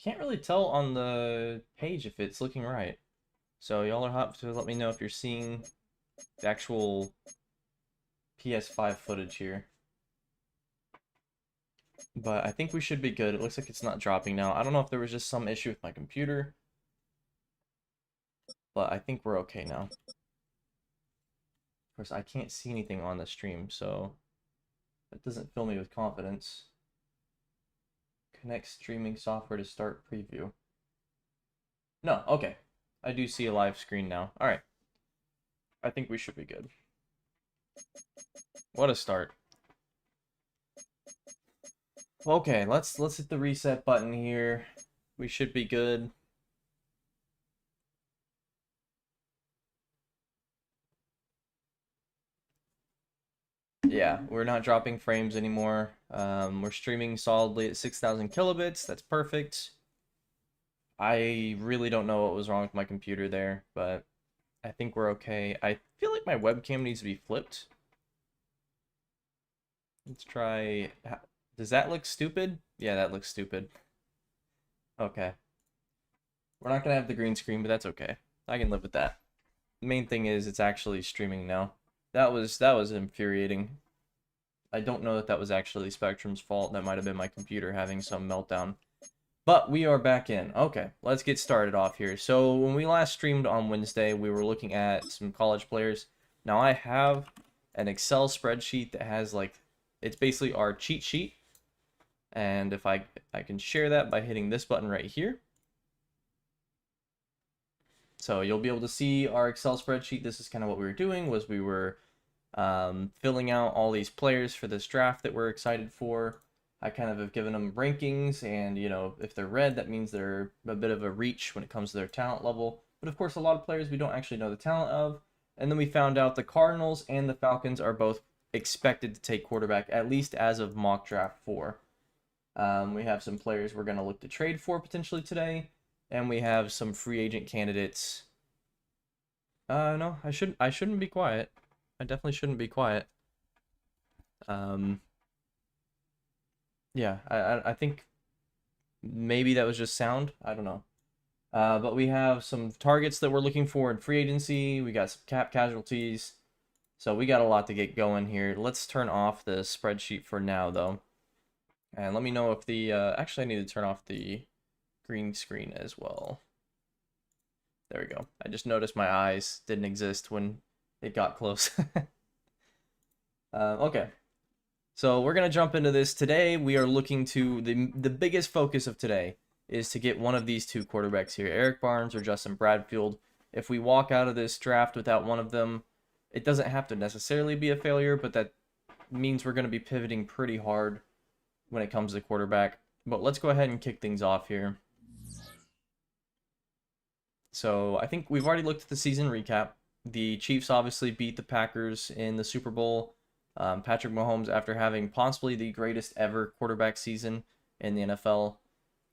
Can't really tell on the page if it's looking right. So y'all are have to let me know if you're seeing the actual PS5 footage here. But I think we should be good. It looks like it's not dropping now. I don't know if there was just some issue with my computer, but I think we're okay now. Of course, I can't see anything on the stream, so that doesn't fill me with confidence. Connect streaming software to start preview. No, okay. I do see a live screen now. All right. I think we should be good. What a start. Okay, let's hit the reset button here. We should be good. Yeah, we're not dropping frames anymore. We're streaming solidly at 6,000 kilobits. That's perfect. I really don't know what was wrong with my computer there, but I think we're okay. I feel like my webcam needs to be flipped. Let's try... Does that look stupid? Yeah, that looks stupid. Okay. We're not going to have the green screen, but that's okay. I can live with that. The main thing is it's actually streaming now. That was infuriating. I don't know that was actually Spectrum's fault. That might have been my computer having some meltdown. But we are back in. Okay, let's get started off here. So when we last streamed on Wednesday, we were looking at some college players. Now I have an Excel spreadsheet that has it's basically our cheat sheet. And if I can share that by hitting this button right here. So you'll be able to see our Excel spreadsheet. This is kind of what we were doing, was we were filling out all these players for this draft that we're excited for. I kind of have given them rankings, and if they're red, that means they're a bit of a reach when it comes to their talent level. But of course, a lot of players we don't actually know the talent of. And then we found out the Cardinals and the Falcons are both expected to take quarterback, at least as of mock draft 4. We have some players we're going to look to trade for potentially today, and we have some free agent candidates. No, I shouldn't be quiet. I definitely shouldn't be quiet. Yeah, I think maybe that was just sound. I don't know. But we have some targets that we're looking for in free agency. We got some cap casualties. So we got a lot to get going here. Let's turn off the spreadsheet for now, though. And let me know if the... actually, I need to turn off the green screen as well. There we go. I just noticed my eyes didn't exist when it got close. Okay. So we're going to jump into this. Today, we are looking to... The biggest focus of today is to get one of these two quarterbacks here, Eric Barnes or Justin Bradfield. If we walk out of this draft without one of them, it doesn't have to necessarily be a failure, but that means we're going to be pivoting pretty hard when it comes to quarterback. But let's go ahead and kick things off here. So I think we've already looked at the season recap. The Chiefs obviously beat the Packers in the Super Bowl. Patrick Mahomes, after having possibly the greatest ever quarterback season in the NFL.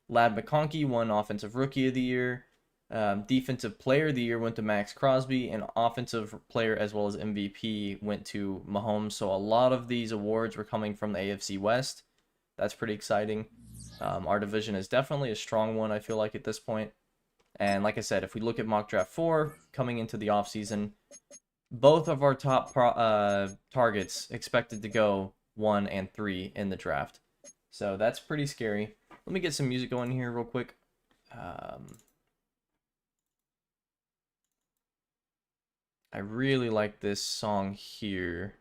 Lad McConkey won Offensive Rookie of the Year. Defensive Player of the Year went to Max Crosby, and Offensive Player as well as MVP went to Mahomes. So a lot of these awards were coming from the AFC West. That's pretty exciting. Our division is definitely a strong one, I feel like, at this point. And like I said, if we look at mock draft 4 coming into the offseason, both of our top targets expected to go 1 and 3 in the draft. So that's pretty scary. Let me get some music going here real quick. I really like this song here.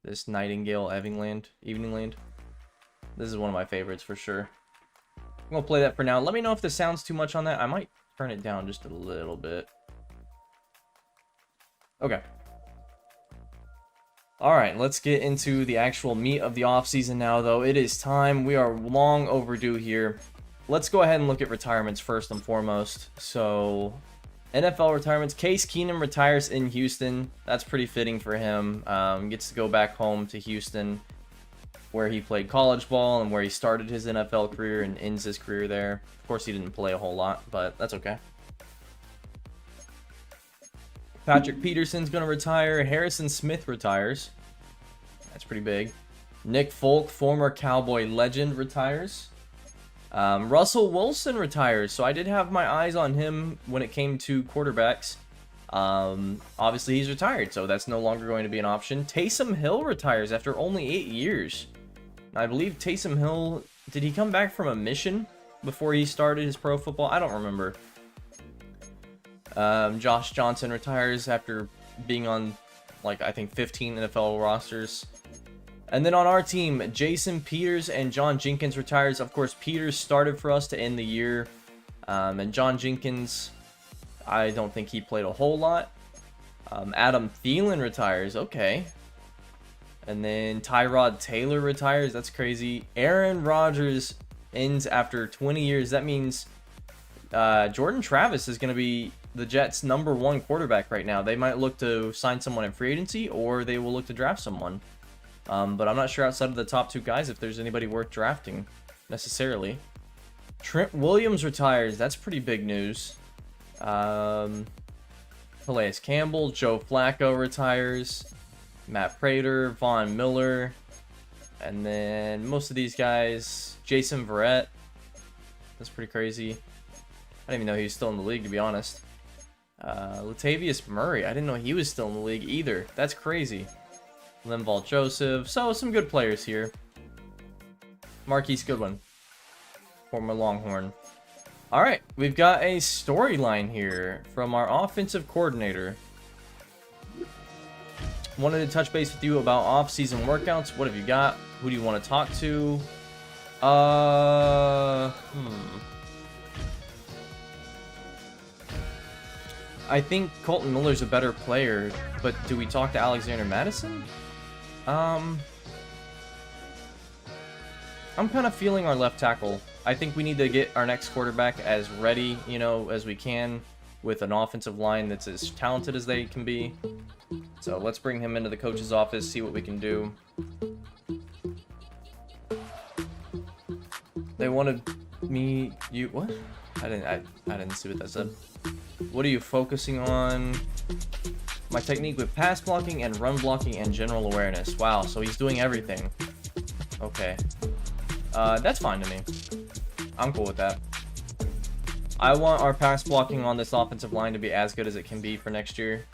This Nightingale Evening Land. This is one of my favorites for sure. I'm going to play that for now. Let me know if this sounds too much on that. I might turn it down just a little bit. Okay. Alright, let's get into the actual meat of the offseason now, though. It is time. We are long overdue here. Let's go ahead and look at retirements first and foremost. So, NFL retirements. Case Keenum retires in Houston. That's pretty fitting for him. Gets to go back home to Houston, where he played college ball and where he started his NFL career and ends his career there. Of course, he didn't play a whole lot, but that's okay. Patrick Peterson's going to retire. Harrison Smith retires. That's pretty big. Nick Folk, former Cowboy legend, retires. Russell Wilson retires, so I did have my eyes on him when it came to quarterbacks. Obviously he's retired, so that's no longer going to be an option. Taysom Hill retires after only 8 years. I believe Taysom Hill, did he come back from a mission before he started his pro football? I don't remember. Josh Johnson retires after being on, like, I think 15 NFL rosters. And then on our team, Jason Peters and John Jenkins retires. Of course, Peters started for us to end the year. And John Jenkins, I don't think he played a whole lot. Adam Thielen retires. Okay. And then Tyrod Taylor retires. That's crazy. Aaron Rodgers ends after 20 years. That means Jordan Travis is going to be the Jets' #1 quarterback right now. They might look to sign someone in free agency, or they will look to draft someone. But I'm not sure outside of the top 2 guys if there's anybody worth drafting necessarily. Trent Williams retires. That's pretty big news. Calais Campbell, Joe Flacco retires. Matt Prater, Von Miller, and then most of these guys. Jason Verrett. That's pretty crazy. I didn't even know he was still in the league, to be honest. Latavius Murray. I didn't know he was still in the league either. That's crazy. Linval Joseph. So, some good players here. Marquise Goodwin. Former Longhorn. Alright, we've got a storyline here from our offensive coordinator. Wanted to touch base with you about off-season workouts. What have you got? Who do you want to talk to? I think Colton Miller's a better player, but do we talk to Alexander Madison? I'm kind of feeling our left tackle. I think we need to get our next quarterback as ready, you know, as we can, with an offensive line that's as talented as they can be. So let's bring him into the coach's office, see what we can do. They wanted me, you, what? I didn't see what that said. What are you focusing on? My technique with pass blocking and run blocking and general awareness. Wow, so he's doing everything. Okay. That's fine to me. I'm cool with that. I want our pass blocking on this offensive line to be as good as it can be for next year.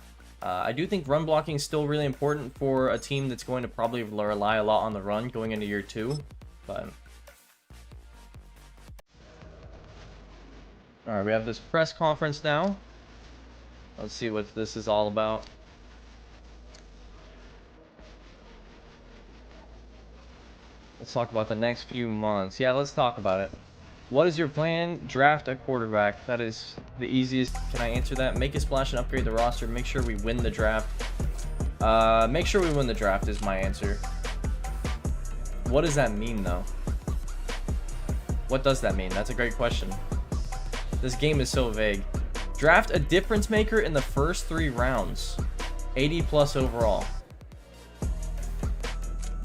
I do think run blocking is still really important for a team that's going to probably rely a lot on the run going into year 2. But alright, we have this press conference now. Let's see what this is all about. Let's talk about the next few months. Yeah, let's talk about it. What is your plan? Draft a quarterback. That is the easiest. Can I answer that? Make a splash and upgrade the roster. Make sure we win the draft. Make sure we win the draft is my answer. What does that mean, though? What does that mean? That's a great question. This game is so vague. Draft a difference maker in the first 3 rounds. 80+ overall.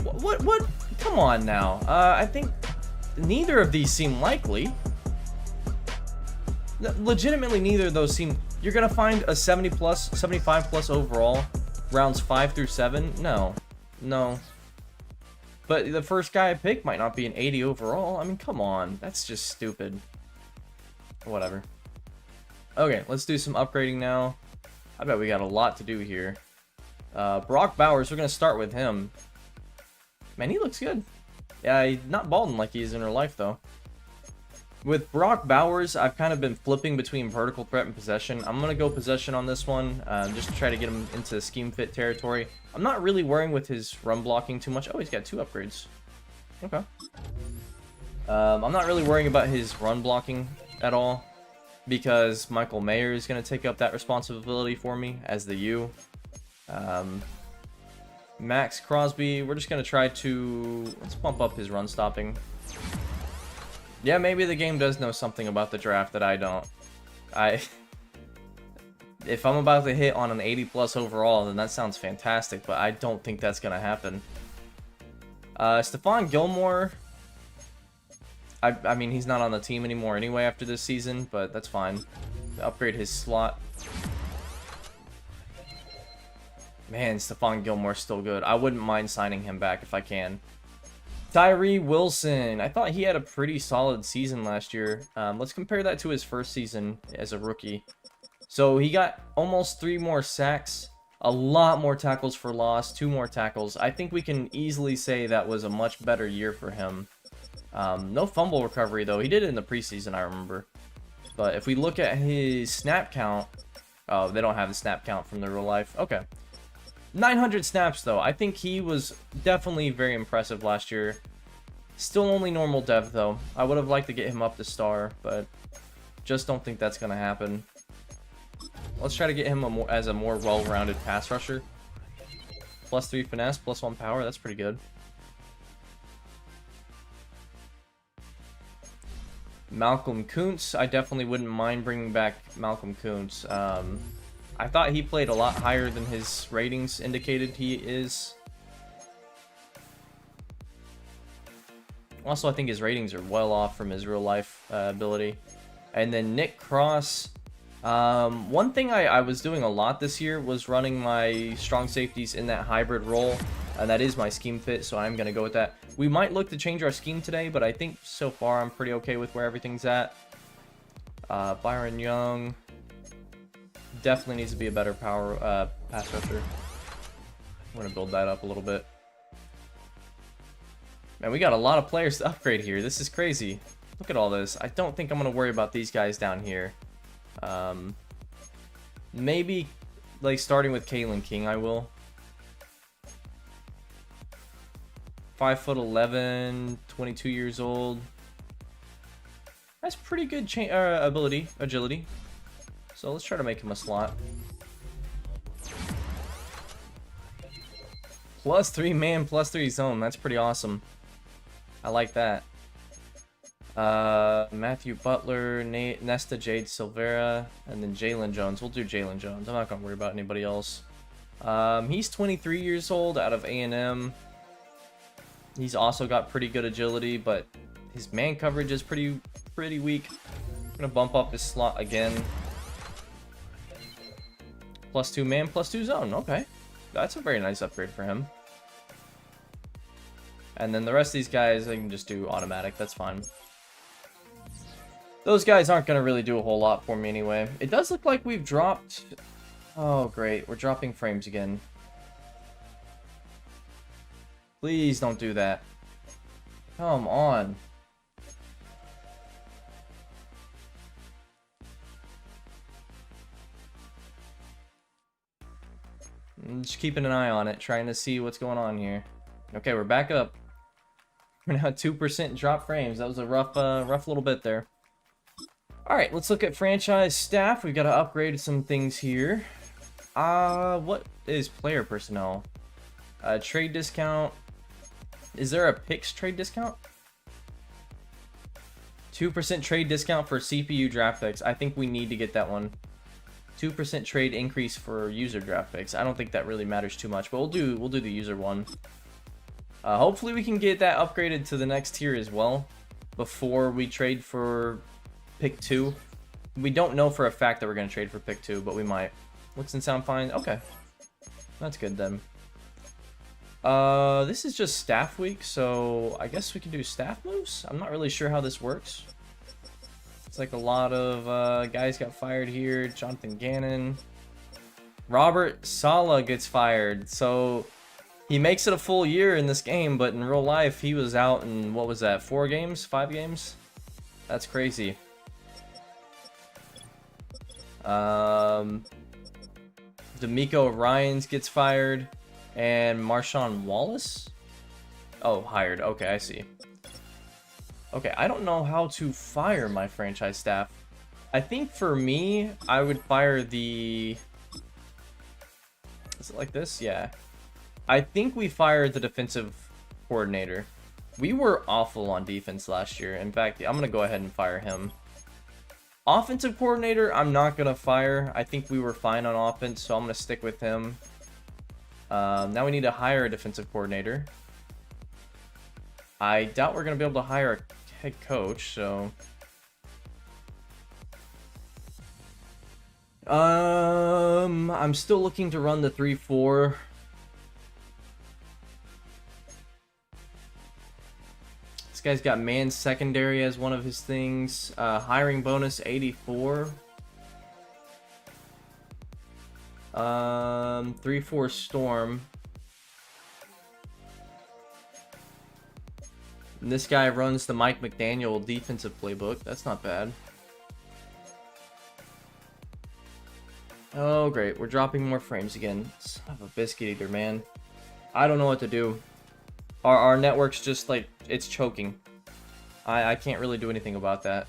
What? Come on now. I think neither of these seem likely. Legitimately, neither of those seem... You're going to find a 70+, 75+ overall, rounds 5 through 7? No. No. But the first guy I pick might not be an 80 overall. I mean, come on. That's just stupid. Whatever. Okay, let's do some upgrading now. I bet we got a lot to do here. Brock Bowers, we're going to start with him. Man, he looks good. Yeah, he's not balding like he is in real life, though. With Brock Bowers, I've kind of been flipping between vertical threat and possession. I'm going to go possession on this one, just to try to get him into scheme fit territory. I'm not really worrying with his run blocking too much. Oh, he's got 2 upgrades. Okay. I'm not really worrying about his run blocking at all, because Michael Mayer is going to take up that responsibility for me as the U. Max Crosby, we're just going to try to... Let's bump up his run stopping. Yeah, maybe the game does know something about the draft that I don't. If I'm about to hit on an 80+ overall, then that sounds fantastic, but I don't think that's going to happen. Stephon Gilmore... I mean, he's not on the team anymore anyway after this season, but that's fine. Upgrade his slot. Man, Stephon Gilmore's still good. I wouldn't mind signing him back if I can. Tyree Wilson. I thought he had a pretty solid season last year. Let's compare that to his first season as a rookie. So he got almost 3 more sacks, a lot more tackles for loss, 2 more tackles. I think we can easily say that was a much better year for him. No fumble recovery, though. He did it in the preseason, I remember. But if we look at his snap count... Oh, they don't have the snap count from the real life. Okay. 900 snaps, though. I think he was definitely very impressive last year. Still only normal dev, though. I would have liked to get him up to star, but just don't think that's going to happen. Let's try to get him as a more well-rounded pass rusher. +3 finesse, +1 power. That's pretty good. Malcolm Kuntz. I definitely wouldn't mind bringing back Malcolm Kuntz. I thought he played a lot higher than his ratings indicated he is. Also, I think his ratings are well off from his real-life ability. And then Nick Cross. One thing I was doing a lot this year was running my strong safeties in that hybrid role. And that is my scheme fit, so I'm going to go with that. We might look to change our scheme today, but I think so far I'm pretty okay with where everything's at. Byron Young definitely needs to be a better power pass rusher. I'm going to build that up a little bit. Man, we got a lot of players to upgrade here. This is crazy. Look at all this. I don't think I'm going to worry about these guys down here. Maybe, like, starting with Kalen King, I will. 5'11", 22 years old. That's pretty good agility. So let's try to make him a slot. +3 man, +3 zone. That's pretty awesome. I like that. Matthew Butler, Nesta Jade Silvera, and then Jalen Jones. We'll do Jalen Jones. I'm not going to worry about anybody else. He's 23 years old, out of A&M. He's also got pretty good agility, but his man coverage is pretty weak. I'm going to bump up his slot again. +2 man, +2 zone. Okay. That's a very nice upgrade for him. And then the rest of these guys, I can just do automatic. That's fine. Those guys aren't going to really do a whole lot for me anyway. It does look like we've dropped... Oh, great. We're dropping frames again. Please don't do that. Come on. I'm just keeping an eye on it, trying to see what's going on here. Okay, we're back up. We're now at 2% drop frames. That was a rough little bit there. Alright, let's look at franchise staff. We've got to upgrade some things here. What is player personnel? Trade discount. Is there a picks trade discount? 2% trade discount for CPU draft picks. I think we need to get that one. 2% trade increase for user draft picks. I don't think that really matters too much, but we'll do the user one. Hopefully we can get that upgraded to the next tier as well before we trade for pick 2. We don't know for a fact that we're going to trade for pick 2, but we might. Looks and sound fine. Okay. That's good then. This is just staff week, so I guess we can do staff moves. I'm not really sure how this works. It's like a lot of guys got fired here. Jonathan Gannon. Robert Saleh gets fired. So he makes it a full year in this game, but in real life he was out in, what was that, 4 games? 5 games? That's crazy. D'Amico Ryans gets fired. And Marshawn Wallace? Oh, hired. Okay, I see. Okay, I don't know how to fire my franchise staff. I think for me, I would fire the... Is it like this? Yeah. I think we fired the defensive coordinator. We were awful on defense last year. In fact, I'm going to go ahead and fire him. Offensive coordinator, I'm not going to fire. I think we were fine on offense, so I'm going to stick with him. Now we need to hire a defensive coordinator. I doubt we're going to be able to hire a head coach, so... I'm still looking to run the 3-4. This guy's got man secondary as one of his things. Hiring bonus 84. 3-4 storm. And this guy runs the Mike McDaniel defensive playbook. That's not bad. Oh, great. We're dropping more frames again. Son of a biscuit eater, man. I don't know what to do. Our network's just like, it's choking. I can't really do anything about that.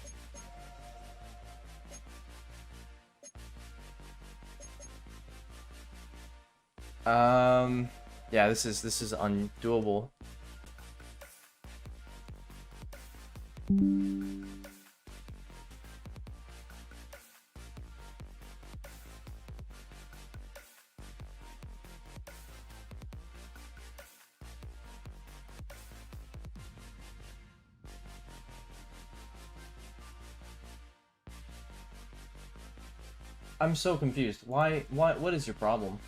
Yeah, this is undoable. I'm so confused. Why, what is your problem?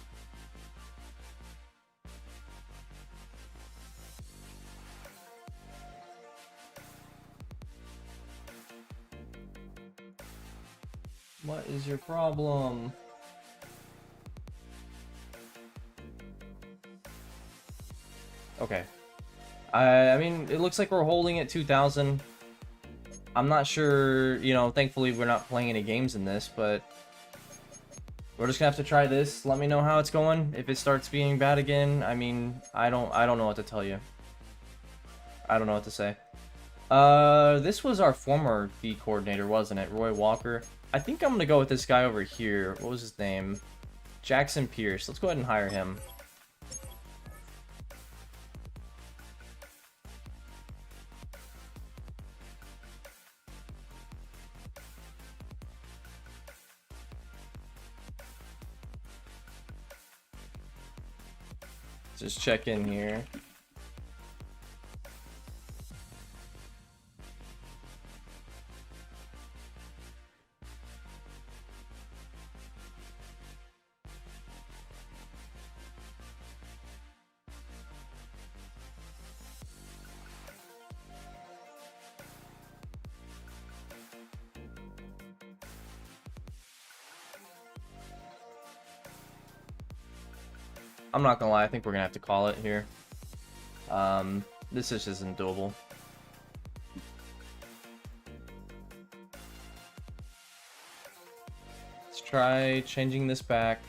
What is your problem? Okay. I mean, it looks like we're holding at 2,000. I'm not sure, you know, thankfully we're not playing any games in this, but we're just gonna have to try this. Let me know how it's going. If it starts being bad again, I mean, I don't know what to tell you. I don't know what to say. This was our former D coordinator, wasn't it? Roy Walker. I think I'm gonna go with this guy over here. What was his name? Jackson Pierce. Let's go ahead and hire him. Just check in here. I'm not gonna lie, I think we're gonna have to call it here. This just isn't doable. Let's try changing this back.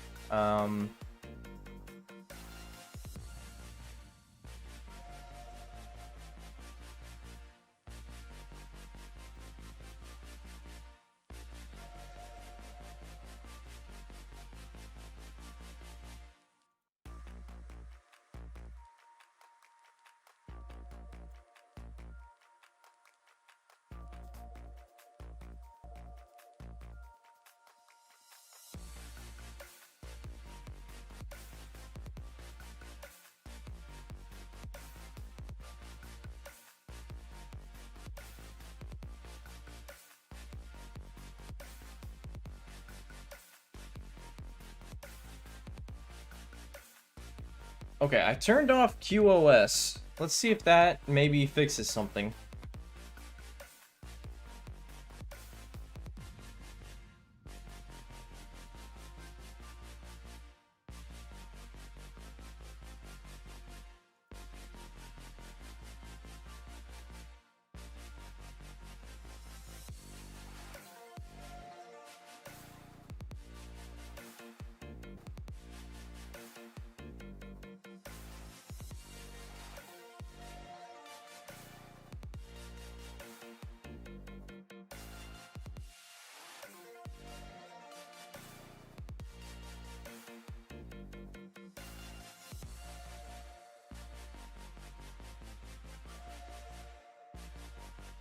Okay, I turned off QoS. Let's see if that maybe fixes something.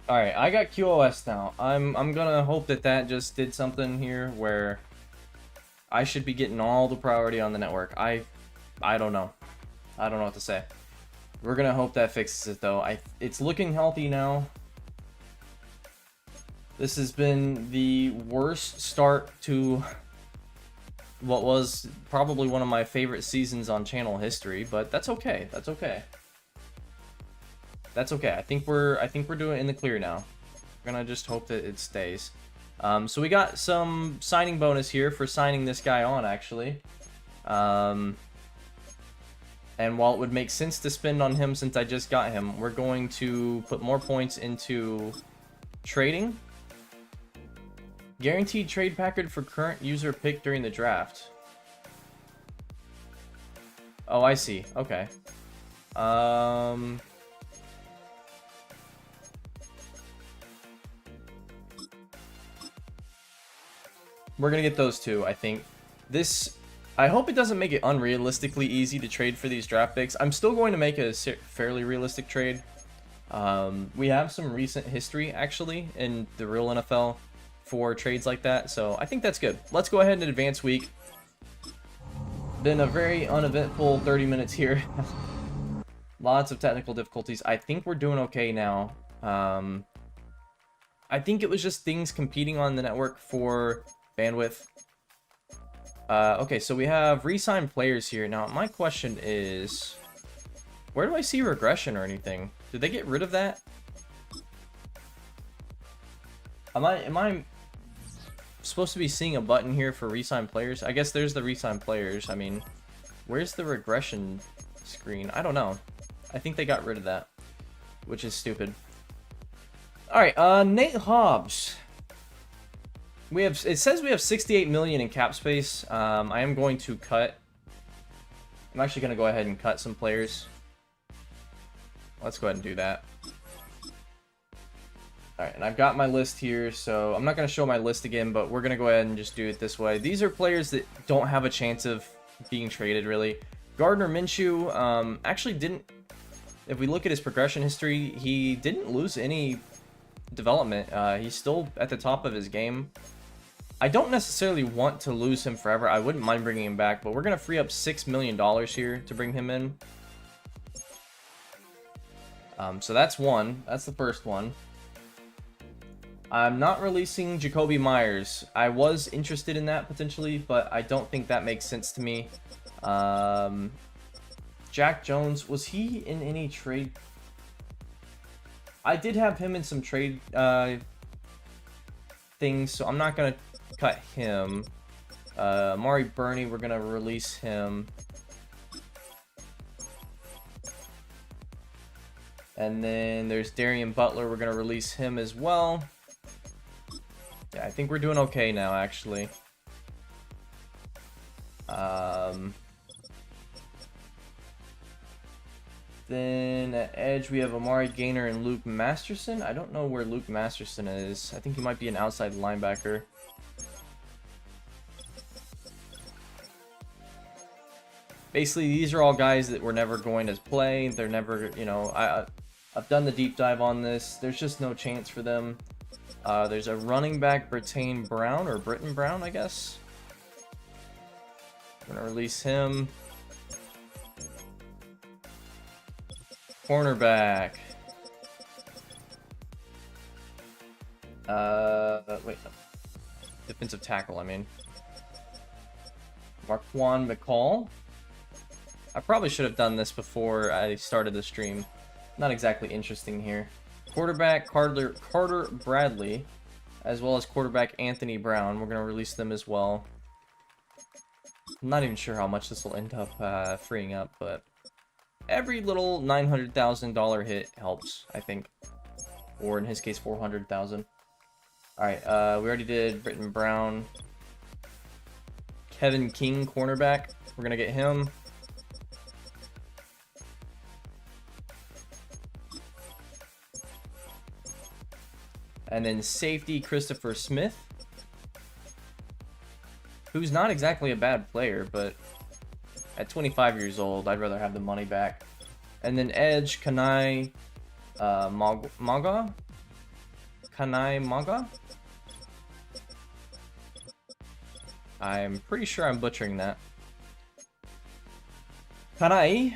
Alright, I got QoS now. I'm gonna hope that that just did something here where I should be getting all the priority on the network. I don't know. I don't know what to say. We're gonna hope that fixes it though. It's looking healthy now. This has been the worst start to what was probably one of my favorite seasons on channel history, but that's okay. That's okay. That's okay. I think we're doing it in the clear now. We're gonna just hope that it stays. So we got some signing bonus here for signing this guy on, actually. And while it would make sense to spend on him since I just got him, we're going to put more points into trading. Guaranteed trade package for current user pick during the draft. Oh, I see. Okay. We're gonna get those two, I think. I hope it doesn't make it unrealistically easy to trade for these draft picks. I'm still going to make a fairly realistic trade. We have some recent history, actually, in the real NFL for trades like that, so I think that's good. Let's go ahead and advance week. Been a very uneventful 30 minutes here. Lots of technical difficulties. I think we're doing okay now. I think it was just things competing on the network for bandwidth. Okay, so we have re-signed players here. Now, my question is, where do I see regression or anything? Did they get rid of that? Am I supposed to be seeing a button here for re-signed players? I guess there's the re-signed players. I mean, where's the regression screen? I don't know. I think they got rid of that, which is stupid. All right, Nate Hobbs. It says we have 68 million in cap space. I am going to cut. I'm actually going to go ahead and cut some players. Let's go ahead and do that. Alright, and I've got my list here, so I'm not going to show my list again, but we're going to go ahead and just do it this way. These are players that don't have a chance of being traded, really. Gardner Minshew actually didn't... If we look at his progression history, he didn't lose any development. He's still at the top of his game. I don't necessarily want to lose him forever. I wouldn't mind bringing him back, but we're going to free up $6 million here to bring him in. So that's one. That's the first one. I'm not releasing Jacoby Myers. I was interested in that potentially, but I don't think that makes sense to me. Jack Jones, was he in any trade? I did have him in some trade things, so I'm not going to cut him. Amari Burney, we're going to release him. And then there's Darian Butler, we're going to release him as well. Yeah, I think we're doing okay now, actually. Then at edge, we have Amari Gaynor and Luke Masterson. I don't know where Luke Masterson is. I think he might be an outside linebacker. Basically, these are all guys that we're never going to play. They're never, you know, I've done the deep dive on this. There's just no chance for them. There's a running back, Brittain Brown, or Britton Brown, I guess. I'm gonna release him. Cornerback. Wait, no. Defensive tackle, I mean. Marquand McCall. I probably should have done this before I started the stream. Not exactly interesting here. Quarterback Carter Bradley, as well as quarterback Anthony Brown. We're going to release them as well. I'm not even sure how much this will end up freeing up, but every little $900,000 hit helps, I think. Or in his case, $400,000. Alright, we already did Britton Brown. Kevin King, cornerback. We're going to get him. And then safety, Christopher Smith, who's not exactly a bad player, but at 25 years old, I'd rather have the money back. And then edge, Kanai Maga? Kanai Maga? I'm pretty sure I'm butchering that. Kanai?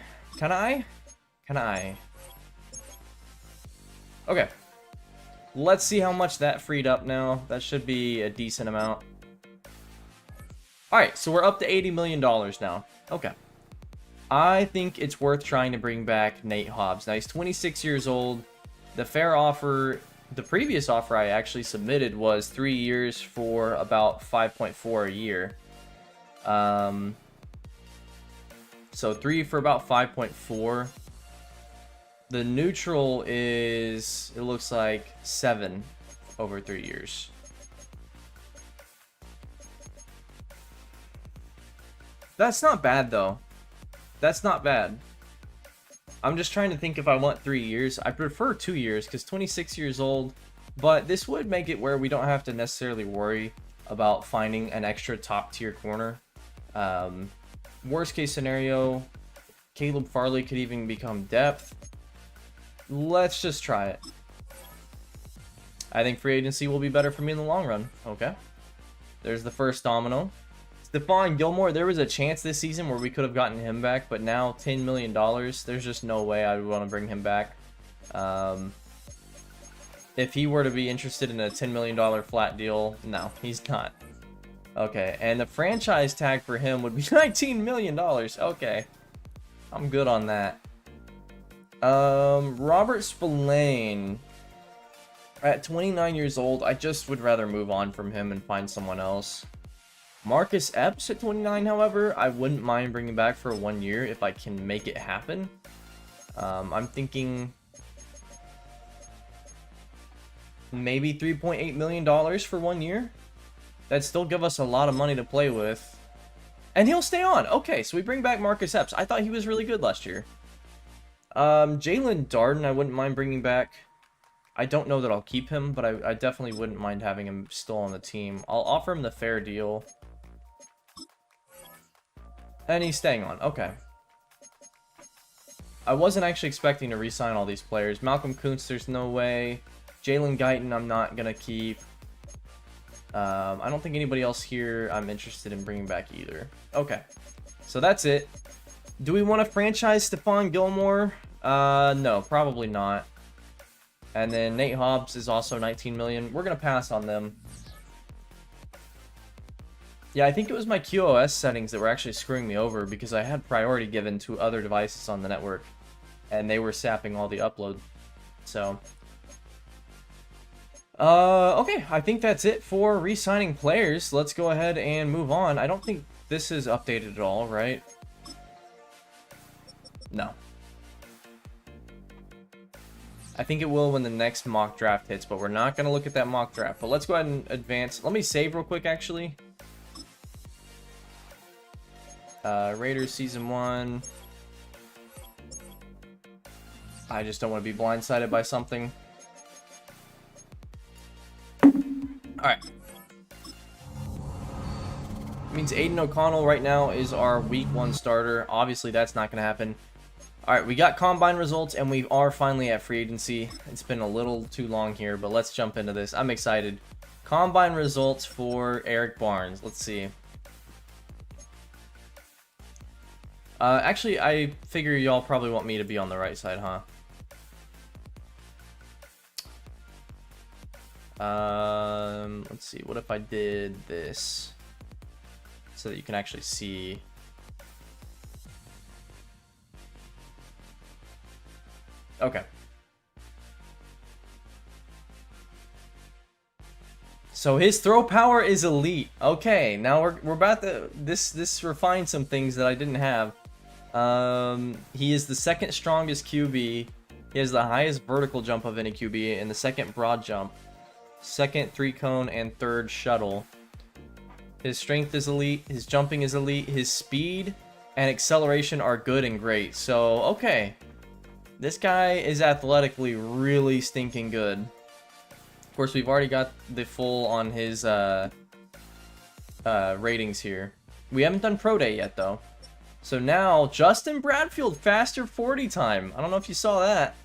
Okay. Let's see how much that freed up now. That should be a decent amount. Alright, so we're up to $80 million now. Okay. I think it's worth trying to bring back Nate Hobbs. Now, he's 26 years old. The fair offer, the previous offer I actually submitted was 3 years for about 5.4 a year. So 3 for about 5.4. The neutral is, it looks like 7 over 3 years. That's not bad, though. That's not bad. I'm just trying to think if I want 3 years. I prefer 2 years because 26 years old, but this would make it where we don't have to necessarily worry about finding an extra top tier corner. Worst case scenario, Caleb Farley could even become depth. Let's just try it. I think free agency will be better for me in the long run. Okay. There's the first domino. Stephon Gilmore, there was a chance this season where we could have gotten him back, but now $10 million, there's just no way I would want to bring him back. If he were to be interested in a $10 million flat deal, no, he's not. Okay, and the franchise tag for him would be $19 million. Okay, I'm good on that. Robert Spillane, at 29 years old, I just would rather move on from him and find someone else. Marcus Epps at 29, however, I wouldn't mind bringing back for 1 year if I can make it happen. I'm thinking maybe $3.8 million for 1 year. That'd still give us a lot of money to play with. And he'll stay on. Okay, so we bring back Marcus Epps. I thought he was really good last year. Jalen Darden, I wouldn't mind bringing back. I don't know that I'll keep him, but I definitely wouldn't mind having him still on the team. I'll offer him the fair deal. And he's staying on. Okay. I wasn't actually expecting to re-sign all these players. Malcolm Kuntz, there's no way. Jalen Guyton, I'm not going to keep. I don't think anybody else here I'm interested in bringing back either. Okay. So that's it. Do we want to franchise Stephon Gilmore? No, probably not. And then Nate Hobbs is also 19 million. We're going to pass on them. Yeah, I think it was my QoS settings that were actually screwing me over because I had priority given to other devices on the network and they were sapping all the upload. So, okay, I think that's it for re-signing players. Let's go ahead and move on. I don't think this is updated at all, right? No. I think it will when the next mock draft hits, but we're not going to look at that mock draft. But let's go ahead and advance. Let me save real quick, actually. Raiders Season 1. I just don't want to be blindsided by something. Alright. Means Aiden O'Connell right now is our Week 1 starter. Obviously, that's not going to happen. Alright, we got Combine results, and we are finally at free agency. It's been a little too long here, but let's jump into this. I'm excited. Combine results for Eric Barnes. Let's see. Actually, I figure y'all probably want me to be on the right side, huh? Let's see. What if I did this so that you can actually see? Okay. So his throw power is elite. Okay, now we're about to this refines some things that I didn't have. He is the second strongest QB. He has the highest vertical jump of any QB and the second broad jump, second three cone, and third shuttle. His strength is elite. His jumping is elite. His speed and acceleration are good and great. So, okay. This guy is athletically really stinking good. Of course, we've already got the full on his ratings here. We haven't done Pro Day yet, though. So now, Justin Bradfield, faster 40 time. I don't know if you saw that.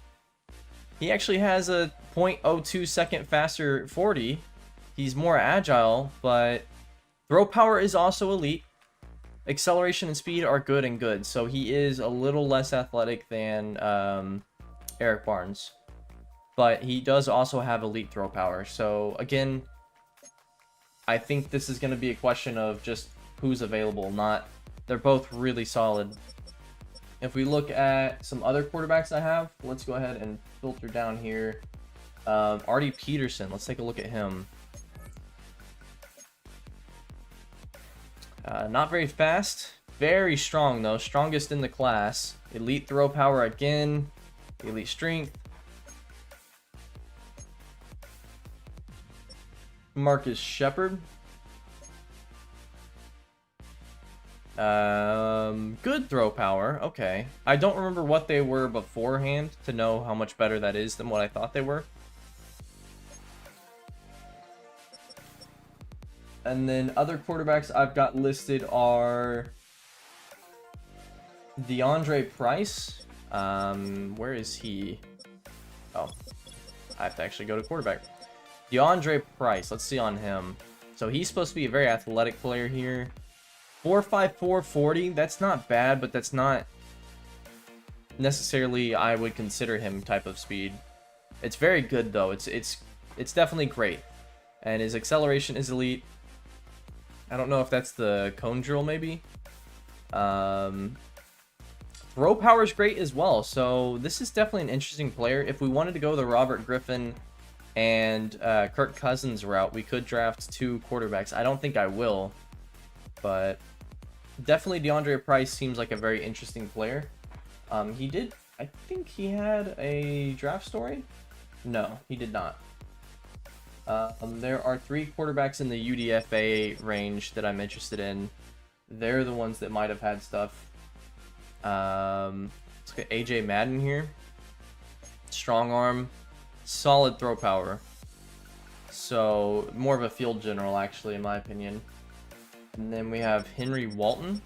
He actually has a 0.02 second faster 40. He's more agile, but throw power is also elite. Acceleration and speed are good and good. So he is a little less athletic than Eric Barnes. But he does also have elite throw power. So again, I think this is going to be a question of just who's available, not... They're both really solid. If we look at some other quarterbacks I have, let's go ahead and filter down here. Artie Peterson, let's take a look at him. Not very fast, very strong though, strongest in the class. Elite throw power again, elite strength. Marcus Shepard. Good throw power. Okay. I don't remember what they were beforehand to know how much better that is than what I thought they were. And then other quarterbacks I've got listed are DeAndre Price. Where is he? Oh, I have to actually go to quarterback. DeAndre Price. Let's see on him. So he's supposed to be a very athletic player here. 4.54 40. That's not bad, but that's not necessarily I would consider him type of speed. It's very good though. It's definitely great, and his acceleration is elite. I don't know if that's the cone drill maybe. Throw power is great as well. So this is definitely an interesting player. If we wanted to go the Robert Griffin and Kirk Cousins route, we could draft 2 quarterbacks. I don't think I will, but definitely DeAndre Price seems like a very interesting player. I think he had a draft story. No, he did not. There are 3 quarterbacks in the UDFA range that I'm interested in. They're the ones that might have had stuff. Let's get AJ Madden here. Strong arm, solid throw power. So more of a field general actually, in my opinion. And then we have Henry Walton.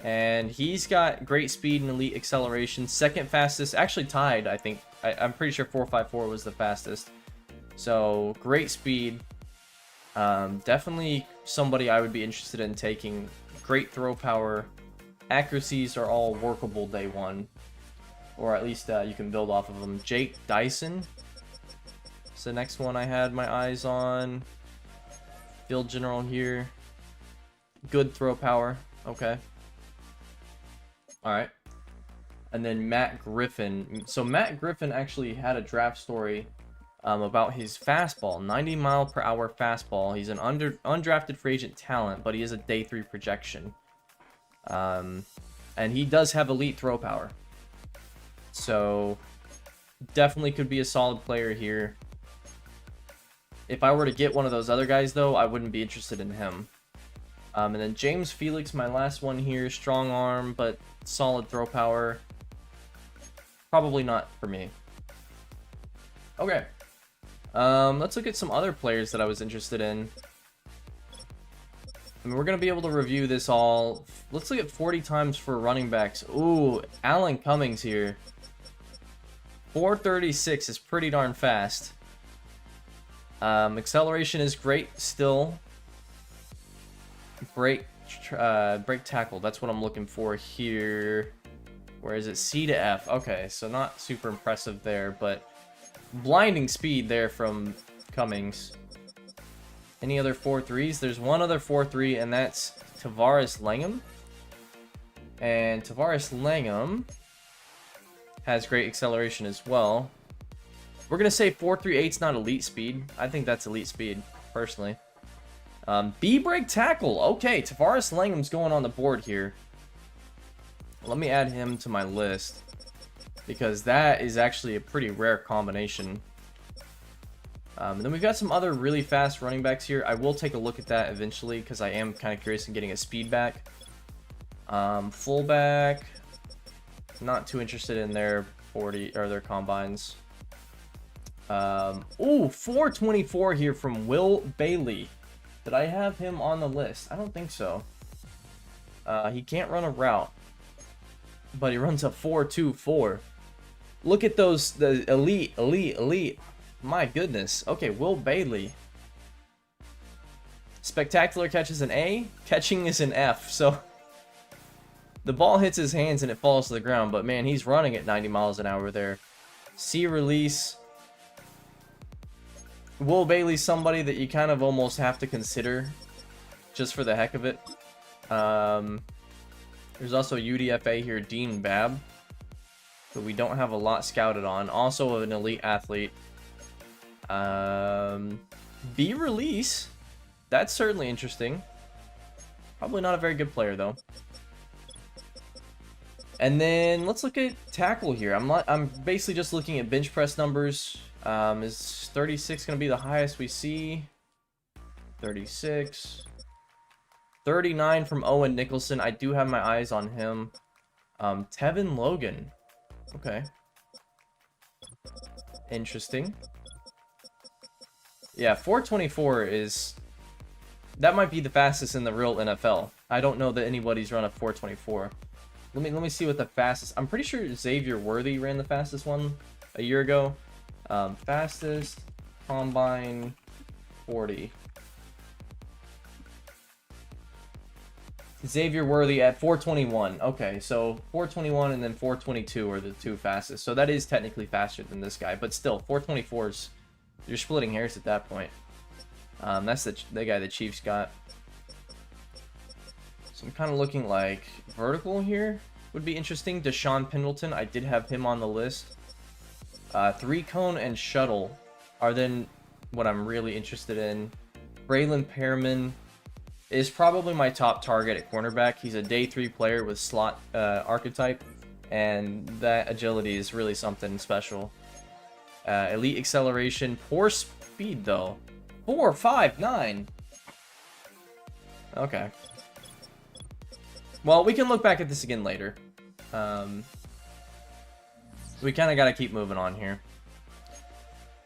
And he's got great speed and elite acceleration. Second fastest, actually tied, I think. I'm pretty sure 4.54 was the fastest. So great speed. Definitely somebody I would be interested in taking. Great throw power. Accuracies are all workable day one. Or at least you can build off of them. Jake Dyson. It's the next one I had my eyes on. Field general here. Good throw power. Okay. Alright. And then Matt Griffin. So Matt Griffin actually had a draft story about his fastball. 90 mile per hour fastball. He's an undrafted free agent talent, but he is a day 3 projection. And he does have elite throw power. So definitely could be a solid player here. If I were to get one of those other guys, though, I wouldn't be interested in him. And then James Felix, my last one here. Strong arm, but solid throw power. Probably not for me. Okay. Let's look at some other players that I was interested in. I mean, we're going to be able to review this all. Let's look at 40 times for running backs. Ooh, Alan Cummings here. 436 is pretty darn fast. Acceleration is great still. Break tackle, that's what I'm looking for here. Where is it? C to F. Okay, so not super impressive there, but blinding speed there from Cummings. Any other 4.3s? There's one other 4.3, and that's Tavares Langham. And Tavares Langham has great acceleration as well. We're going to say 4.38's not elite speed. I think that's elite speed, personally. B-break tackle. Okay, Tavares Langham's going on the board here. Let me add him to my list, because that is actually a pretty rare combination. And then we've got some other really fast running backs here. I will take a look at that eventually, because I am kind of curious in getting a speed back. Fullback, not too interested in their 40 or their combines. Ooh, 424 here from Will Bailey. Did I have him on the list? I don't think so. He can't run a route, but he runs a 4.24. Look at those, the elite. My goodness. Okay, Will Bailey. Spectacular catch is an A. Catching is an F. So the ball hits his hands and it falls to the ground, but man, he's running at 90 miles an hour there. C release. Will Bailey's somebody that you kind of almost have to consider just for the heck of it. There's also UDFA here, Dean Babb, who we don't have a lot scouted on. Also an elite athlete. B release. That's certainly interesting. Probably not a very good player though. And then let's look at tackle here. I'm basically just looking at bench press numbers. Is 36 going to be the highest we see? 36. 39 from Owen Nicholson. I do have my eyes on him. Tevin Logan. Okay. Interesting. Yeah, 424 is... That might be the fastest in the real NFL. I don't know that anybody's run a 424. Let me see what the fastest... I'm pretty sure Xavier Worthy ran the fastest one a year ago. Fastest combine 40. Xavier Worthy at 421. Okay, so 421 and then 422 are the two fastest. So that is technically faster than this guy, but still, 424's... You're splitting hairs at that point. That's the guy the Chiefs got. So I'm kind of looking like vertical here would be interesting. Deshaun Pendleton, I did have him on the list. 3-cone and shuttle are then what I'm really interested in. Braylon Pearman is probably my top target at cornerback. He's a day 3 player with slot archetype, and that agility is really something special. Elite acceleration, poor speed though. 4.59. Okay. Well, we can look back at this again later. We kind of got to keep moving on here.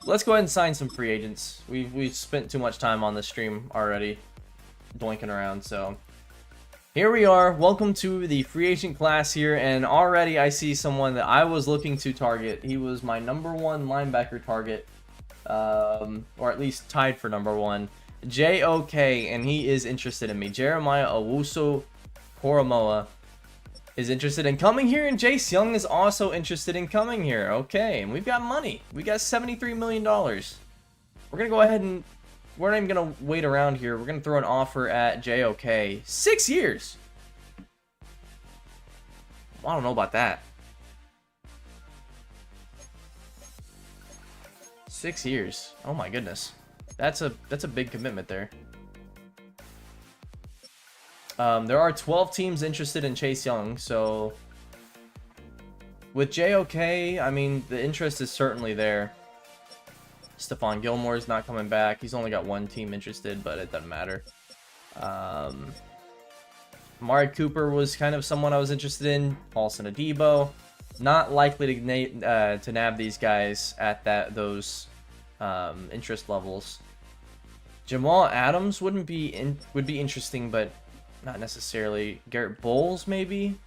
Let's go ahead and sign some free agents. We've spent too much time on this stream already, doinking around. So here we are. Welcome to the free agent class here, and already I see someone that I was looking to target. He was my #1 linebacker target, or at least tied for #1. JOK, and he is interested in me. Jeremiah Owusu-Koramoah is interested in coming here, and Jace Young is also interested in coming here. Okay, and we've got money. We got $73 million. We're gonna go ahead and we're not even gonna wait around here. We're gonna throw an offer at JOK. 6 years. Well, I don't know about that. 6 years. Oh my goodness. That's a big commitment there. There are 12 teams interested in Chase Young, so with JOK, I mean, the interest is certainly there. Stephon Gilmore's not coming back. He's only got one team interested, but it doesn't matter. Amari Cooper was kind of someone I was interested in. Paulson Adebo. Not likely to nab these guys at those interest levels. Jamal Adams would be interesting, but not necessarily. Garrett Bowles, maybe.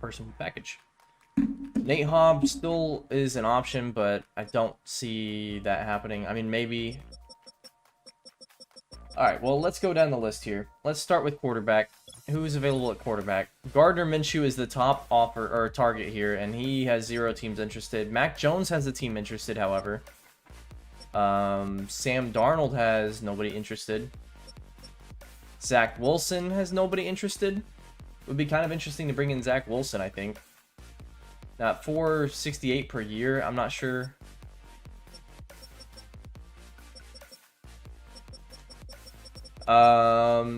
Personal package. Nate Hobbs still is an option, but I don't see that happening. I mean, maybe. Alright, well, let's go down the list here. Let's start with quarterback. Who is available at quarterback? Gardner Minshew is the top offer or target here, and he has 0 teams interested. Mac Jones has a team interested, however. Sam Darnold has nobody interested. Zach Wilson has nobody interested. Would be kind of interesting to bring in Zach Wilson, I think. Not $468 per year. I'm not sure.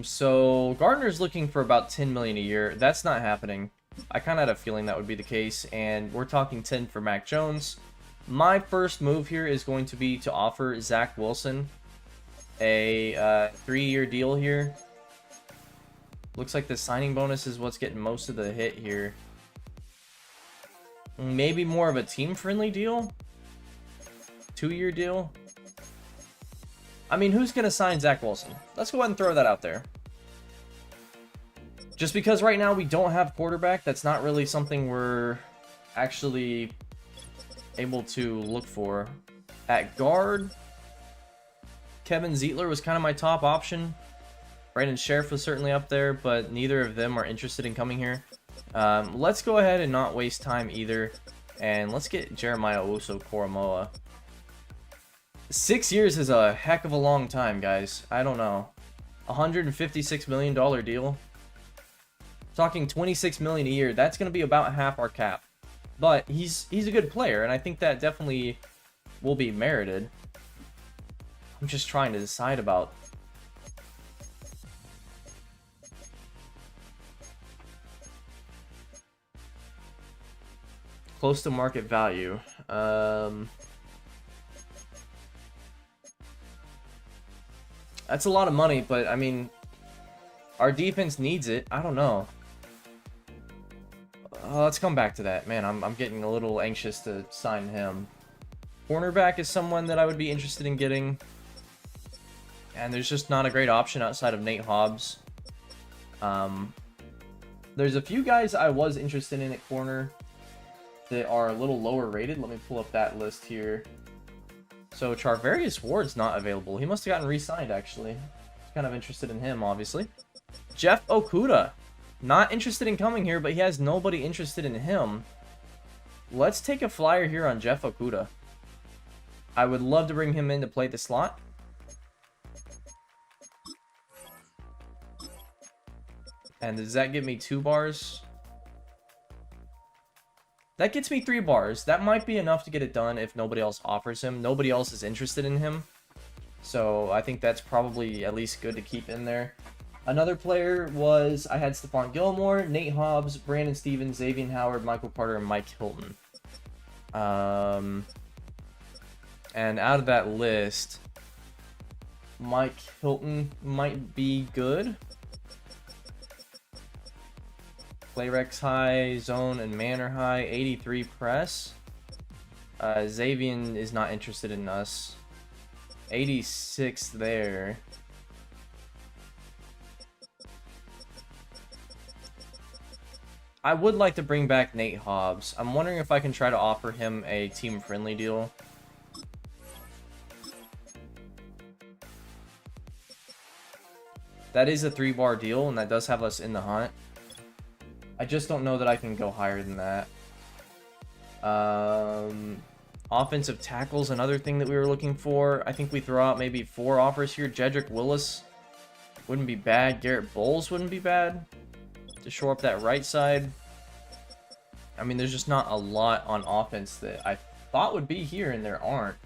So Gardner's looking for about $10 million a year. That's not happening. I kind of had a feeling that would be the case, and we're talking 10 for Mac Jones. My first move here is going to be to offer Zach Wilson a 3-year deal here. Looks like the signing bonus is what's getting most of the hit here. Maybe more of a team-friendly deal? 2-year deal? I mean, who's going to sign Zach Wilson? Let's go ahead and throw that out there. Just because right now we don't have quarterback, that's not really something we're actually able to look for. At guard, Kevin Zeitler was kind of my top option. Brandon Sheriff was certainly up there, but neither of them are interested in coming here. Let's go ahead and not waste time either, and let's get Jeremiah Owusu-Koramoah. 6 years is a heck of a long time, guys. I don't know. $156 million deal. Talking $26 million a year. That's going to be about half our cap. But he's a good player, and I think that definitely will be merited. I'm just trying to decide about... Close to market value. That's a lot of money, but I mean, our defense needs it. I don't know. Let's come back to that. Man, I'm getting a little anxious to sign him. Cornerback is someone that I would be interested in getting. And there's just not a great option outside of Nate Hobbs. There's a few guys I was interested in at corner that are a little lower rated. Let me pull up that list here. So Charvarius Ward's not available. He must have gotten re-signed, actually. Kind of interested in him, obviously. Jeff Okuda. Not interested in coming here, but he has nobody interested in him. Let's take a flyer here on Jeff Okuda. I would love to bring him in to play the slot. And does that give me 2 bars? That gets me 3 bars. That might be enough to get it done if nobody else offers him. Nobody else is interested in him. So I think that's probably at least good to keep in there. Another player was, I had Stephon Gilmore, Nate Hobbs, Brandon Stevens, Xavier Howard, Michael Carter, and Mike Hilton. And out of that list, Mike Hilton might be good. Playrex high, zone and manner high, 83 press. Xavier is not interested in us. 86 there. I would like to bring back Nate Hobbs. I'm wondering if I can try to offer him a team-friendly deal. That is a 3-bar deal, and that does have us in the hunt. I just don't know that I can go higher than that. Offensive tackle's another thing that we were looking for. I think we throw out maybe 4 offers here. Jedrick Willis wouldn't be bad. Garrett Bowles wouldn't be bad to shore up that right side. I mean, there's just not a lot on offense that I thought would be here, and there aren't.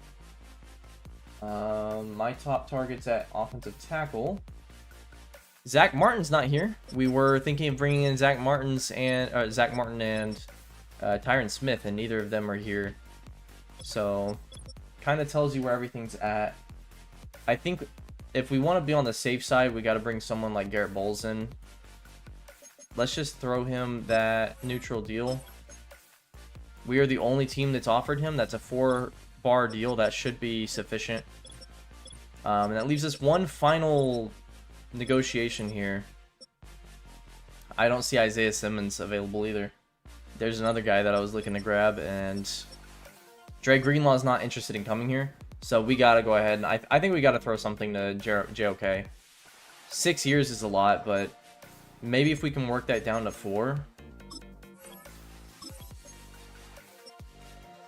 My top targets at offensive tackle. Zach Martin's not here. We were thinking of bringing in Zach Martin and Tyron Smith, and neither of them are here. So, kind of tells you where everything's at. I think if we want to be on the safe side, we got to bring someone like Garrett Bowles in. Let's just throw him that neutral deal. We are the only team that's offered him. That's a 4-bar deal. That should be sufficient. And that leaves us one final negotiation here. I don't see Isaiah Simmons available either. There's another guy that I was looking to grab, and Dre Greenlaw's not interested in coming here. So we got to go ahead, and I think we got to throw something to JOK. 6 years is a lot, but maybe if we can work that down to 4.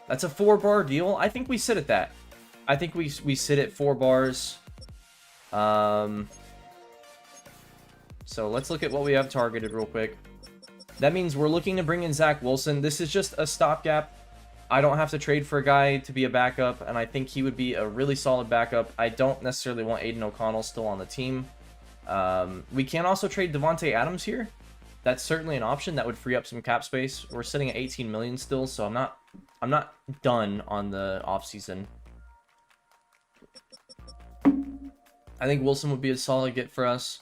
That's a 4-bar deal. I think we sit at that. I think we sit at 4 bars. So let's look at what we have targeted real quick. That means we're looking to bring in Zach Wilson. This is just a stopgap. I don't have to trade for a guy to be a backup, and I think he would be a really solid backup. I don't necessarily want Aiden O'Connell still on the team. We can also trade Devontae Adams here. That's certainly an option. That would free up some cap space. We're sitting at 18 million still, so I'm not done on the offseason. I think Wilson would be a solid get for us.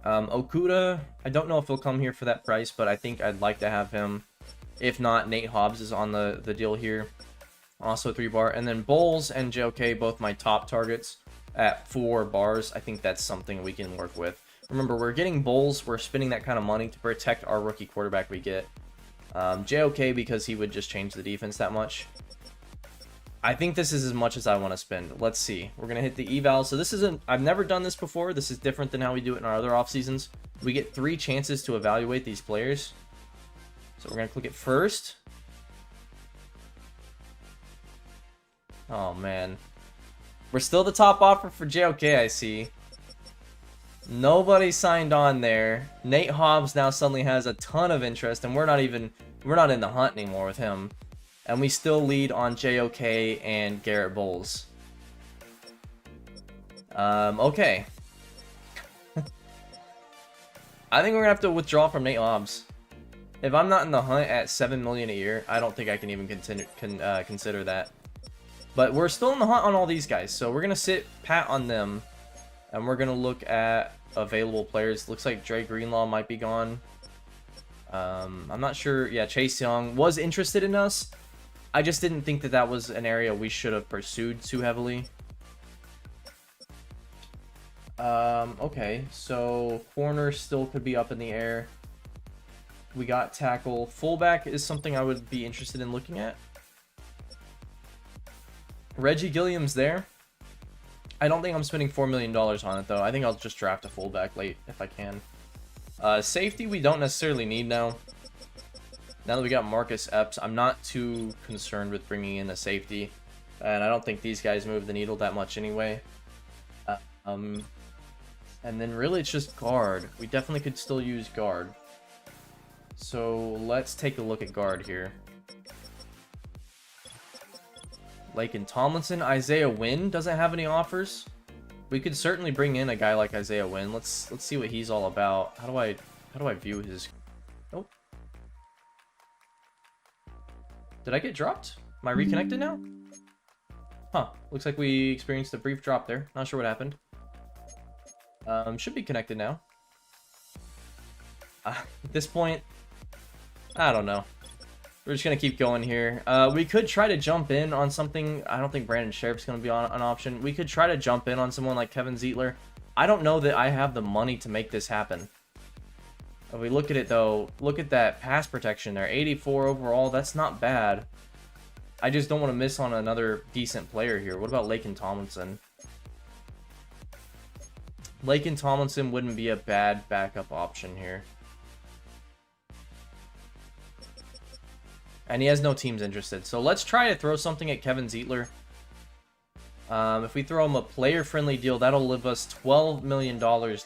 Okuda, I don't know if he'll come here for that price, but I think I'd like to have him. If not, Nate Hobbs is on the deal here. Also 3-bar. And then Bowles and JOK, both my top targets at 4 bars. I think that's something we can work with. Remember, we're getting Bowles. We're spending that kind of money to protect our rookie quarterback we get. JOK, because he would just change the defense that much. I think this is as much as I want to spend. Let's see. We're going to hit the eval. So this isn't... I've never done this before. This is different than how we do it in our other off seasons. We get 3 chances to evaluate these players. So we're going to click it first. Oh, man. We're still the top offer for JOK, I see. Nobody signed on there. Nate Hobbs now suddenly has a ton of interest, and we're not in the hunt anymore with him. And we still lead on JOK and Garrett Bowles. Okay. I think we're gonna have to withdraw from Nate Hobbs. If I'm not in the hunt at 7 million a year, I don't think I can even consider that. But we're still in the hunt on all these guys, so we're gonna sit pat on them, and we're gonna look at available players. Looks like Dre Greenlaw might be gone. I'm not sure. Yeah, Chase Young was interested in us. I just didn't think that that was an area we should have pursued too heavily. Okay, so corner still could be up in the air. We got tackle. Fullback is something I would be interested in looking at. Reggie Gilliam's there. I don't think I'm spending $4 million on it, though. I think I'll just draft a fullback late if I can. Safety, we don't necessarily need now. Now that we got Marcus Epps, I'm not too concerned with bringing in a safety. And I don't think these guys move the needle that much anyway. And then really it's just guard. We definitely could still use guard. So let's take a look at guard here. Laken Tomlinson. Isaiah Wynn doesn't have any offers. We could certainly bring in a guy like Isaiah Wynn. Let's see what he's all about. How do I view his... Oh. Did I get dropped? Am I reconnected now? Huh. Looks like we experienced a brief drop there. Not sure what happened. Should be connected now. At this point, I don't know. We're just going to keep going here. We could try to jump in on something. I don't think Brandon Sheriff's going to be on an option. We could try to jump in on someone like Kevin Zeitler. I don't know that I have the money to make this happen. If we look at it, though, look at that pass protection there. 84 overall. That's not bad. I just don't want to miss on another decent player here. What about Laken Tomlinson? Laken Tomlinson wouldn't be a bad backup option here. And he has no teams interested. So let's try to throw something at Kevin Zeitler. If we throw him a player-friendly deal, that'll leave us $12 million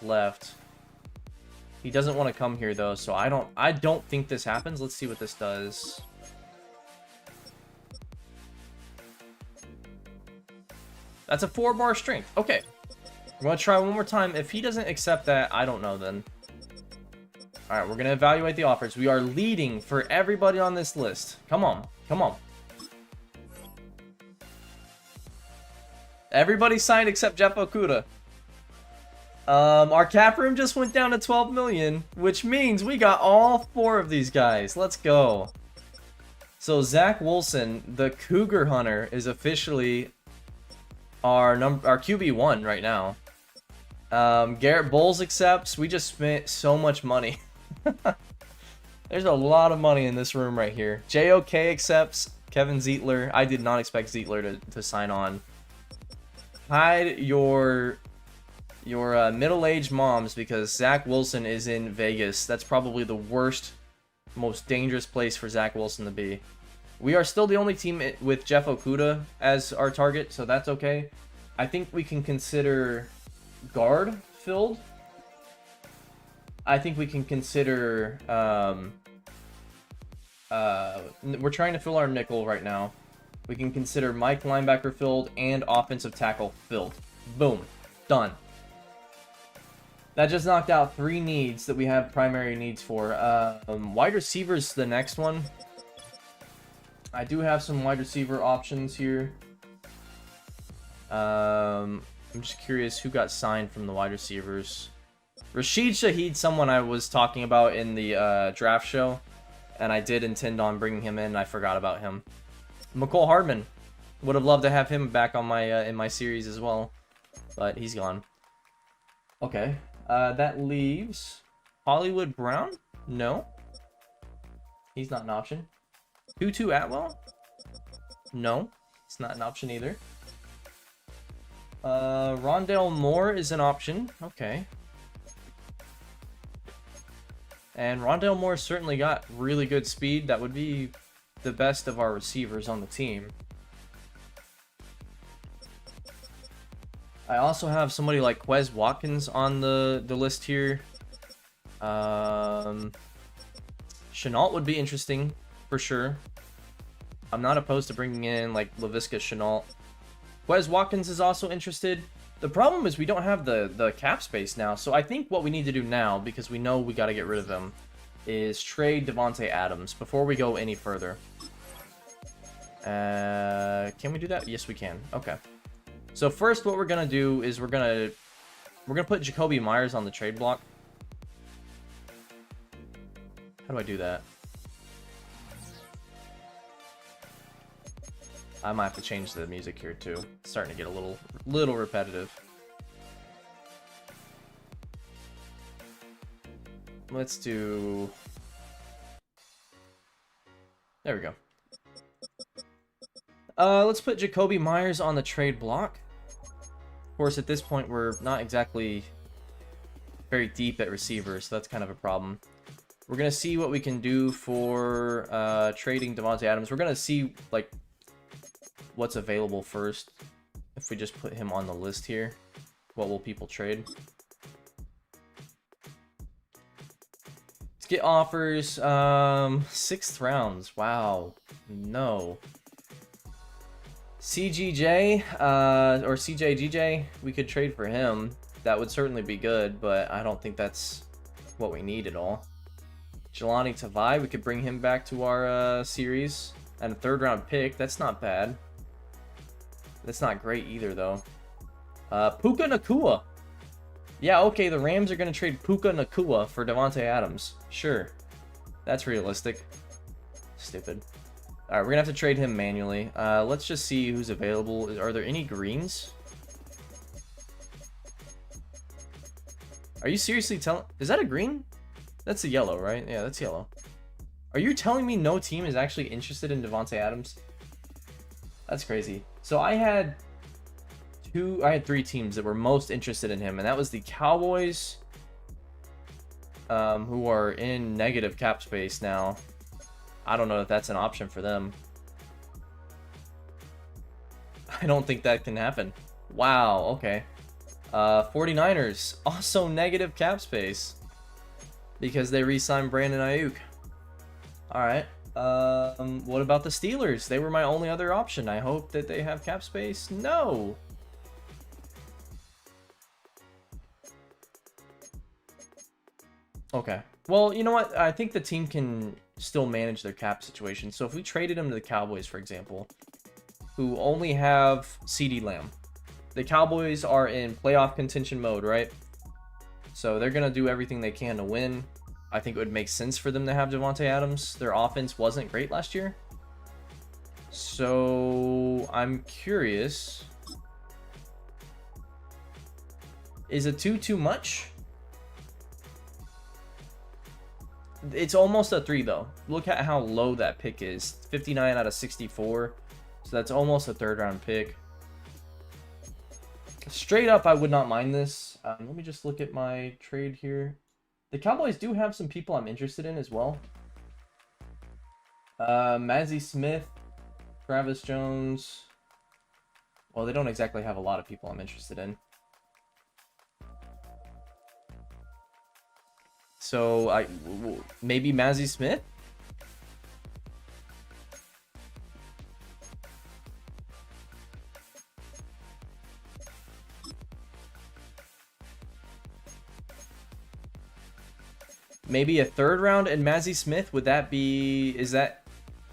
left. He doesn't want to come here, though, so I don't think this happens. Let's see what this does. That's a 4-bar strength. Okay. We're going to try one more time. If he doesn't accept that, I don't know then. Alright, we're going to evaluate the offers. We are leading for everybody on this list. Come on. Come on. Everybody signed except Jeff Okuda. Our cap room just went down to 12 million, which means we got all 4 of these guys. Let's go. So Zach Wilson, the Cougar Hunter, is officially our QB1 right now. Garrett Bowles accepts. We just spent so much money. There's a lot of money in this room right here. JOK accepts. Kevin Zeitler. I did not expect Zeitler to sign on. Hide your middle-aged moms because Zach Wilson is in Vegas. That's probably the worst, most dangerous place for Zach Wilson to be. We are still the only team with Jeff Okuda as our target, so that's okay. I think we can consider guard filled. I think we can consider... we're trying to fill our nickel right now. We can consider Mike linebacker filled and offensive tackle filled. Boom. Done. That just knocked out 3 needs that we have primary needs for. Wide receivers the next one. I do have some wide receiver options here. I'm just curious who got signed from the wide receivers. Rashid Shaheed, someone I was talking about in the draft show, and I did intend on bringing him in. I forgot about him. McCole Hardman, would have loved to have him back on my in my series as well, but he's gone. Okay, that leaves Hollywood Brown. No, he's not an option. Tutu Atwell. No, it's not an option either. Rondale Moore is an option. Okay. And Rondale Moore certainly got really good speed. That would be the best of our receivers on the team. I also have somebody like Quez Watkins on the list here. Chenault would be interesting for sure. I'm not opposed to bringing in like Laviska Chenault. Quez Watkins is also interested. The problem is we don't have the cap space now. So I think what we need to do now, because we know we got to get rid of him, is trade Davante Adams before we go any further. Can we do that? Yes, we can. Okay. So first, what we're gonna do is we're gonna put Jacoby Myers on the trade block. How do I do that? I might have to change the music here too. It's starting to get a little repetitive. Let's do... There we go. Let's put Jacoby Myers on the trade block. Of course, at this point, we're not exactly very deep at receivers, so that's kind of a problem. We're going to see what we can do for trading Davante Adams. We're going to see, like, what's available first. If we just put him on the list here, what will people trade? Let's get offers. 6th rounds. Wow. No. CGJ, or CJGJ, we could trade for him. That would certainly be good, but I don't think that's what we need at all. Jelani Tavai, we could bring him back to our series. And a 3rd round pick, that's not bad. That's not great either, though. Puka Nacua. Yeah, okay, the Rams are going to trade Puka Nacua for Davante Adams. Sure. That's realistic. Stupid. Alright, we're going to have to trade him manually. Let's just see who's available. Are there any greens? Are you seriously telling... Is that a green? That's a yellow, right? Yeah, that's yellow. Are you telling me no team is actually interested in Davante Adams? That's crazy. So I had 3 teams that were most interested in him, and that was the Cowboys, who are in negative cap space now. I don't know if that's an option for them. I don't think that can happen. Wow, okay. 49ers, also negative cap space. Because they re-signed Brandon Ayuk. Alright. What about the Steelers? They were my only other option. I hope that they have cap space. No! Okay. Well, you know what? I think the team can still manage their cap situation. So if we traded him to the Cowboys, for example, who only have CeeDee Lamb. The Cowboys are in playoff contention mode, right? So they're going to do everything they can to win. I think it would make sense for them to have Davante Adams. Their offense wasn't great last year. So I'm curious. Is a 2 too much? It's almost a 3 though. Look at how low that pick is. 59 out of 64. So that's almost a 3rd round pick. Straight up, I would not mind this. Let me just look at my trade here. The Cowboys do have some people I'm interested in as well. Mazzy Smith, Travis Jones. Well, they don't exactly have a lot of people I'm interested in. So maybe Mazzy Smith. Maybe a 3rd round and Mazzy Smith. Would that be... Is that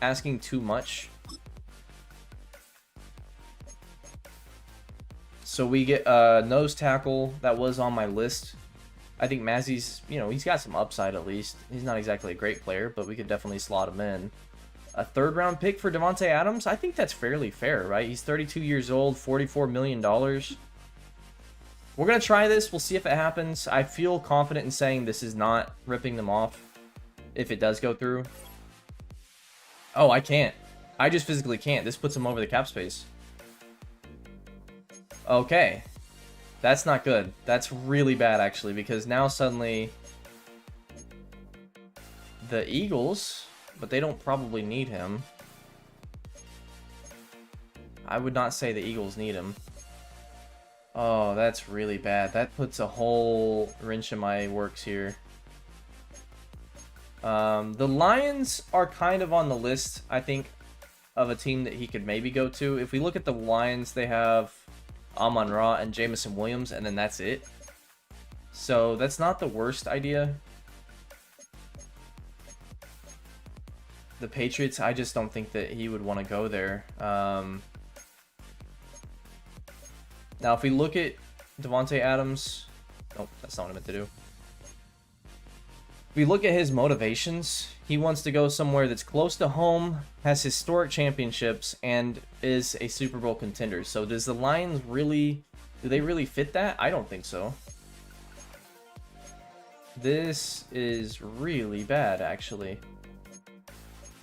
asking too much? So we get a nose tackle that was on my list. I think Mazzy's, you know, he's got some upside at least. He's not exactly a great player, but we could definitely slot him in. A 3rd round pick for Davante Adams? I think that's fairly fair, right? He's 32 years old, $44 million. We're going to try this. We'll see if it happens. I feel confident in saying this is not ripping them off if it does go through. Oh, I can't. I just physically can't. This puts him over the cap space. Okay. That's not good. That's really bad, actually, because now suddenly the Eagles, but they don't probably need him. I would not say the Eagles need him. Oh, that's really bad. That puts a whole wrench in my works here. The Lions are kind of on the list, I think, of a team that he could maybe go to. If we look at the Lions, they have Amon-Ra and Jamison Williams, and then that's it. So that's not the worst idea. The Patriots, I just don't think that he would want to go there. Now, if we look at Davante Adams... Oh, that's not what I meant to do. If we look at his motivations, he wants to go somewhere that's close to home, has historic championships, and is a Super Bowl contender. So does the Lions really... Do they really fit that? I don't think so. This is really bad, actually.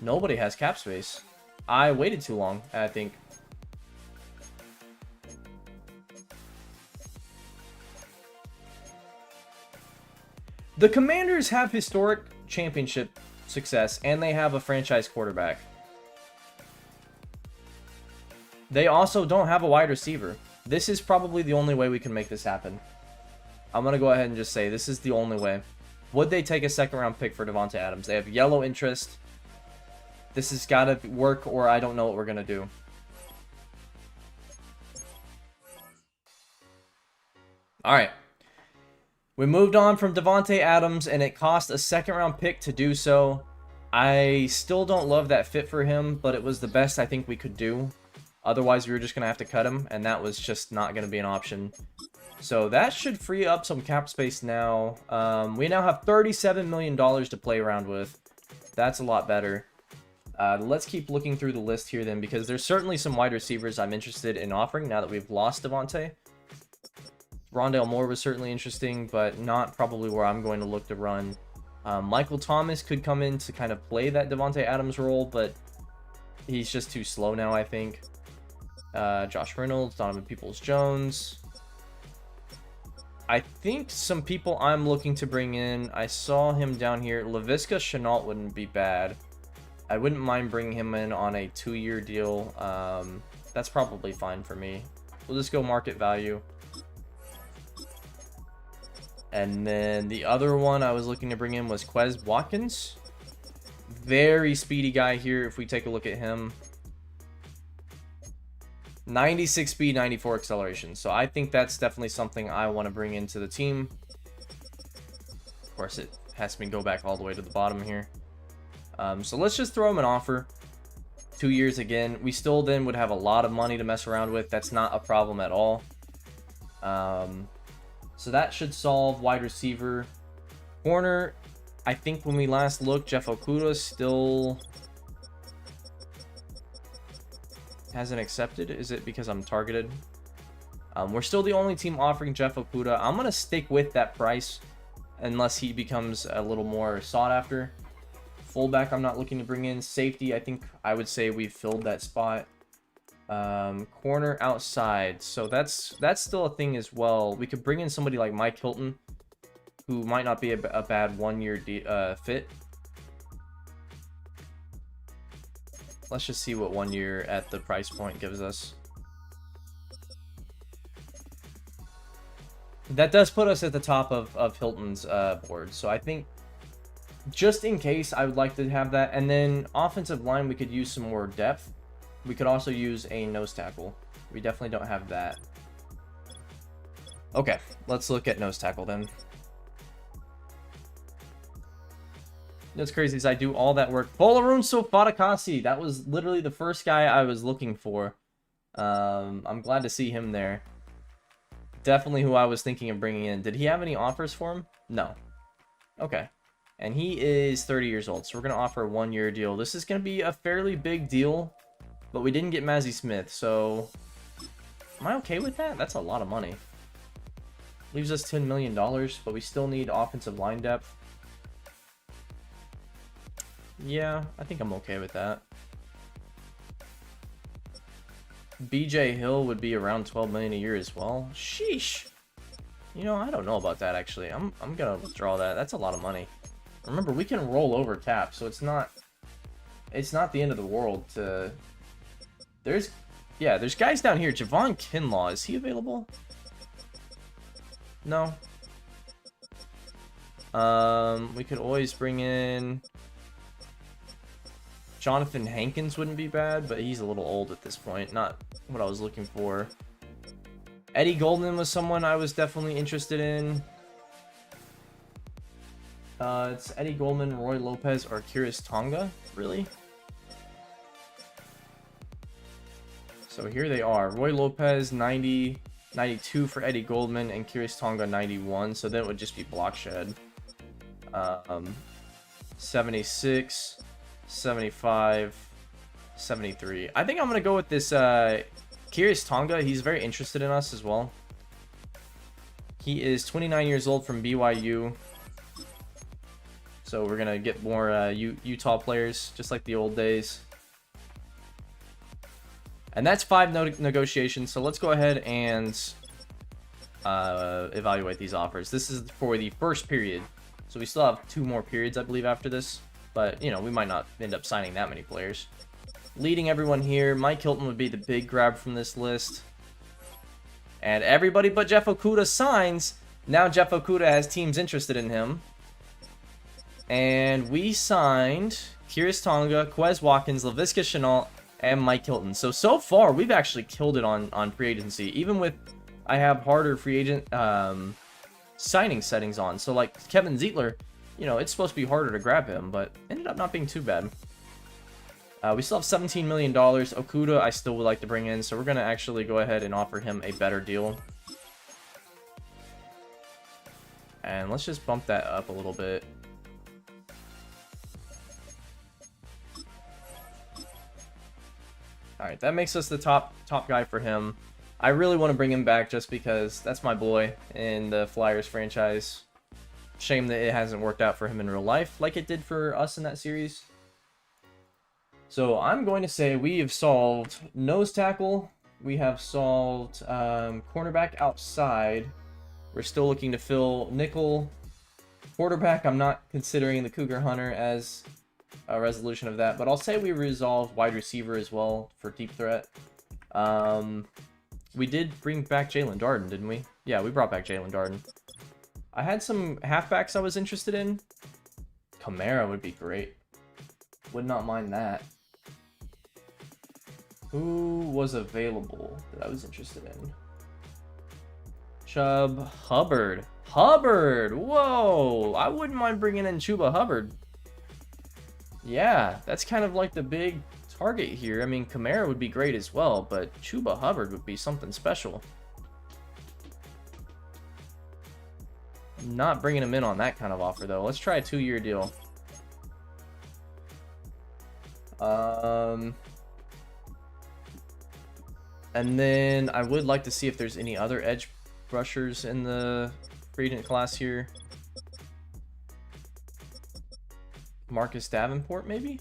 Nobody has cap space. I waited too long, I think. The Commanders have historic championship success, and they have a franchise quarterback. They also don't have a wide receiver. This is probably the only way we can make this happen. I'm going to go ahead and just say this is the only way. Would they take a second-round pick for Davante Adams? They have yellow interest. This has got to work, or I don't know what we're going to do. All right. We moved on from Davante Adams, and it cost a second-round pick to do so. I still don't love that fit for him, but it was the best I think we could do. Otherwise, we were just going to have to cut him, and that was just not going to be an option. So that should free up some cap space now. We now have $37 million to play around with. That's a lot better. Let's keep looking through the list here then, because there's certainly some wide receivers I'm interested in offering now that we've lost Davante. Rondale Moore was certainly interesting, but not probably where I'm going to look to run. Michael Thomas could come in to kind of play that Davante Adams role, but he's just too slow now, I think. Josh Reynolds, Donovan Peoples-Jones. I think some people I'm looking to bring in, I saw him down here. Laviska Shenault wouldn't be bad. I wouldn't mind bringing him in on a 2-year deal. That's probably fine for me. We'll just go market value. And then the other one I was looking to bring in was Quez Watkins. Very speedy guy here if we take a look at him. 96 speed, 94 acceleration. So I think that's definitely something I want to bring into the team. Of course, it has me go back all the way to the bottom here. So let's just throw him an offer. 2 years again. We still then would have a lot of money to mess around with. That's not a problem at all. So that should solve wide receiver. Corner, I think when we last looked, Jeff Okudah still hasn't accepted. Is it because I'm targeted? We're still the only team offering Jeff Okudah. I'm going to stick with that price unless he becomes a little more sought after. Fullback, I'm not looking to bring in. Safety, I think I would say we've filled that spot. Corner outside, so that's still a thing as well. We could bring in somebody like Mike Hilton, who might not be a bad 1-year fit. Let's just see what 1 year at the price point gives us. That does put us at the top of Hilton's board, so I think just in case I would like to have that. And then offensive line, we could use some more depth. We could also use a nose tackle. We definitely don't have that. Okay, let's look at nose tackle then. What's crazy is I do all that work. Bolarunso Fatakasi, that was literally the first guy I was looking for. I'm glad to see him there. Definitely who I was thinking of bringing in. Did he have any offers for him? No. Okay. And he is 30 years old, so we're going to offer a 1-year deal. This is going to be a fairly big deal. But we didn't get Mazzie Smith, so am I okay with that? That's a lot of money. Leaves us $10 million, but we still need offensive line depth. Yeah, I think I'm okay with that. BJ Hill would be around $12 million a year as well. Sheesh. You know, I don't know about that actually. I'm gonna withdraw that. That's a lot of money. Remember, we can roll over cap, so it's not the end of the world to. There's guys down here. Javon Kinlaw, is he available? No. We could always bring in Jonathan Hankins. Wouldn't be bad, but he's a little old at this point. Not what I was looking for. Eddie Goldman was someone I was definitely interested in. It's Eddie Goldman, Roy Lopez, or Curious Tonga, really? So here they are. Roy Lopez, 90, 92 for Eddie Goldman, and Curious Tonga, 91. So then it would just be Blockshed. 76, 75, 73. I think I'm going to go with this Curious Tonga. He's very interested in us as well. He is 29 years old from BYU. So we're going to get more Utah players, just like the old days. And that's 5 negotiations. So let's go ahead and evaluate these offers. This is for the first period. So we still have 2 more periods, I believe, after this. But, you know, we might not end up signing that many players. Leading everyone here, Mike Hilton would be the big grab from this list. And everybody but Jeff Okuda signs. Now Jeff Okuda has teams interested in him. And we signed Curious Tonga, Quez Watkins, Laviska Shenault, and Mike Hilton. So far, we've actually killed it on free agency. Even with, I have harder free agent signing settings on. So like Kevin Zietler, you know, it's supposed to be harder to grab him, but ended up not being too bad. We still have $17 million. Okuda, I still would like to bring in, so we're going to actually go ahead and offer him a better deal. And let's just bump that up a little bit. Alright, that makes us the top guy for him. I really want to bring him back just because that's my boy in the Flyers franchise. Shame that it hasn't worked out for him in real life like it did for us in that series. So I'm going to say we have solved nose tackle. We have solved cornerback outside. We're still looking to fill nickel. Quarterback, I'm not considering the Cougar Hunter as a resolution of that, but I'll say we resolved wide receiver as well for deep threat. We did bring back Jalen Darden, didn't we? Yeah, we brought back Jalen Darden. I had some halfbacks I was interested in. Kamara would be great. Would not mind that. Who was available that I was interested in? Chubb Hubbard. Hubbard! Whoa! I wouldn't mind bringing in Chuba Hubbard. Yeah, that's kind of like the big target here. I mean, Kamara would be great as well, but Chuba Hubbard would be something special. Not bringing him in on that kind of offer, though. Let's try a 2-year deal. And then I would like to see if there's any other edge rushers in the free agent class here. Marcus Davenport, maybe?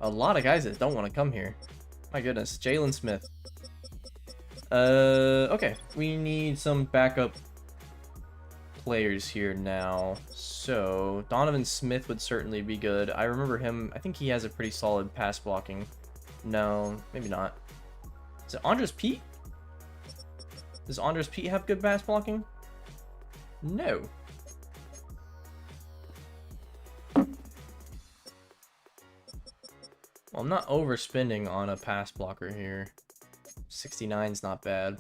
A lot of guys that don't want to come here. My goodness. Jalen Smith. Okay. We need some backup players here now. So, Donovan Smith would certainly be good. I remember him. I think he has a pretty solid pass blocking. No, maybe not. Is it Andres Pete? Does Andres Pete have good pass blocking? No. Well, I'm not overspending on a pass blocker here. 69's not bad.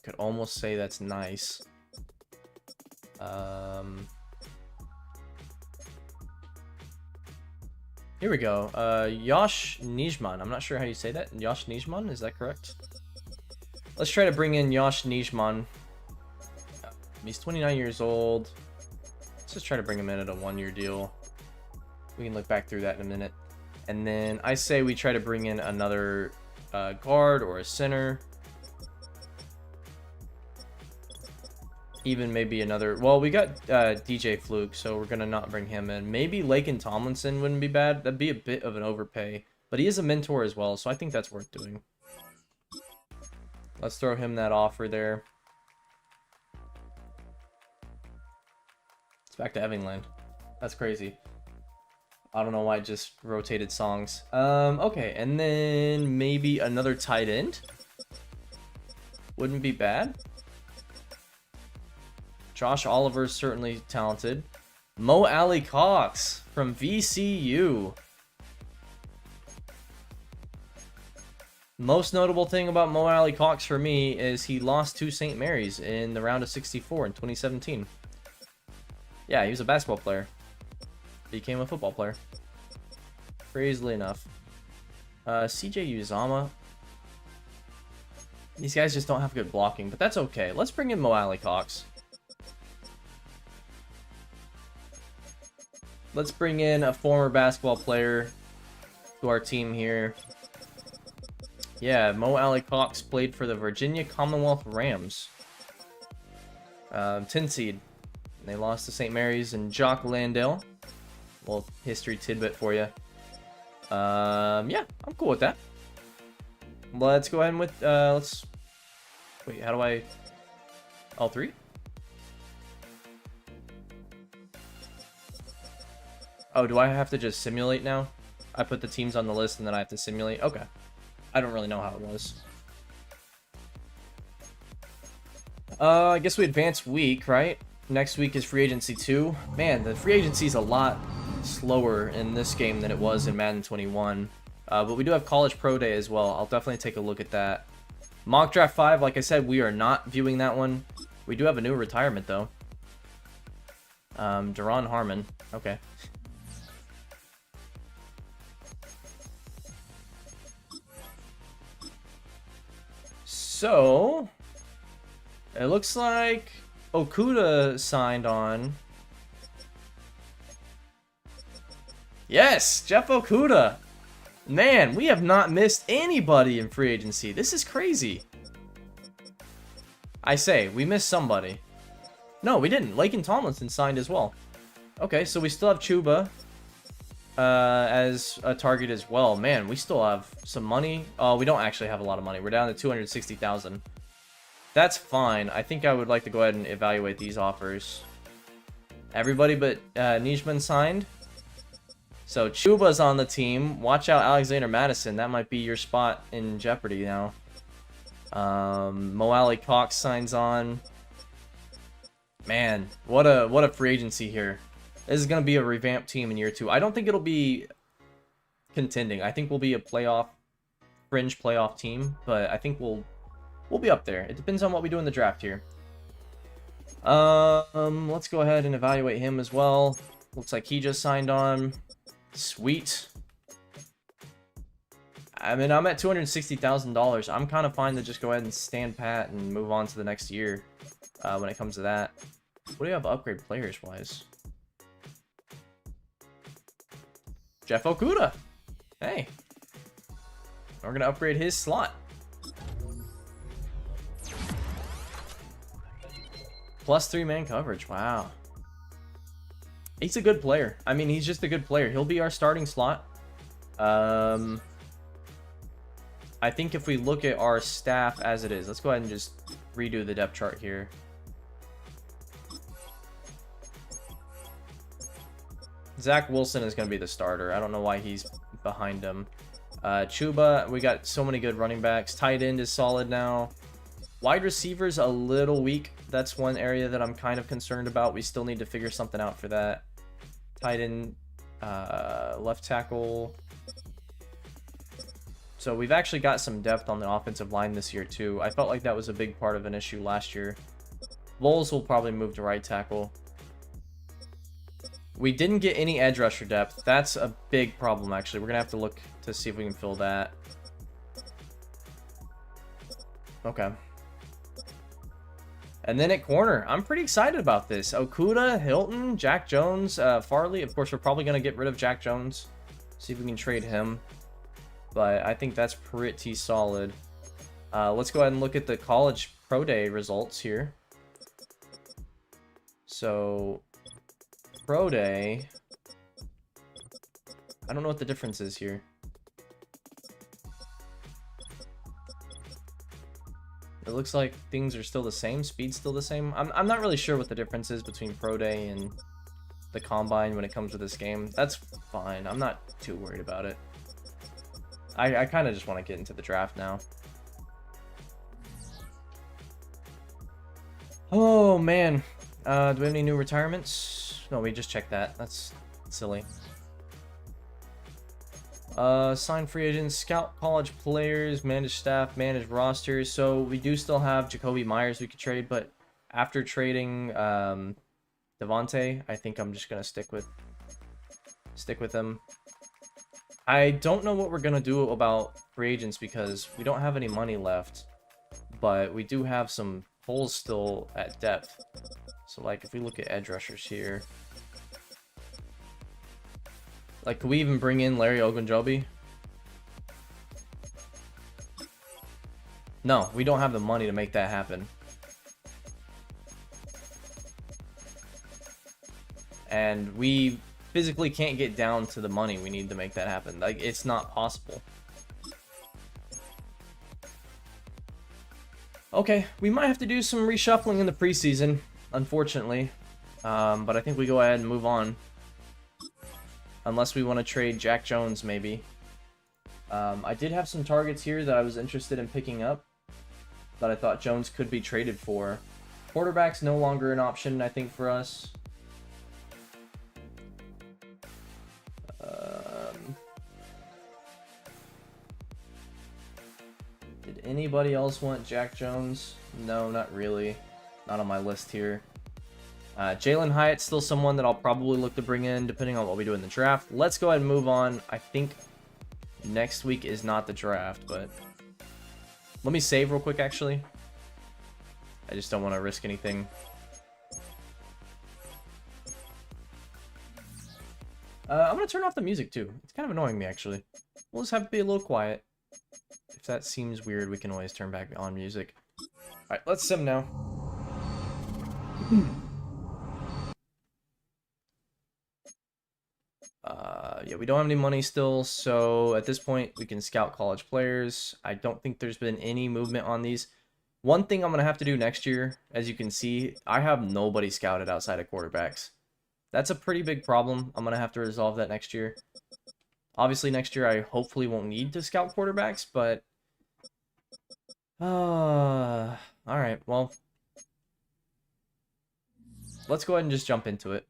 Could almost say that's nice. Here we go. Yosh Nijman. I'm not sure how you say that. Yosh Nijman, is that correct? Let's try to bring in Yosh Nijman. He's 29 years old. Let's just try to bring him in at a 1-year deal. We can look back through that in a minute. And then I say we try to bring in another guard or a center. Even maybe another... Well, we got DJ Fluke, so we're going to not bring him in. Maybe Laken Tomlinson wouldn't be bad. That'd be a bit of an overpay. But he is a mentor as well, so I think that's worth doing. Let's throw him that offer there. It's back to Evingland. That's crazy. I don't know why I just rotated songs. Okay, and then maybe another tight end. Wouldn't be bad. Josh Oliver's certainly talented. Mo Alley Cox from VCU. Most notable thing about Mo Alley Cox for me is he lost to St. Mary's in the round of 64 in 2017. Yeah, he was a basketball player. Became a football player. Crazily enough. CJ Uzama. These guys just don't have good blocking, but that's okay. Let's bring in Mo Alley Cox. Let's bring in a former basketball player to our team here. Yeah, Mo Alley Cox played for the Virginia Commonwealth Rams. 10 seed. They lost to St. Mary's and Jock Landale. Little history tidbit for you. Yeah, I'm cool with that. Let's go ahead and with, wait, how do I, all three? Oh, do I have to just simulate now? I put the teams on the list and then I have to simulate? Okay. I don't really know how it was. I guess we advance week, right? Next week is free agency 2. Man, the free agency is a lot slower in this game than it was in Madden 21. But we do have College Pro Day as well. I'll definitely take a look at that. Mock Draft 5, like I said, we are not viewing that one. We do have a new retirement, though. Deron Harmon. Okay. So, it looks like Okuda signed on. Yes, Jeff Okuda. Man, we have not missed anybody in free agency. This is crazy. I say, we missed somebody. No, we didn't. Laken Tomlinson signed as well. Okay, so we still have Chuba as a target as well. Man, we still have some money. Oh, we don't actually have a lot of money. We're down to 260,000. That's fine. I think I would like to go ahead and evaluate these offers. Everybody but Nijman signed. So Chuba's on the team. Watch out, Alexander Madison. That might be your spot in jeopardy now. Mo Alley Cox signs on. Man, what a free agency here. This is going to be a revamped team in year 2. I don't think it'll be contending. I think we'll be a fringe playoff team, but I think we'll be up there. It depends on what we do in the draft here. Let's go ahead and evaluate him as well. Looks like he just signed on. Sweet. I mean, I'm at $260,000. I'm kind of fine to just go ahead and stand pat and move on to the next year when it comes to that. What do you have upgrade players-wise? Jeff Okuda. Hey. We're going to upgrade his slot. Plus 3-man coverage. Wow. He's a good player. I mean, he's just a good player. He'll be our starting slot. I think if we look at our staff as it is, let's go ahead and just redo the depth chart here. Zach Wilson is going to be the starter. I don't know why he's behind him. Chuba, we got so many good running backs. Tight end is solid now. Wide receivers a little weak. That's one area that I'm kind of concerned about. We still need to figure something out for that. Tight end, left tackle. So we've actually got some depth on the offensive line this year too. I felt like that was a big part of an issue last year. Vols will probably move to right tackle. We didn't get any edge rusher depth. That's a big problem, actually. We're going to have to look to see if we can fill that. Okay. And then at corner, I'm pretty excited about this. Okuda, Hilton, Jack Jones, Farley. Of course, we're probably going to get rid of Jack Jones. See if we can trade him. But I think that's pretty solid. Let's go ahead and look at the College Pro Day results here. So, Pro Day. I don't know what the difference is here. It looks like things are still the same. Speed's still the same. I'm not really sure what the difference is between Pro Day and the combine when it comes to this game. That's fine. I'm not too worried about it. I kind of just want to get into the draft now. Oh, man. Do we have any new retirements? No, we just checked that. That's silly. Sign free agents, scout college players, manage staff, manage rosters. So we do still have Jacoby Myers we could trade, but after trading Devontae, I think I'm just gonna stick with him. I don't know what we're gonna do about free agents because we don't have any money left, but we do have some holes still at depth. So like if we look at edge rushers here, like could we even bring in Larry Ogunjobi? No, we don't have the money to make that happen. And we physically can't get down to the money we need to make that happen. Like, it's not possible. Okay, we might have to do some reshuffling in the preseason, unfortunately. But I think we go ahead and move on. Unless we want to trade Jack Jones, maybe. I did have some targets here that I was interested in picking up that I thought Jones could be traded for. Quarterback's no longer an option, I think, for us. Did anybody else want Jack Jones? No, not really. Not on my list here. Jalen Hyatt's still someone that I'll probably look to bring in depending on what we do in the draft. Let's go ahead and move on. I think next week is not the draft, but let me save real quick, actually. I just don't want to risk anything. I'm going to turn off the music, too. It's kind of annoying me, actually. We'll just have to be a little quiet. If that seems weird, we can always turn back on music. Alright, let's sim now. Yeah, we don't have any money still, so at this point, we can scout college players. I don't think there's been any movement on these. One thing I'm going to have to do next year, as you can see, I have nobody scouted outside of quarterbacks. That's a pretty big problem. I'm going to have to resolve that next year. Obviously, next year I hopefully won't need to scout quarterbacks, but... Alright, well... Let's go ahead and just jump into it.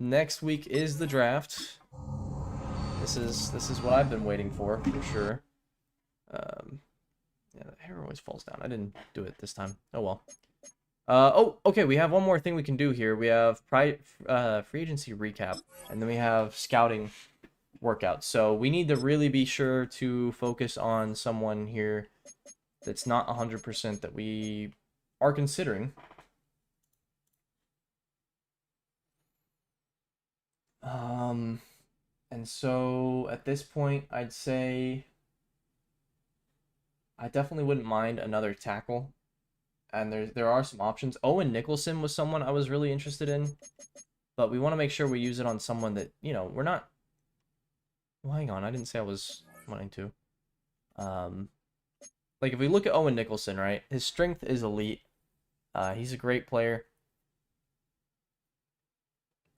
Next week is the draft. This is what I've been waiting for sure. Yeah, the hair always falls down. I didn't do it this time. Oh well. Oh, okay. We have one more thing we can do here. We have free agency recap, and then we have scouting workouts. So we need to really be sure to focus on someone here that's not 100% that we are considering. And so at this point, I'd say I definitely wouldn't mind another tackle. And there are some options. Owen Nicholson was someone I was really interested in, but we want to make sure we use it on someone that, you know, we're not... Well, hang on, I didn't say I was wanting to. Like, if we look at Owen Nicholson, right, his strength is elite. He's a great player.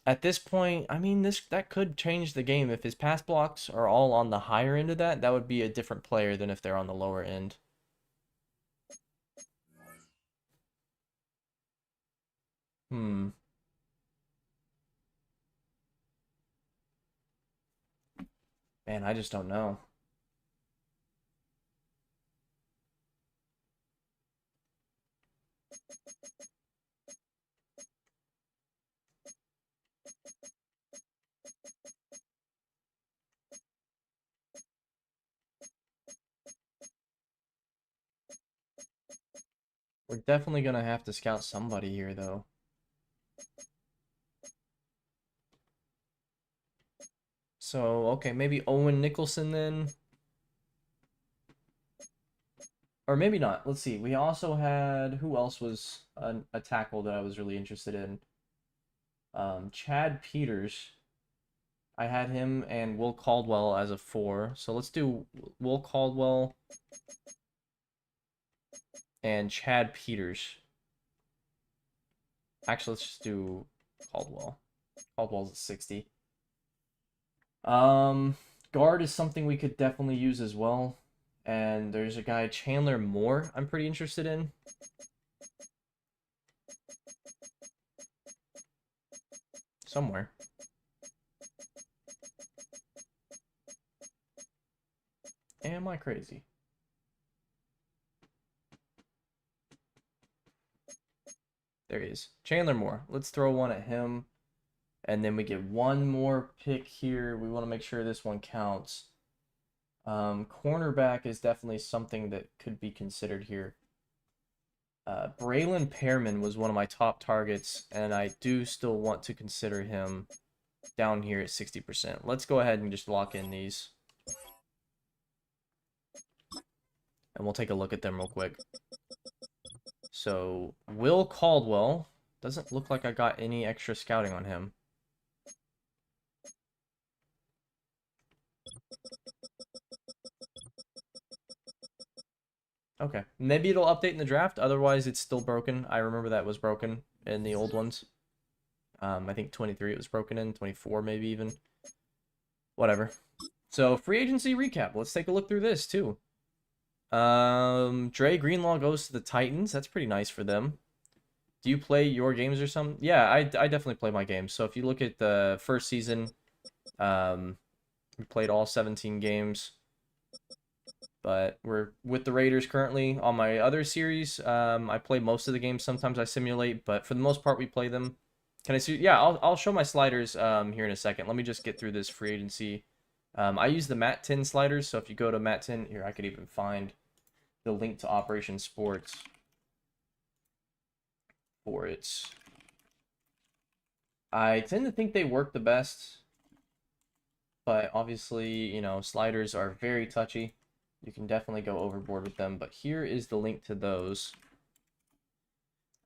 At this point, I mean, that could change the game. If his pass blocks are all on the higher end of that, that would be a different player than if they're on the lower end. Man, I just don't know. We're definitely going to have to scout somebody here, though. So, okay, maybe Owen Nicholson then. Or maybe not. Let's see. We also had... Who else was a tackle that I was really interested in? Chad Peters. I had him and Will Caldwell as a 4. So let's do Will Caldwell and Chad Peters. Actually, let's just do Caldwell. Caldwell's at 60. Guard is something we could definitely use as well. And there's a guy, Chandler Moore, I'm pretty interested in. Somewhere. Am I crazy? There he is. Chandler Moore. Let's throw one at him. And then we get one more pick here. We want to make sure this one counts. Cornerback is definitely something that could be considered here. Braylon Pearman was one of my top targets, and I do still want to consider him down here at 60%. Let's go ahead and just lock in these. And we'll take a look at them real quick. So, Will Caldwell. Doesn't look like I got any extra scouting on him. Okay. Maybe it'll update in the draft. Otherwise, it's still broken. I remember that was broken in the old ones. I think 23 it was broken in. 24 maybe even. Whatever. So, free agency recap. Let's take a look through this, too. Dre Greenlaw goes to the Titans. That's pretty nice for them. Do you play your games or something? Yeah, I definitely play my games. So, if you look at the first season, we played all 17 games. But we're with the Raiders currently. On my other series, I play most of the games. Sometimes I simulate, but for the most part, we play them. Can I see? Yeah, I'll show my sliders here in a second. Let me just get through this free agency. I use the Mat 10 sliders, so if you go to Mat 10, here, I could even find the link to Operation Sports for it. I tend to think they work the best, but obviously, you know, sliders are very touchy. You can definitely go overboard with them, but here is the link to those.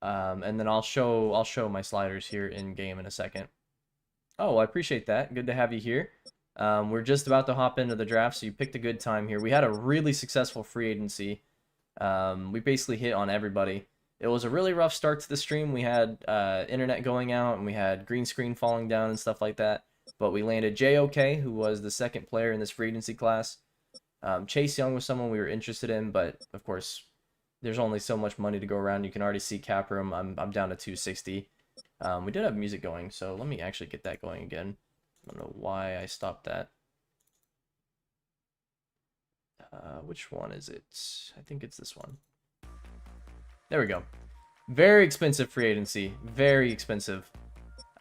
And then I'll show my sliders here in game in a second. Oh, I appreciate that. Good to have you here. We're just about to hop into the draft, so you picked a good time here. We had a really successful free agency. We basically hit on everybody. It was a really rough start to the stream. We had internet going out, and we had green screen falling down and stuff like that. But we landed JOK, who was the second player in this free agency class. Chase Young was someone we were interested in, but of course, there's only so much money to go around. You can already see cap room. I'm down to 260. We did have music going, so let me actually get that going again. I don't know why I stopped that. Which one is it? I think it's this one. There we go. Very expensive free agency. Very expensive.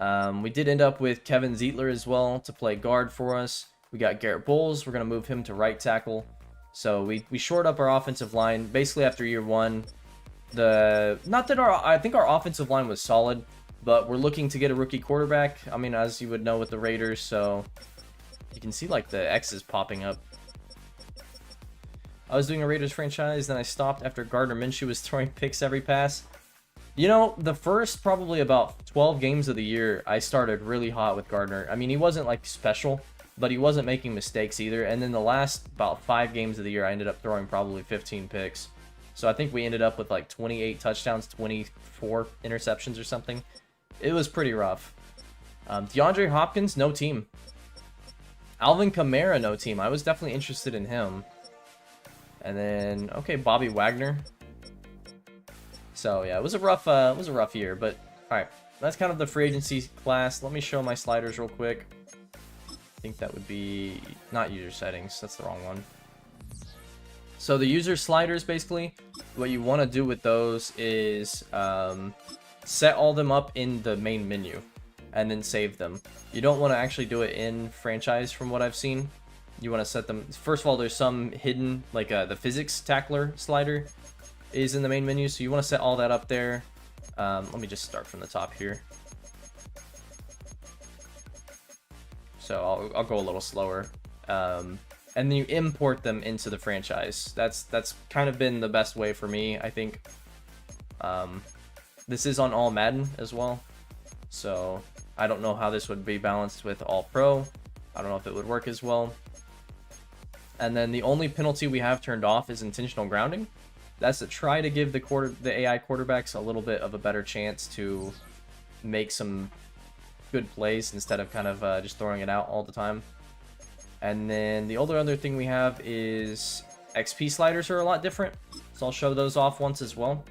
We did end up with Kevin Zeitler as well to play guard for us. We got Garrett Bowles. We're going to move him to right tackle. So we shored up our offensive line basically after year one. I think our offensive line was solid, but we're looking to get a rookie quarterback. I mean, as you would know with the Raiders, so you can see like the X's popping up. I was doing a Raiders franchise, then I stopped after Gardner Minshew was throwing picks every pass. You know, the first probably about 12 games of the year, I started really hot with Gardner. I mean, he wasn't like special, but he wasn't making mistakes either. And then the last about 5 games of the year, I ended up throwing probably 15 picks. So I think we ended up with like 28 touchdowns, 24 interceptions or something. It was pretty rough. DeAndre Hopkins, no team. Alvin Kamara, no team. I was definitely interested in him. And then, okay, Bobby Wagner. So yeah, it was a rough year, but all right, that's kind of the free agency class. Let me show my sliders real quick. I think that would be not user settings. That's the wrong one. So the user sliders, basically, what you want to do with those is set all them up in the main menu and then save them. You don't want to actually do it in franchise from what I've seen. You want to set them, first of all, there's some hidden, like the physics tackler slider is in the main menu, so you want to set all that up there. Let me just start from the top here. So I'll go a little slower. And then you import them into the franchise. That's kind of been the best way for me, I think. This is on all Madden as well, so I don't know how this would be balanced with all pro. I don't know if it would work as well. And then the only penalty we have turned off is intentional grounding. That's to try to give the AI quarterbacks a little bit of a better chance to make some good plays instead of kind of just throwing it out all the time. And then the other thing we have is XP sliders are a lot different, so I'll show those off once as well.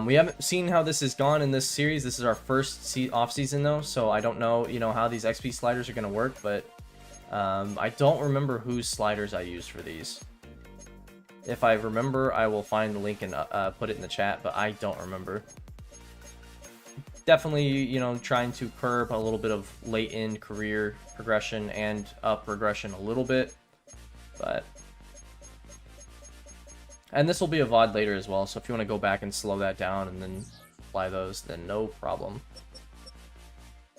We haven't seen how this has gone in this series. This is our first off season though, so I don't know, how these XP sliders are going to work, but I don't remember whose sliders I used for these. If I remember, I will find the link and put it in the chat, but I don't remember. Definitely, trying to curb a little bit of late-in career progression and up progression a little bit, but... And this will be a VOD later as well, so if you want to go back and slow that down and then apply those, then no problem.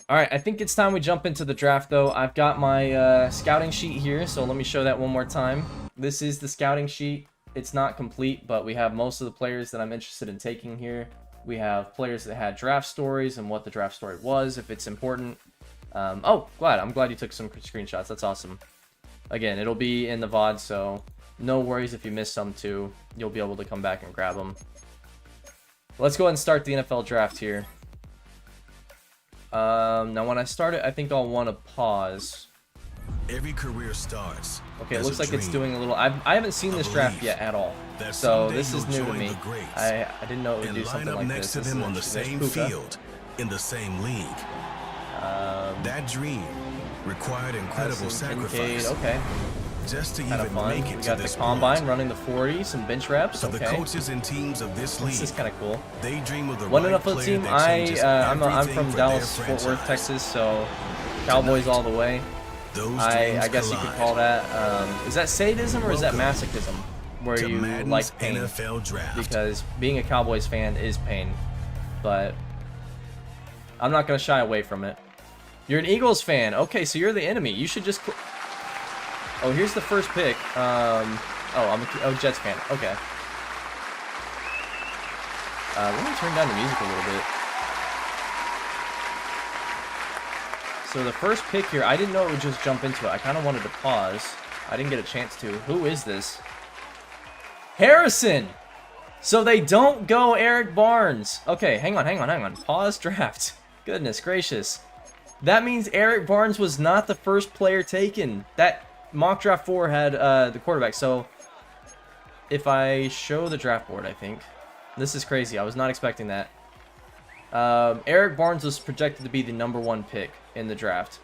Alright, I think it's time we jump into the draft, though. I've got my scouting sheet here, so let me show that one more time. This is the scouting sheet. It's not complete, but we have most of the players that I'm interested in taking here. We have players that had draft stories and what the draft story was, if it's important. Oh, I'm glad you took some screenshots. That's awesome. Again, it'll be in the VOD, so no worries if you miss some too. You'll be able to come back and grab them. Let's go ahead and start the NFL draft here. Now when I start it, I think I'll want to pause. Every career starts. Okay, it looks like it's doing a little... I haven't seen this draft yet at all, so this is new to me. I didn't know it would do something like this. Next to them on the same field, in the same league. That dream required incredible sacrifice. Okay. Just to Kind of even fun. make it We to got the this combine point. running the 40, some bench reps. For Okay. the coaches and teams of this league, This is kind of cool. they dream of the One right NFL player team. that changes I'm everything from for Dallas, their Fort Worth, franchise. Texas, so Cowboys all the way. Those I dreams guess you could collide. call that. Is that sadism or is that masochism? Where To you Madden's like pain? NFL draft. Because being a Cowboys fan is pain, but I'm not gonna shy away from it. You're an Eagles fan. Okay, so you're the enemy. You should just. Oh, here's the first pick. I'm a Jets fan. Okay. Let me turn down the music a little bit. So the first pick here, I didn't know it would just jump into it. I kind of wanted to pause. I didn't get a chance to. Who is this? Harrison! So they don't go Eric Barnes. Okay, hang on. Pause draft. Goodness gracious. That means Eric Barnes was not the first player taken. That mock draft 4 had the quarterback. So if I show the draft board, I think. This is crazy. I was not expecting that. Eric Barnes was projected to be the #1 pick in the draft.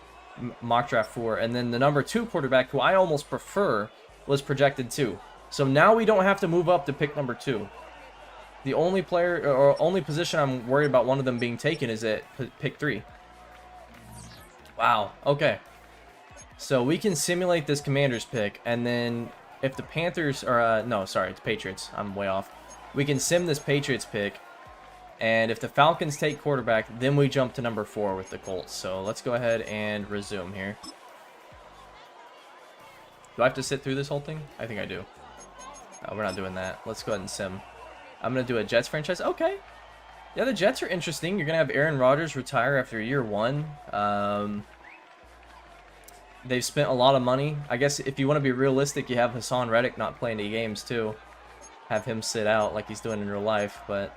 Mock draft 4. And then the #2 quarterback, who I almost prefer, was projected 2. So now we don't have to move up to pick #2. The only player or only position I'm worried about one of them being taken is at pick 3. Wow. Okay. So we can simulate this Commanders pick, and then if the Panthers are no, sorry, it's Patriots. I'm way off. We can sim this Patriots pick, and if the Falcons take quarterback, then we jump to #4 with the Colts. So let's go ahead and resume here. Do I have to sit through this whole thing? I think I do. Oh, we're not doing that. Let's go ahead and sim. I'm going to do a Jets franchise. Okay. Yeah, the Jets are interesting. You're going to have Aaron Rodgers retire after year 1. They've spent a lot of money. I guess if you want to be realistic, you have Hassan Reddick not playing any games too. Have him sit out like he's doing in real life. But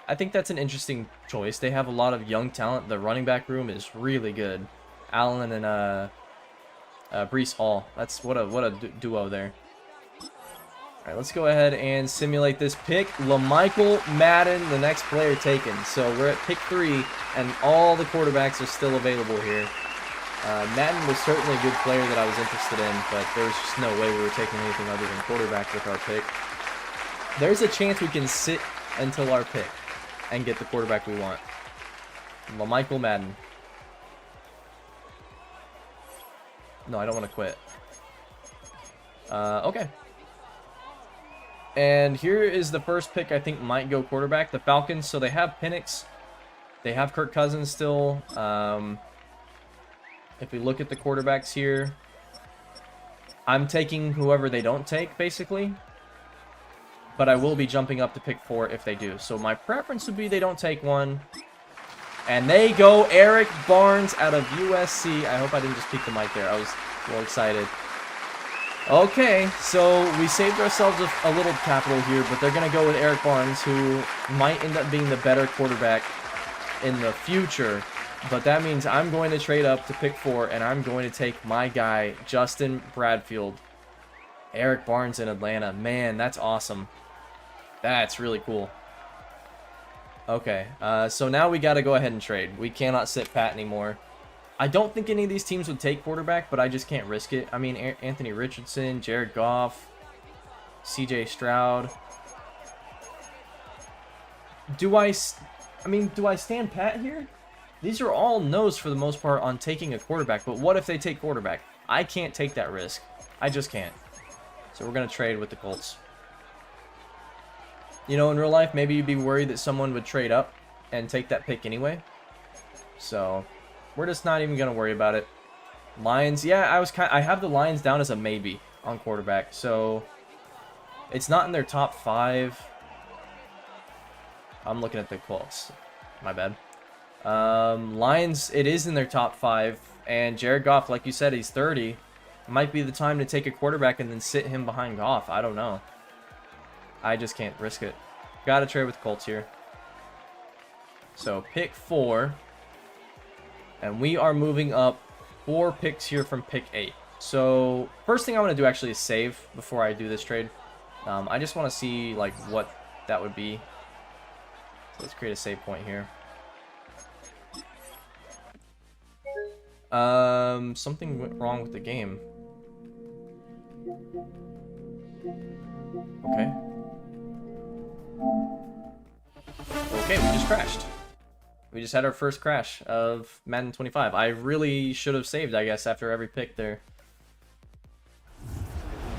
I think that's an interesting choice. They have a lot of young talent. The running back room is really good. Allen and Breece Hall. That's what a duo there. All right, let's go ahead and simulate this pick. LaMichael Madden, the next player taken. So we're at pick 3, and all the quarterbacks are still available here. Madden was certainly a good player that I was interested in, but there was just no way we were taking anything other than quarterback with our pick. There's a chance we can sit until our pick and get the quarterback we want. LaMichael Madden. No, I don't want to quit. Okay. And here is the first pick I think might go quarterback. The Falcons, so they have Penix. They have Kirk Cousins still. If we look at the quarterbacks here, I'm taking whoever they don't take, basically. But I will be jumping up to pick 4 if they do. So my preference would be they don't take one. And they go Eric Barnes out of USC. I hope I didn't just peek the mic there. I was a little excited. Okay, so we saved ourselves a little capital here, but they're going to go with Eric Barnes, who might end up being the better quarterback in the future. But that means I'm going to trade up to pick 4, and I'm going to take my guy, Justin Bradfield. Eric Barnes in Atlanta. Man, that's awesome. That's really cool. Okay, so now we got to go ahead and trade. We cannot sit pat anymore. I don't think any of these teams would take quarterback, but I just can't risk it. I mean, Anthony Richardson, Jared Goff, CJ Stroud. Do I stand pat here? These are all no's for the most part on taking a quarterback, but what if they take quarterback? I can't take that risk. I just can't. So we're going to trade with the Colts. You know, in real life, maybe you'd be worried that someone would trade up and take that pick anyway. So we're just not even going to worry about it. Lions, yeah, I have the Lions down as a maybe on quarterback. So it's not in their top 5. I'm looking at the Colts. My bad. Lions, it is in their top 5. And Jared Goff, like you said, he's 30. Might be the time to take a quarterback and then sit him behind Goff. I don't know. I just can't risk it. Gotta trade with Colts here. So pick 4. And we are moving up 4 picks here from pick 8. So first thing I want to do actually is save before I do this trade. I just want to see like what that would be. So let's create a save point here. Something went wrong with the game. Okay. Okay, we just crashed. We just had our first crash of Madden 25. I really should have saved, I guess, after every pick there.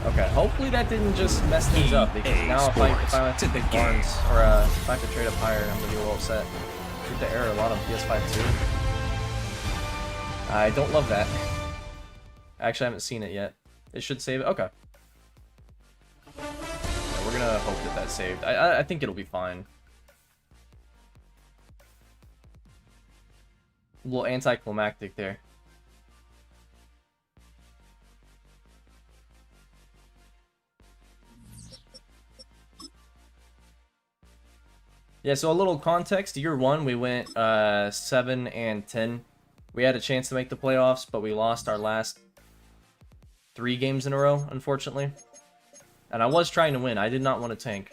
Okay, hopefully that didn't just mess things up, because now if I have to pick Barnes, or if I have to trade up higher, I'm going to be a little upset. Get the error a lot on PS5 too. I don't love that. I actually haven't seen it yet. It should save it. Okay. Yeah, we're gonna hope that that's saved. I think it'll be fine. A little anticlimactic there. Yeah, so a little context. Year 1, we went 7-10. We had a chance to make the playoffs, but we lost our last 3 games in a row, unfortunately. And I was trying to win. I did not want to tank.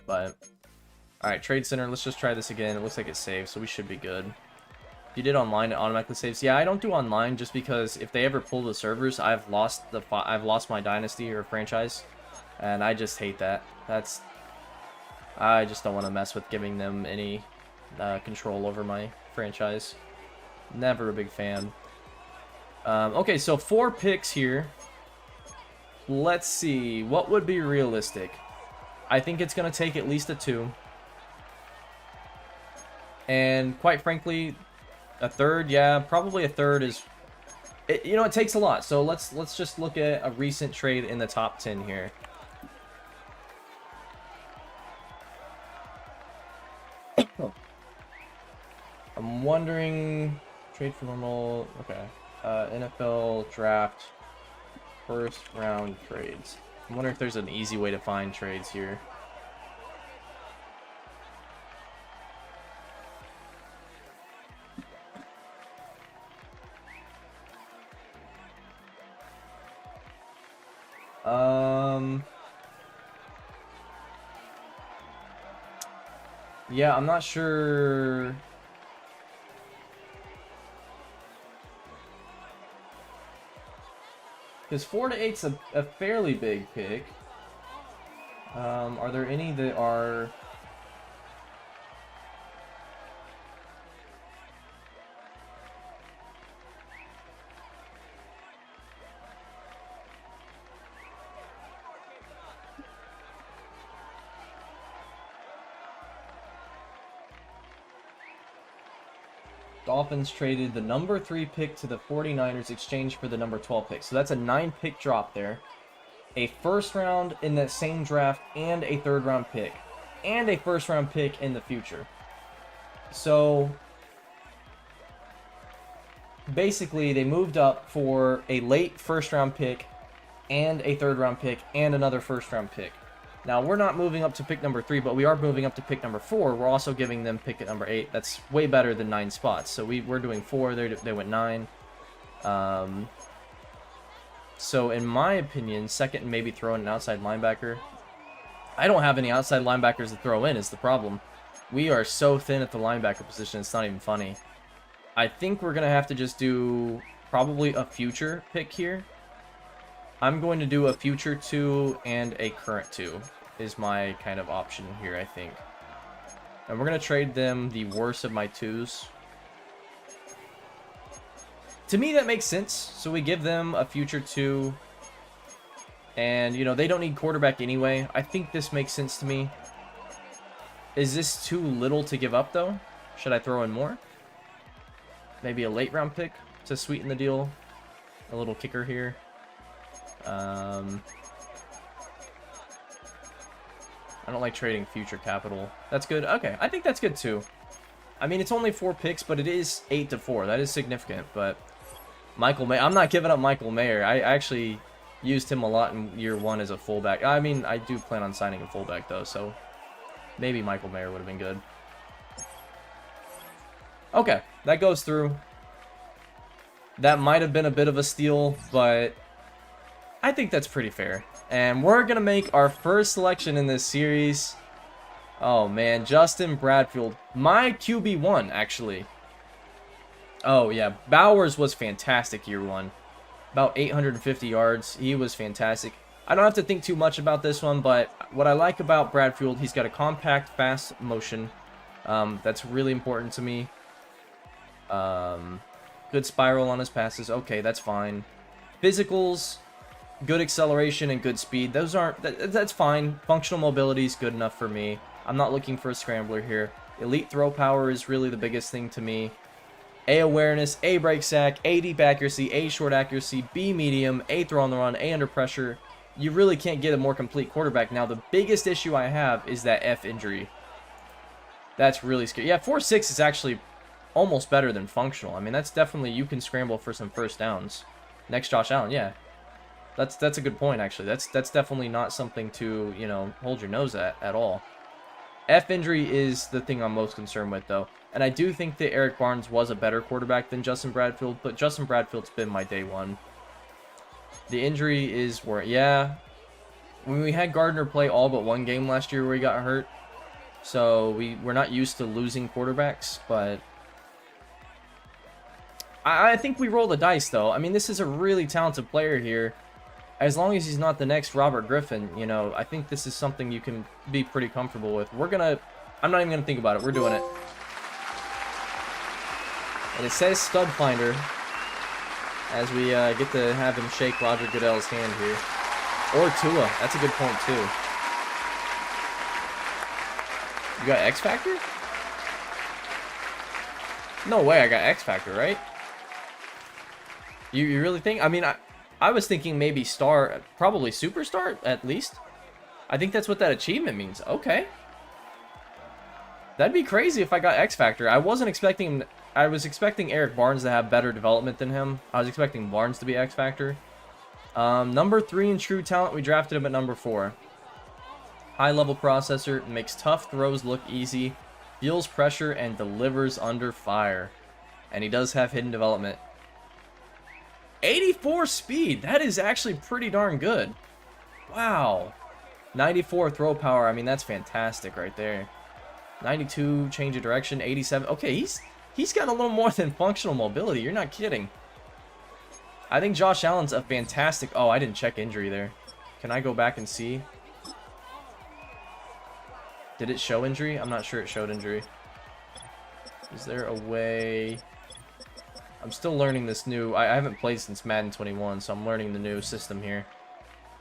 But, alright, Trade Center. Let's just try this again. It looks like it saved, so we should be good. If you did online, it automatically saves. Yeah, I don't do online just because if they ever pull the servers, I've lost my dynasty or franchise. And I just hate that. I just don't want to mess with giving them any control over my franchise. Never a big fan. Okay, so 4 picks here. Let's see. What would be realistic? I think it's going to take at least a 2. And quite frankly, a third, yeah, probably a third is... you know, it takes a lot. So let's just look at a recent trade in the top 10 here. I'm wondering... Trade for normal... Okay. NFL draft first round trades. I'm wondering if there's an easy way to find trades here. Yeah, I'm not sure. Because 4 to 8's a fairly big pick. Are there any that are... Dolphins traded the number 3 pick to the 49ers exchange for the number 12 pick. So that's a 9-pick drop there. A first round in that same draft and a third round pick. And a first round pick in the future. So basically they moved up for a late first round pick and a 3rd round pick and another 1st round pick. Now, we're not moving up to pick number 3, but we are moving up to pick number 4. We're also giving them pick at number 8. That's way better than 9 spots. So we're doing 4. They went 9. So in my opinion, second, maybe throw in an outside linebacker. I don't have any outside linebackers to throw in is the problem. We are so thin at the linebacker position, it's not even funny. I think we're going to have to just do probably a future pick here. I'm going to do a future 2 and a current 2 is my kind of option here, I think. And we're going to trade them the worst of my 2s. To me, that makes sense. So we give them a future 2. And, you know, they don't need quarterback anyway. I think this makes sense to me. Is this too little to give up, though? Should I throw in more? Maybe a late round pick to sweeten the deal. A little kicker here. I don't like trading future capital. That's good. Okay, I think that's good, too. I mean, it's only 4 picks, but it is 8-4. That is significant, but... Michael Mayer. I'm not giving up Michael Mayer. I actually used him a lot in year 1 as a fullback. I mean, I do plan on signing a fullback, though, so maybe Michael Mayer would have been good. Okay, that goes through. That might have been a bit of a steal, but I think that's pretty fair. And we're going to make our first selection in this series. Oh, man, Justin Bradfield. My QB1, actually. Oh, yeah, Bowers was fantastic year 1. About 850 yards. He was fantastic. I don't have to think too much about this one, but what I like about Bradfield, he's got a compact, fast motion. That's really important to me. Good spiral on his passes. Okay, that's fine. Physicals, good acceleration, and good speed. Those aren't... That's fine. Functional mobility is good enough for me. I'm not looking for a scrambler here. Elite throw power is really the biggest thing to me. A awareness, A break sack, A deep accuracy, A short accuracy, B medium, A throw on the run, A under pressure. You really can't get a more complete quarterback. Now, the biggest issue I have is that F injury. That's really scary. Yeah, 4.6 is actually almost better than functional. I mean, that's definitely, you can scramble for some first downs. Next, Josh Allen, yeah. That's a good point, actually. That's definitely not something to, you know, hold your nose at all. F injury is the thing I'm most concerned with, though. And I do think that Eric Barnes was a better quarterback than Justin Bradfield, but Justin Bradfield's been my day 1. The injury is where, yeah. When we had Gardner play all but 1 game last year where he got hurt, so we're not used to losing quarterbacks, but I think we roll the dice, though. I mean, this is a really talented player here. As long as he's not the next Robert Griffin, you know, I think this is something you can be pretty comfortable with. I'm not even going to think about it. We're doing it. And it says Stud Finder as we get to have him shake Roger Goodell's hand here. Or Tua. That's a good point, too. You got X Factor? No way I got X Factor, right? You really think? I mean, I was thinking maybe star, probably superstar at least. I think that's what that achievement means. Okay. That'd be crazy if I got X Factor. I wasn't expecting... I was expecting Eric Barnes to have better development than him. I was expecting Barnes to be X Factor. Number 3 in true talent, we drafted him at number 4. High-level processor, makes tough throws look easy, feels pressure, and delivers under fire. And he does have hidden development. 84 speed! That is actually pretty darn good. Wow. 94 throw power, I mean, that's fantastic right there. 92 change of direction, 87. Okay, he's got a little more than functional mobility. You're not kidding. I think Josh Allen's a fantastic... Oh, I didn't check injury there. Can I go back and see? Did it show injury? I'm not sure it showed injury. Is there a way... I'm still learning this new... I haven't played since Madden 21, so I'm learning the new system here.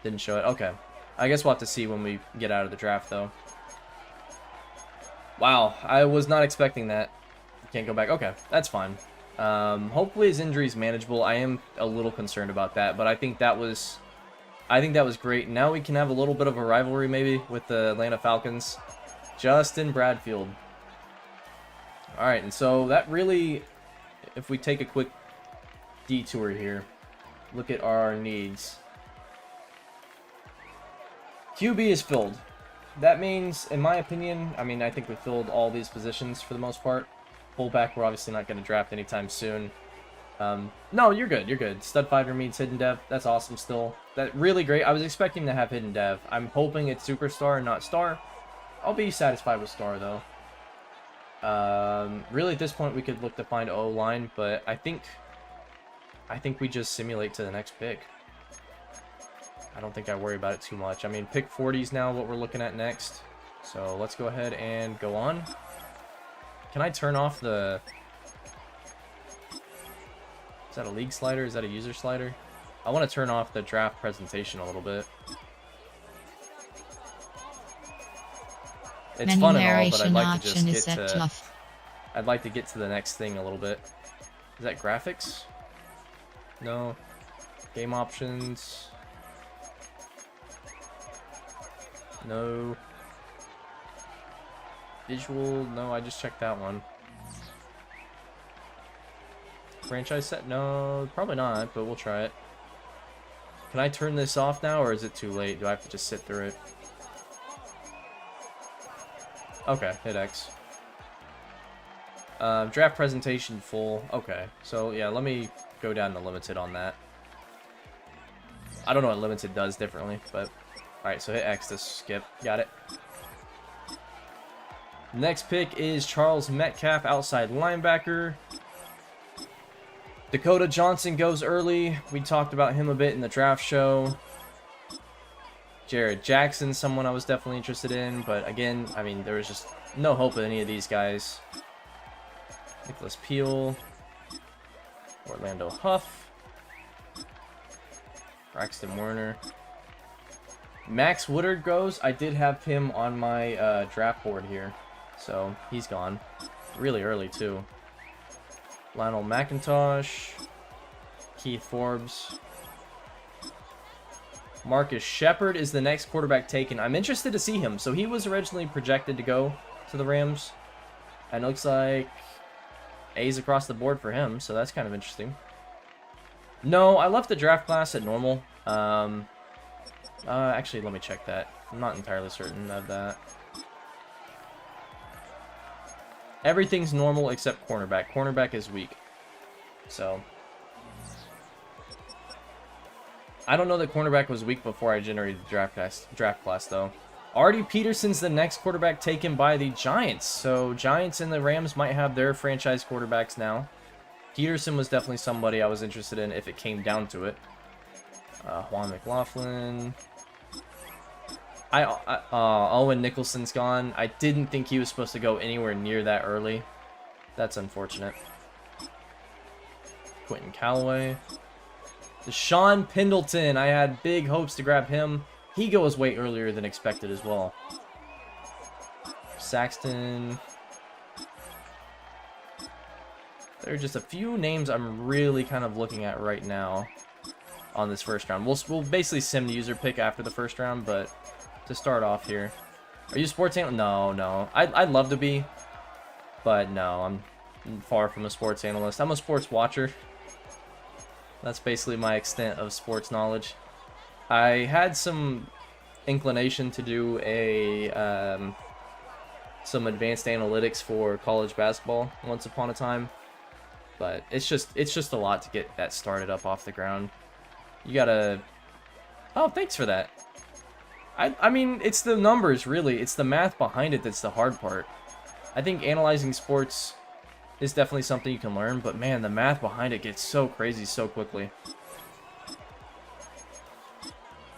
Didn't show it. Okay. I guess we'll have to see when we get out of the draft, though. Wow. I was not expecting that. Can't go back. Okay. That's fine. Hopefully his injury is manageable. I am a little concerned about that, but I think that was great. Now we can have a little bit of a rivalry maybe with the Atlanta Falcons. Justin Bradfield. All right, and so that really, if we take a quick detour here, look at our needs. QB is filled. That means, in my opinion, I mean, I think we filled all these positions for the most part. Fullback, we're obviously not going to draft anytime soon. No, you're good. You're good. Stud fighter means hidden dev. That's awesome still. That really great. I was expecting to have hidden dev. I'm hoping it's superstar and not star. I'll be satisfied with star, though. Really, at this point, we could look to find O-line, but I think we just simulate to the next pick. I don't think I worry about it too much. I mean, pick 40 is now what we're looking at next. So let's go ahead and go on. Can I turn off the... Is that a league slider? Is that a user slider? I want to turn off the draft presentation a little bit. It's fun and all, but I'd like to just get to... I'd like to get to the next thing a little bit. Is that graphics? No. Game options. No. Visual. No, I just checked that one. Franchise set? No, probably not, but we'll try it. Can I turn this off now, or is it too late? Do I have to just sit through it? Okay, hit X. Draft presentation full. Okay, so yeah, let me go down to limited on that. I don't know what limited does differently, but... Alright, so hit X to skip. Got it. Next pick is Charles Metcalf, outside linebacker. Dakota Johnson goes early. We talked about him a bit in the draft show. Jared Jackson, someone I was definitely interested in, but again, I mean, there was just no hope of any of these guys. Nicholas Peel. Orlando Huff. Braxton Werner. Max Woodard goes. I did have him on my draft board here, so he's gone. Really early, too. Lionel McIntosh. Keith Forbes. Marcus Shepard is the next quarterback taken. I'm interested to see him. So he was originally projected to go to the Rams, and it looks like A's across the board for him, so that's kind of interesting. No, I left the draft class at normal. Actually, let me check that. I'm not entirely certain of that. Everything's normal except cornerback. Cornerback is weak. So, I don't know that cornerback was weak before I generated the draft class though. Artie Peterson's the next quarterback taken by the Giants. So, Giants and the Rams might have their franchise quarterbacks now. Peterson was definitely somebody I was interested in if it came down to it. Juan McLaughlin. Owen Nicholson's gone. I didn't think he was supposed to go anywhere near that early. That's unfortunate. Quentin Callaway. Deshaun Pendleton. I had big hopes to grab him. He goes way earlier than expected as well. Saxton. There are just a few names I'm really kind of looking at right now on this first round. We'll basically sim the user pick after the first round, but to start off here. Are you a sports analyst? No. I'd love to be, but no, I'm far from a sports analyst. I'm a sports watcher. That's basically my extent of sports knowledge. I had some inclination to do some advanced analytics for college basketball once upon a time, but it's just a lot to get that started up off the ground. You gotta... Oh, thanks for that. I mean, it's the numbers, really. It's the math behind it that's the hard part. I think analyzing sports is definitely something you can learn, but man, the math behind it gets so crazy so quickly.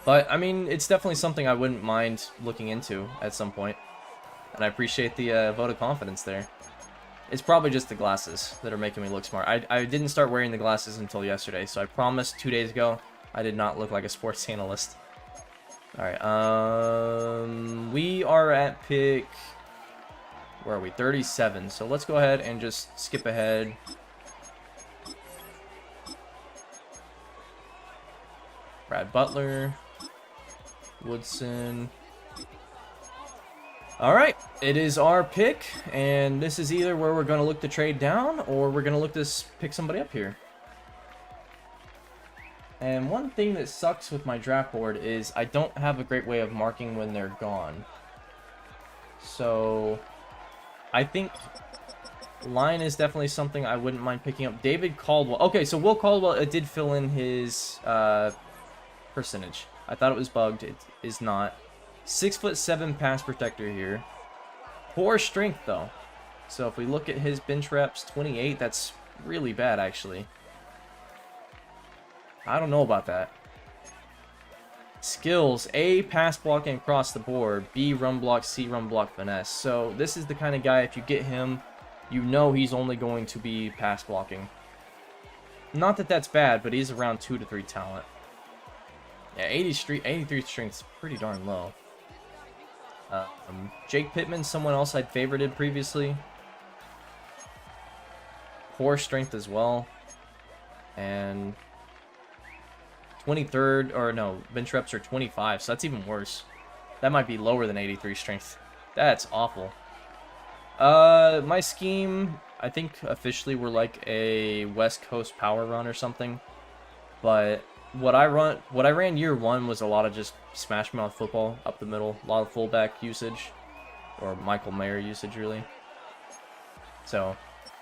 But, I mean, it's definitely something I wouldn't mind looking into at some point. And I appreciate the vote of confidence there. It's probably just the glasses that are making me look smart. I didn't start wearing the glasses until yesterday, so I promised 2 days ago I did not look like a sports analyst. Alright, we are at pick... Where are we? 37. So let's go ahead and just skip ahead. Brad Butler. Woodson. Alright, it is our pick, and this is either where we're going to look to trade down, or we're going to look to pick somebody up here. And one thing that sucks with my draft board is I don't have a great way of marking when they're gone. So I think line is definitely something I wouldn't mind picking up. David Caldwell. Okay, so Will Caldwell, it did fill in his percentage. I thought it was bugged. It is not. 6'7" pass protector here. Poor strength, though. So if we look at his bench reps, 28, that's really bad, actually. I don't know about that. Skills, A, pass blocking across the board, B, run block, C, run block, finesse. So this is the kind of guy, if you get him, you know he's only going to be pass blocking. Not that that's bad, but he's around 2 to 3 talent. Yeah, 83 strength is pretty darn low. Jake Pittman, someone else I'd favorited previously. Poor strength as well. And 23rd, or no, bench reps are 25, so that's even worse. That might be lower than 83 strength. That's awful. My scheme, I think officially we're like a West Coast power run or something. But what I ran year one was a lot of just smash mouth football up the middle, a lot of fullback usage, or Michael Mayer usage really. So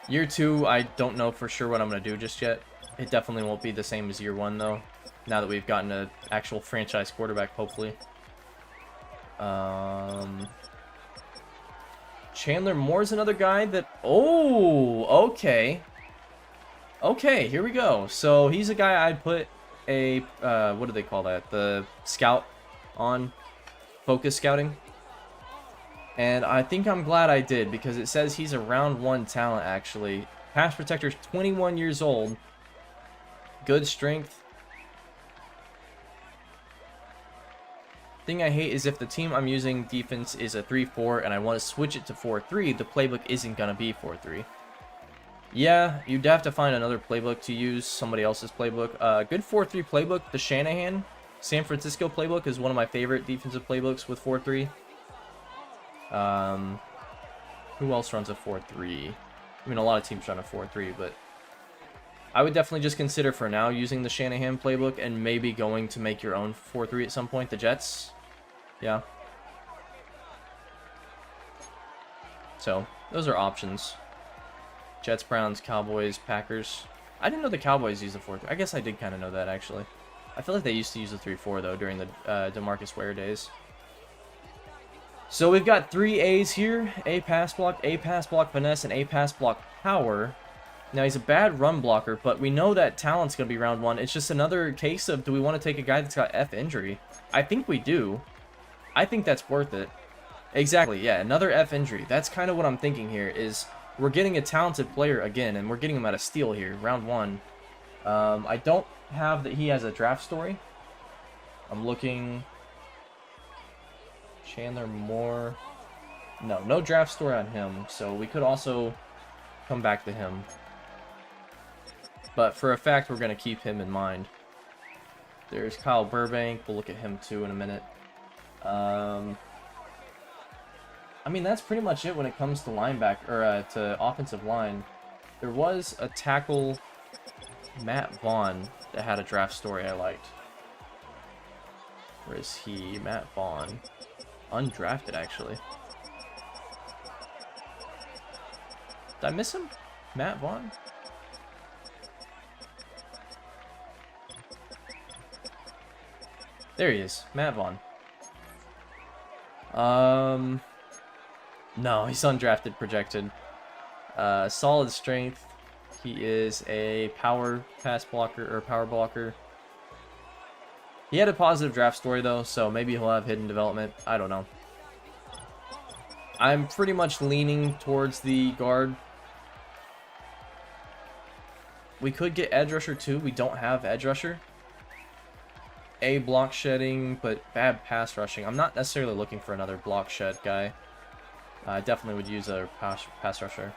year two, I don't know for sure what I'm gonna do just yet. It definitely won't be the same as year one though. Now that we've gotten an actual franchise quarterback, hopefully. Chandler Moore's another guy that... Oh, okay. Okay, here we go. So he's a guy I'd put a... what do they call that? The scout on. Focus scouting. And I think I'm glad I did, because it says he's a round 1 talent, actually. Pass protector's 21 years old. Good strength. Thing I hate is if the team I'm using defense is a 3-4 and I want to switch it to 4-3, the playbook isn't going to be 4-3. Yeah, you'd have to find another playbook to use, somebody else's playbook. Good 4-3 playbook, the Shanahan San Francisco playbook is one of my favorite defensive playbooks with 4-3. Who else runs a 4-3? I mean, a lot of teams run a 4-3, but I would definitely just consider for now using the Shanahan playbook and maybe going to make your own 4-3 at some point. The Jets. Yeah. So, those are options. Jets, Browns, Cowboys, Packers. I didn't know the Cowboys use the 4-3. I guess I did kind of know that, actually. I feel like they used to use the 3-4, though, during the DeMarcus Ware days. So, we've got 3 A's here. A pass block, finesse, and A pass block power. Now, he's a bad run blocker, but we know that talent's going to be round 1. It's just another case of, do we want to take a guy that's got F injury? I think we do. I think that's worth it. Exactly, yeah, another F injury. That's kind of what I'm thinking here, is we're getting a talented player again, and we're getting him at a steal here, round 1. I don't have that he has a draft story. I'm looking... Chandler Moore... No draft story on him, so we could also come back to him. But for a fact, we're going to keep him in mind. There's Kyle Burbank. We'll look at him too in a minute. I mean, that's pretty much it when it comes to linebacker, or to offensive line. There was a tackle, Matt Vaughn, that had a draft story I liked. Where is he? Matt Vaughn. Undrafted, actually. Did I miss him? Matt Vaughn? There he is, Matt Vaughn. No, he's undrafted, projected. Solid strength. He is a power pass blocker, or power blocker. He had a positive draft story, though, so maybe he'll have hidden development. I don't know. I'm pretty much leaning towards the guard. We could get edge rusher, too. We don't have edge rusher. A block shedding, but bad pass rushing. I'm not necessarily looking for another block shed guy. I definitely would use a pass rusher.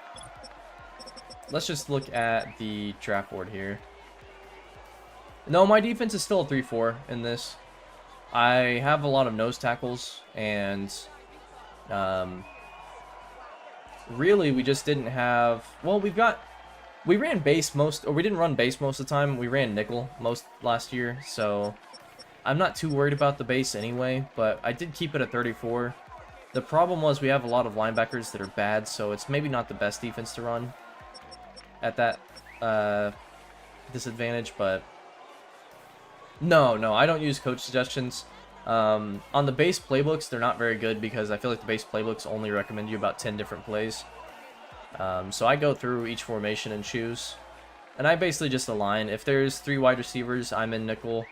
Let's just look at the draft board here. No, my defense is still a 3-4 in this. I have a lot of nose tackles, and really we just didn't have... Well, we've got We ran base most, or we didn't run base most of the time. We ran nickel most last year, so I'm not too worried about the base anyway, but I did keep it at 34. The problem was we have a lot of linebackers that are bad, so it's maybe not the best defense to run at that disadvantage, but no, I don't use coach suggestions. On the base playbooks, they're not very good because I feel like the base playbooks only recommend you about 10 different plays. So I go through each formation and choose, and I basically just align. If there's 3 wide receivers, I'm in nickel.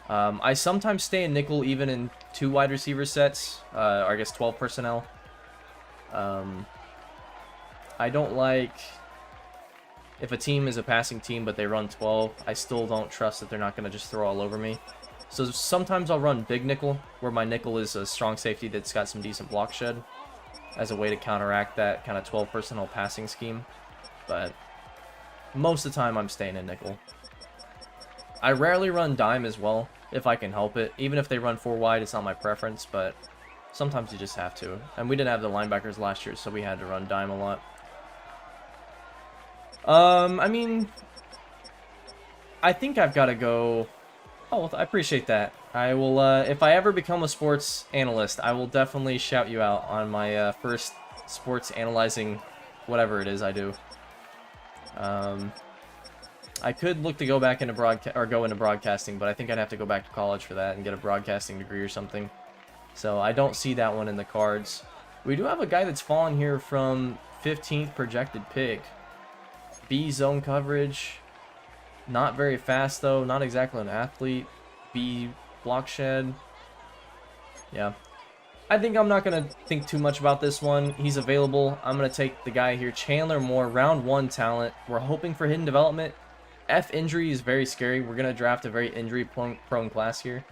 I sometimes stay in nickel even in 2 wide receiver sets, or I guess 12 personnel. I don't like if a team is a passing team but they run 12, I still don't trust that they're not going to just throw all over me. So sometimes I'll run big nickel, where my nickel is a strong safety that's got some decent block shed, as a way to counteract that kind of 12 personnel passing scheme. But most of the time I'm staying in nickel. I rarely run dime as well, if I can help it. Even if they run 4 wide, it's not my preference, but sometimes you just have to. And we didn't have the linebackers last year, so we had to run dime a lot. I mean, I think I've got to go. Oh, well, I appreciate that. I will, if I ever become a sports analyst, I will definitely shout you out on my first sports analyzing whatever it is I do. I could look to go back into broadcasting, but I think I'd have to go back to college for that and get a broadcasting degree or something. So I don't see that one in the cards. We do have a guy that's fallen here from 15th projected pick. B zone coverage. Not very fast though. Not exactly an athlete. B block shed. Yeah. I think I'm not going to think too much about this one. He's available. I'm going to take the guy here. Chandler Moore, round 1 talent. We're hoping for hidden development. F injury is very scary. We're going to draft a very injury-prone class here.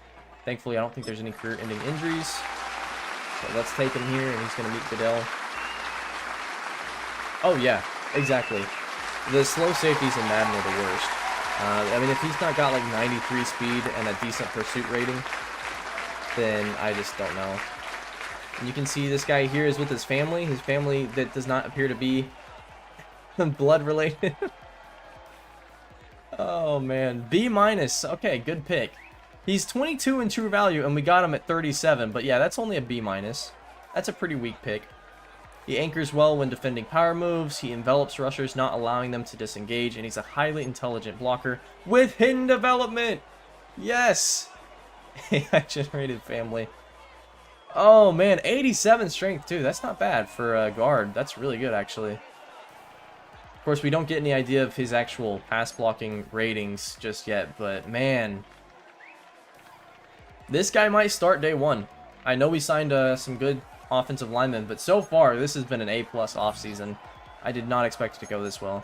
Thankfully, I don't think there's any career-ending injuries. So let's take him here, and he's going to meet Goodell. Oh, yeah, exactly. The slow safeties in Madden are the worst. I mean, if he's not got like 93 speed and a decent pursuit rating, then I just don't know. And you can see this guy here is with his family that does not appear to be blood related. Oh man, B minus. Okay, good pick. He's 22 in true value and we got him at 37, but yeah, that's only a B minus. That's a pretty weak pick. He anchors well when defending power moves. He envelops rushers, not allowing them to disengage, and he's a highly intelligent blocker with hidden development. Yes. AI generated family. Oh man, 87 strength too. That's not bad for a guard. That's really good actually. Of course, we don't get any idea of his actual pass blocking ratings just yet, but man, this guy might start day 1. I know we signed some good offensive linemen, but so far this has been an A+ offseason. I did not expect it to go this well.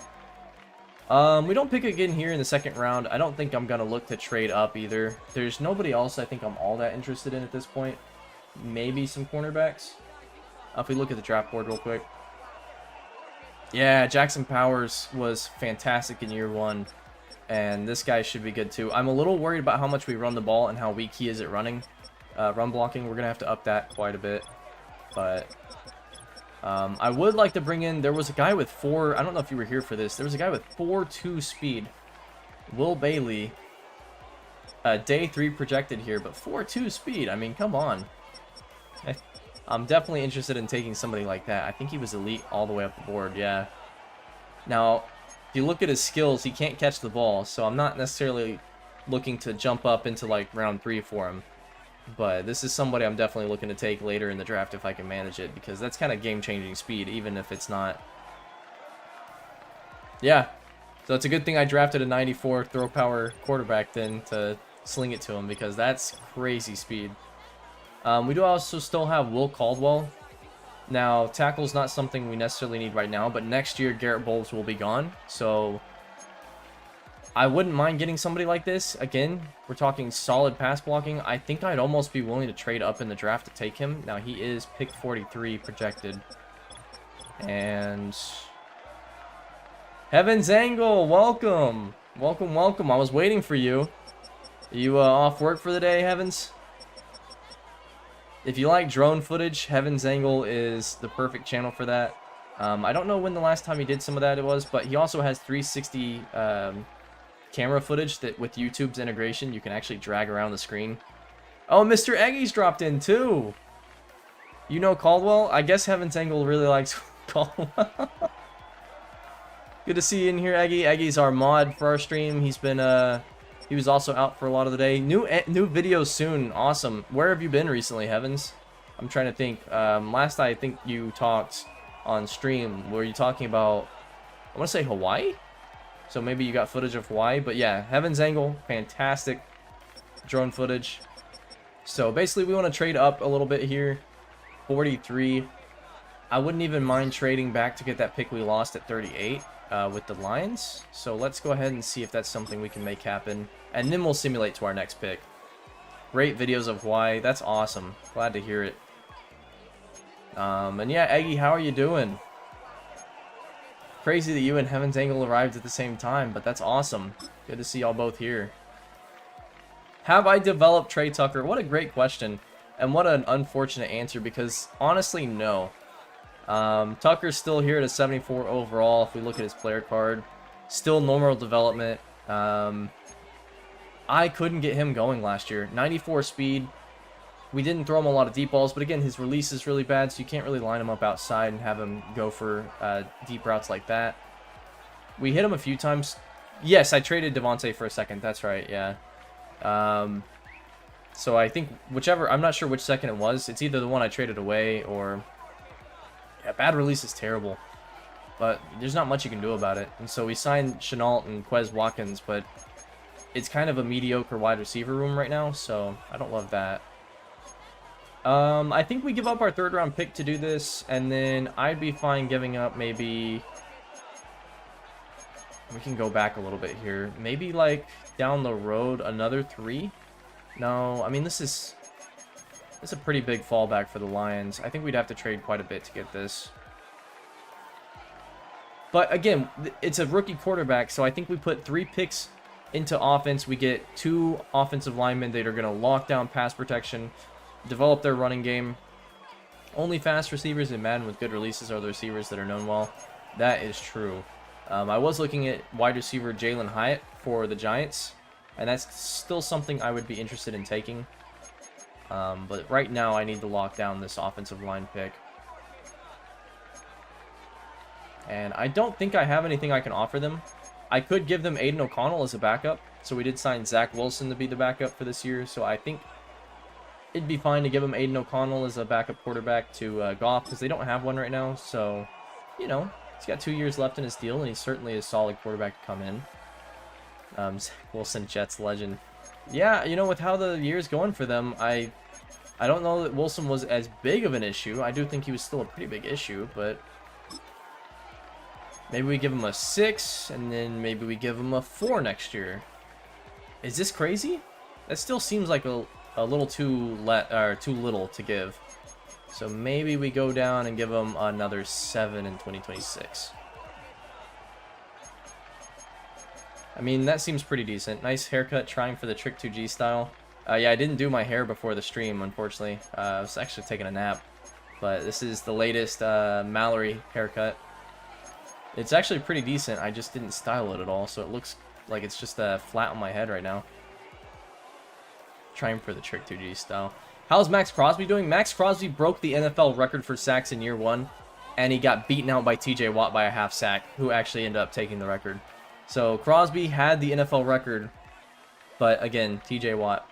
We don't pick again here in the 2nd round. I don't think I'm gonna look to trade up either. There's nobody else I think I'm all that interested in at this point. Maybe some cornerbacks. If we look at the draft board real quick. Yeah, Jackson Powers was fantastic in year 1. And this guy should be good too. I'm a little worried about how much we run the ball and how weak he is at running. Run blocking, we're going to have to up that quite a bit. But I would like to bring in, there was a guy with 4, I don't know if you were here for this. There was a guy with 4.2 speed. Will Bailey. Day 3 projected here, but 4.2 speed. I mean, come on. I'm definitely interested in taking somebody like that. I think he was elite all the way up the board, yeah. Now, if you look at his skills, he can't catch the ball, so I'm not necessarily looking to jump up into like round 3 for him. But this is somebody I'm definitely looking to take later in the draft if I can manage it, because that's kind of game-changing speed, even if it's not. Yeah, so it's a good thing I drafted a 94 throw power quarterback then to sling it to him, because that's crazy speed. We do also still have Will Caldwell. Now, tackle's not something we necessarily need right now, but next year Garrett Bowles will be gone, so I wouldn't mind getting somebody like this. Again, we're talking solid pass blocking. I think I'd almost be willing to trade up in the draft to take him. Now, he is pick 43 projected. And Heaven's Angle, welcome. Welcome, welcome. I was waiting for you. Are you off work for the day, Heavens? If you like drone footage, Heaven's Angle is the perfect channel for that. I don't know when the last time he did some of that it was, but he also has 360 camera footage that with YouTube's integration, you can actually drag around the screen. Oh, Mr. Eggy's dropped in too. You know Caldwell? I guess Heaven's Angle really likes Caldwell. Good to see you in here, Eggy. Eggy's our mod for our stream. He's been he was also out for a lot of the day. New videos soon. Awesome. Where have you been recently, Heavens? I'm trying to think. Last I think you talked on stream, were you talking about, I want to say Hawaii? So maybe you got footage of Hawaii, but yeah, Heaven's Angle, fantastic drone footage. So basically we want to trade up a little bit here. 43. I wouldn't even mind trading back to get that pick we lost at 38 with the Lions. So let's go ahead and see if that's something we can make happen. And then we'll simulate to our next pick. Great videos of Hawaii. That's awesome. Glad to hear it. And yeah, Eggy, how are you doing? Crazy that you and Heaven's Angle arrived at the same time, but that's awesome. Good to see y'all both here. Have I developed Trey Tucker? What a great question. And what an unfortunate answer, because honestly, no. Tucker's still here at a 74 overall if we look at his player card. Still normal development. I couldn't get him going last year. 94 speed. We didn't throw him a lot of deep balls, but again, his release is really bad, so you can't really line him up outside and have him go for deep routes like that. We hit him a few times. Yes, I traded Devontae for a second. That's right, yeah. So I think whichever, I'm not sure which second it was. It's either the one I traded away or... Yeah, bad release is terrible. But there's not much you can do about it. And so we signed Chenault and Quez Watkins, but it's kind of a mediocre wide receiver room right now, so I don't love that. I think we give up our 3rd round pick to do this, and then I'd be fine giving up maybe... We can go back a little bit here. Maybe, like, down the road, another 3? No, I mean, this is a pretty big fallback for the Lions. I think we'd have to trade quite a bit to get this. But, again, it's a rookie quarterback, so I think we put 3 picks into offense. We get 2 offensive linemen that are going to lock down pass protection, develop their running game. Only fast receivers in Madden with good releases are the receivers that are known well. That is true. I was looking at wide receiver Jalen Hyatt for the Giants, and that's still something I would be interested in taking. But right now I need to lock down this offensive line pick. And I don't think I have anything I can offer them. I could give them Aiden O'Connell as a backup. So we did sign Zach Wilson to be the backup for this year, so I think it'd be fine to give him Aiden O'Connell as a backup quarterback to Goff, because they don't have one right now. So, you know, he's got 2 years left in his deal, and he's certainly a solid quarterback to come in. Zach Wilson, Jets legend. Yeah, you know, with how the year's going for them, I don't know that Wilson was as big of an issue. I do think he was still a pretty big issue, but maybe we give him a 6, and then maybe we give him a 4 next year. Is this crazy? That still seems like a little too little to give. So maybe we go down and give him another 7 in 2026. I mean, that seems pretty decent. Nice haircut, trying for the Trick 2G style. Yeah, I didn't do my hair before the stream, unfortunately. I was actually taking a nap. But this is the latest Mallory haircut. It's actually pretty decent. I just didn't style it at all, so it looks like it's just flat on my head right now. Trying for the Trick 2G style. How's Max Crosby doing? Max Crosby broke the NFL record for sacks in year 1, and he got beaten out by TJ Watt by a half sack, who actually ended up taking the record. So Crosby had the NFL record, but again, TJ Watt.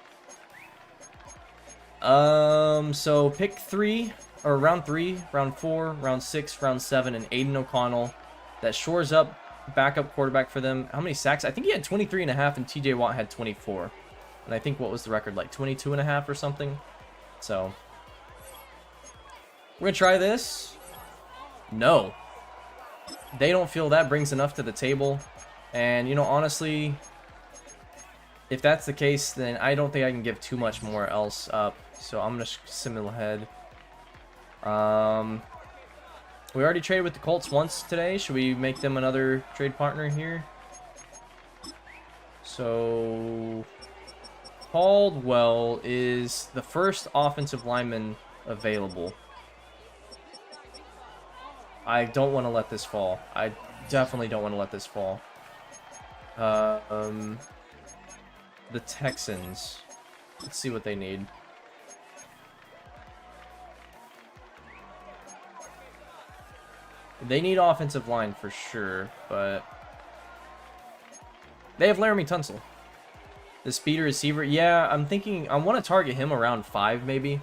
So pick 3, or round 3, round 4, round 6, round 7, and Aiden O'Connell. That shores up backup quarterback for them. How many sacks? I think he had 23.5, and TJ Watt had 24. And I think, what was the record, like 22.5 or something? So we're gonna try this. No, they don't feel that brings enough to the table. And, you know, honestly, if that's the case, then I don't think I can give too much more else up. So I'm going to simulate ahead. We already traded with the Colts once today. Should we make them another trade partner here? So Caldwell is the first offensive lineman available. I don't want to let this fall. I definitely don't want to let this fall. The Texans. Let's see what they need. They need offensive line for sure, but they have Laramie Tunsil. The speeder receiver. Yeah, I'm thinking I want to target him around 5 maybe.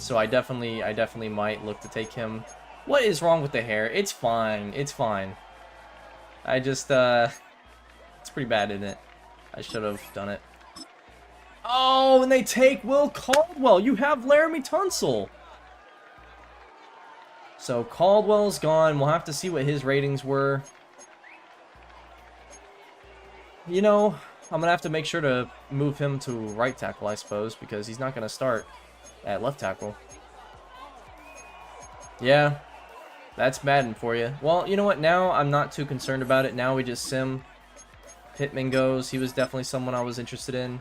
So I definitely might look to take him. What is wrong with the hair? It's fine. It's fine. I just it's pretty bad, isn't it? I should have done it. Oh, and they take Will Caldwell. You have Laramie Tunsil. So Caldwell's gone. We'll have to see what his ratings were. You know, I'm going to have to make sure to move him to right tackle, I suppose, because he's not going to start at left tackle. Yeah, that's Madden for you. Well, you know what? Now I'm not too concerned about it. Now we just sim. Pittman goes. He was definitely someone I was interested in.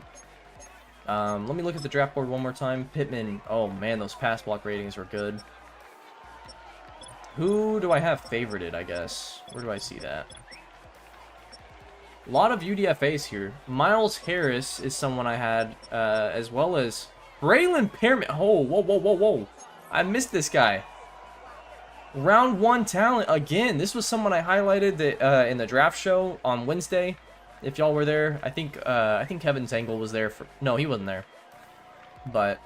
Let me look at the draft board one more time. Pittman. Oh, man, those pass block ratings were good. Who do I have favorited, I guess? Where do I see that? A lot of UDFAs here. Miles Harris is someone I had, as well as Braylon Pearman. Oh, whoa, whoa, whoa, whoa. I missed this guy. Round 1 talent again. This was someone I highlighted that, in the draft show on Wednesday. If y'all were there, I think Kevin Zangle was there for. No, he wasn't there. But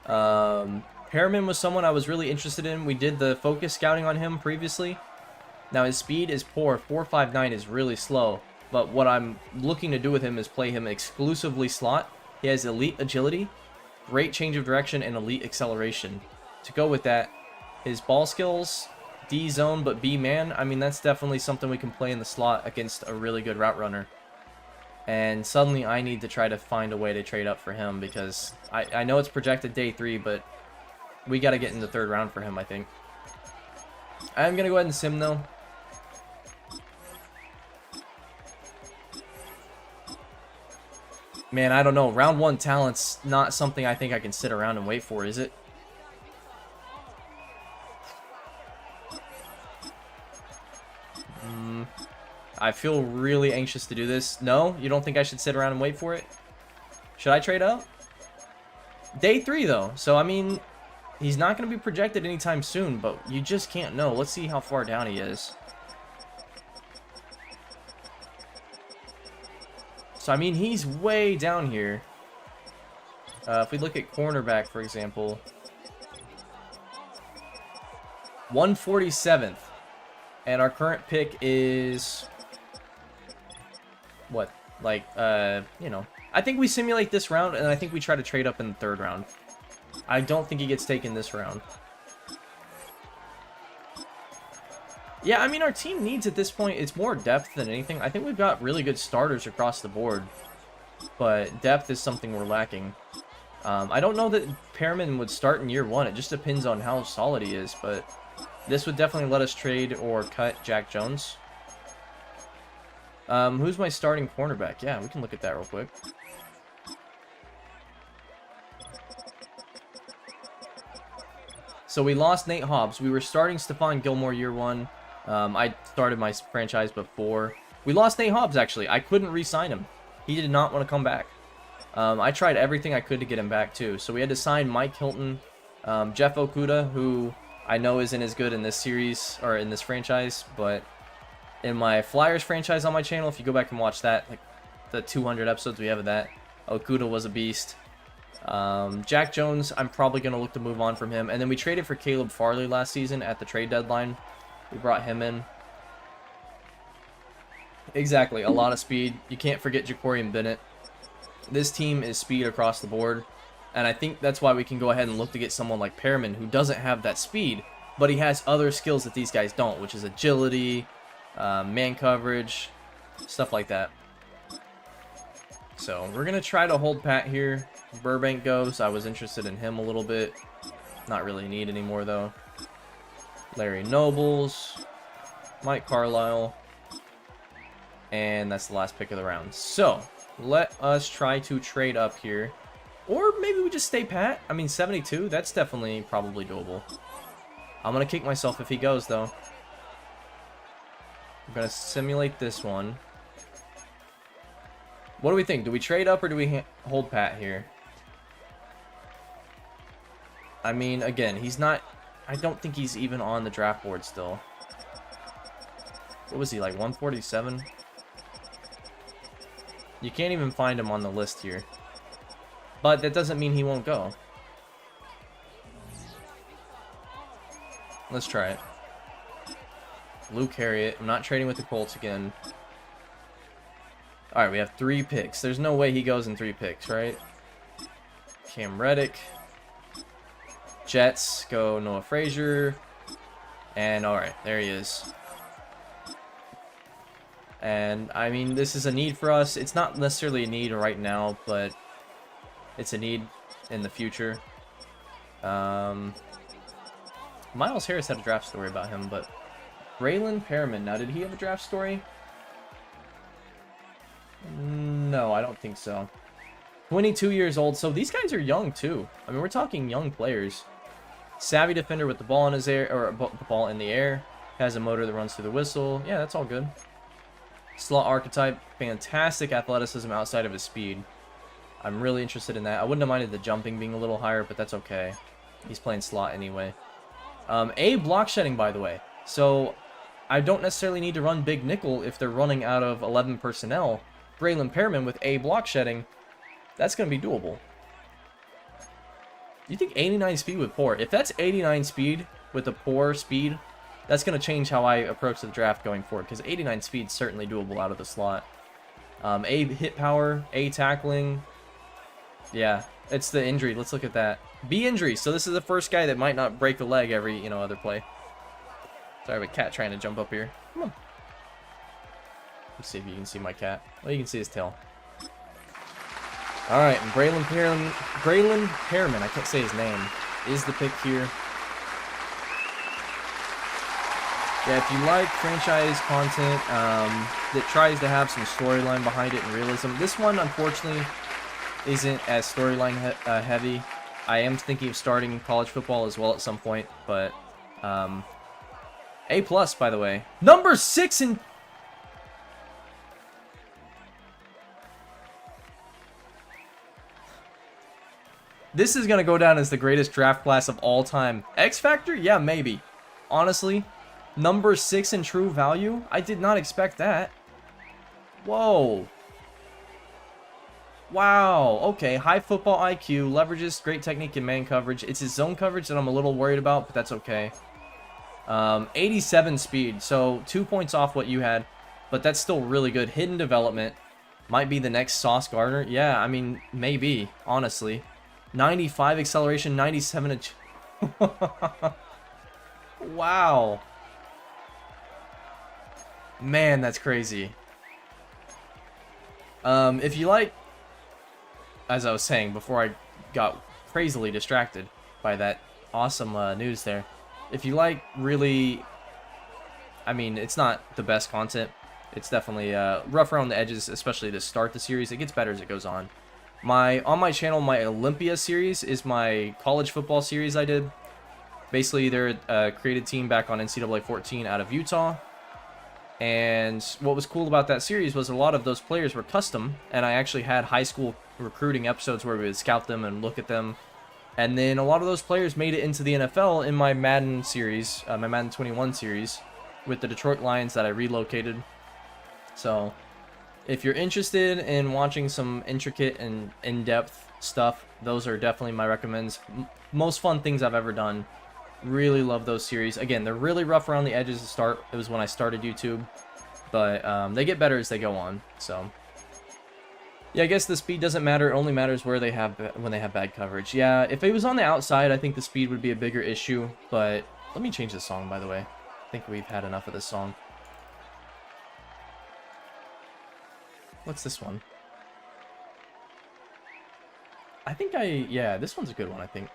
Pearman was someone I was really interested in. We did the focus scouting on him previously. Now his speed is poor. 4.59 is really slow. But what I'm looking to do with him is play him exclusively slot. He has elite agility, great change of direction, and elite acceleration. To go with that, his ball skills, D zone but B man. I mean, that's definitely something we can play in the slot against a really good route runner. And suddenly I need to try to find a way to trade up for him because I know it's projected day 3, but we got to get in the 3rd round for him, I think. I'm going to go ahead and sim though. Man, I don't know. Round 1 talent's not something I think I can sit around and wait for, is it? I feel really anxious to do this. No? You don't think I should sit around and wait for it? Should I trade up? Day 3, though. So, I mean, he's not going to be projected anytime soon, but you just can't know. Let's see how far down he is. So, I mean, he's way down here. If we look at cornerback, for example. 147th. And our current pick is... what? Like, you know. I think we simulate this round, and I think we try to trade up in the 3rd round. I don't think he gets taken this round. Yeah, I mean, our team needs at this point, it's more depth than anything. I think we've got really good starters across the board. But depth is something we're lacking. I don't know that Pearman would start in year 1. It just depends on how solid he is, but this would definitely let us trade or cut Jack Jones. Who's my starting cornerback? Yeah, we can look at that real quick. So we lost Nate Hobbs. We were starting Stephon Gilmore year 1. I started my franchise before. We lost Nate Hobbs, actually. I couldn't re-sign him. He did not want to come back. I tried everything I could to get him back, too. So we had to sign Mike Hilton, Jeff Okuda, who I know isn't as good in this series, or in this franchise, but in my Flyers franchise on my channel, if you go back and watch that, like the 200 episodes we have of that, Okuda was a beast. Jack Jones, I'm probably going to look to move on from him. And then we traded for Caleb Farley last season at the trade deadline. We brought him in. Exactly, a lot of speed. You can't forget Jacorian Bennett. This team is speed across the board. And I think that's why we can go ahead and look to get someone like Pearman, who doesn't have that speed, but he has other skills that these guys don't, which is agility, man coverage, stuff like that. So we're going to try to hold pat here. Burbank goes. I was interested in him a little bit. Not really need anymore, though. Larry Nobles, Mike Carlisle, and that's the last pick of the round. So let us try to trade up here. Or maybe we just stay pat. I mean, 72, that's definitely probably doable. I'm going to kick myself if he goes, though. I'm going to simulate this one. What do we think? Do we trade up or do we hold pat here? I mean, again, he's not... I don't think he's even on the draft board still. What was he, like 147? You can't even find him on the list here. But that doesn't mean he won't go. Let's try it. Luke Harriet. I'm not trading with the Colts again. Alright, we have 3 picks. There's no way he goes in 3 picks, right? Cam Reddick. Jets go Noah Frazier. And alright, there he is. And, I mean, this is a need for us. It's not necessarily a need right now, but it's a need in the future. Miles Harris had a draft story about him, but Braylon Perriman. Now, did he have a draft story? No, I don't think so. 22 years old, so these guys are young, too. I mean, we're talking young players. Savvy defender with the ball in his air, or the ball in the air. Has a motor that runs through the whistle. Yeah, that's all good. Slot archetype, fantastic athleticism outside of his speed. I'm really interested in that. I wouldn't have minded the jumping being a little higher, but that's okay. He's playing slot anyway. A block shedding, by the way. So I don't necessarily need to run big nickel if they're running out of 11 personnel. Braylon Perriman with A block shedding, that's going to be doable. You think 89 speed with poor? If that's 89 speed with a poor speed, that's going to change how I approach the draft going forward, because 89 speed is certainly doable out of the slot. A hit power, A tackling. Yeah, it's the injury. Let's look at that. B injury. So this is the first guy that might not break the leg every, other play. Sorry, I have a cat trying to jump up here. Come on. Let's see if you can see my cat. Well, you can see his tail. All right, and Braylon Perriman, I can't say his name, is the pick here. Yeah, if you like franchise content that tries to have some storyline behind it and realism, this one, unfortunately, isn't as storyline heavy. I am thinking of starting college football as well at some point, but A+, by the way. Number 6 in... This is going to go down as the greatest draft class of all time. X Factor? Yeah, maybe. Honestly, number 6 in true value? I did not expect that. Whoa. Wow. Okay, high football IQ, leverages great technique in man coverage. It's his zone coverage that I'm a little worried about, but that's okay. 87 speed, so 2 points off what you had, but that's still really good. Hidden development. Might be the next Sauce Gardner. Yeah, I mean, maybe, honestly. 95 acceleration, 97 wow. Man, that's crazy. If you like, as I was saying before I got crazily distracted by that awesome news there, if you like really, I mean, it's not the best content. It's definitely rough around the edges, especially to start the series. It gets better as it goes on. On my channel, my Olympia series is my college football series I did. Basically, they're a created team back on NCAA 14 out of Utah. And what was cool about that series was a lot of those players were custom, and I actually had high school recruiting episodes where we would scout them and look at them. And then a lot of those players made it into the NFL in my Madden series, my Madden 21 series, with the Detroit Lions that I relocated. So if you're interested in watching some intricate and in-depth stuff, those are definitely my recommends. Most fun things I've ever done. Really love those series. Again, they're really rough around the edges to start. It was when I started YouTube, but they get better as they go on. So yeah, I guess the speed doesn't matter. It only matters where they have when they have bad coverage. Yeah, if it was on the outside, I think the speed would be a bigger issue. But let me change the song, by the way. I think we've had enough of this song. What's this one? I think yeah, this one's a good one, I think.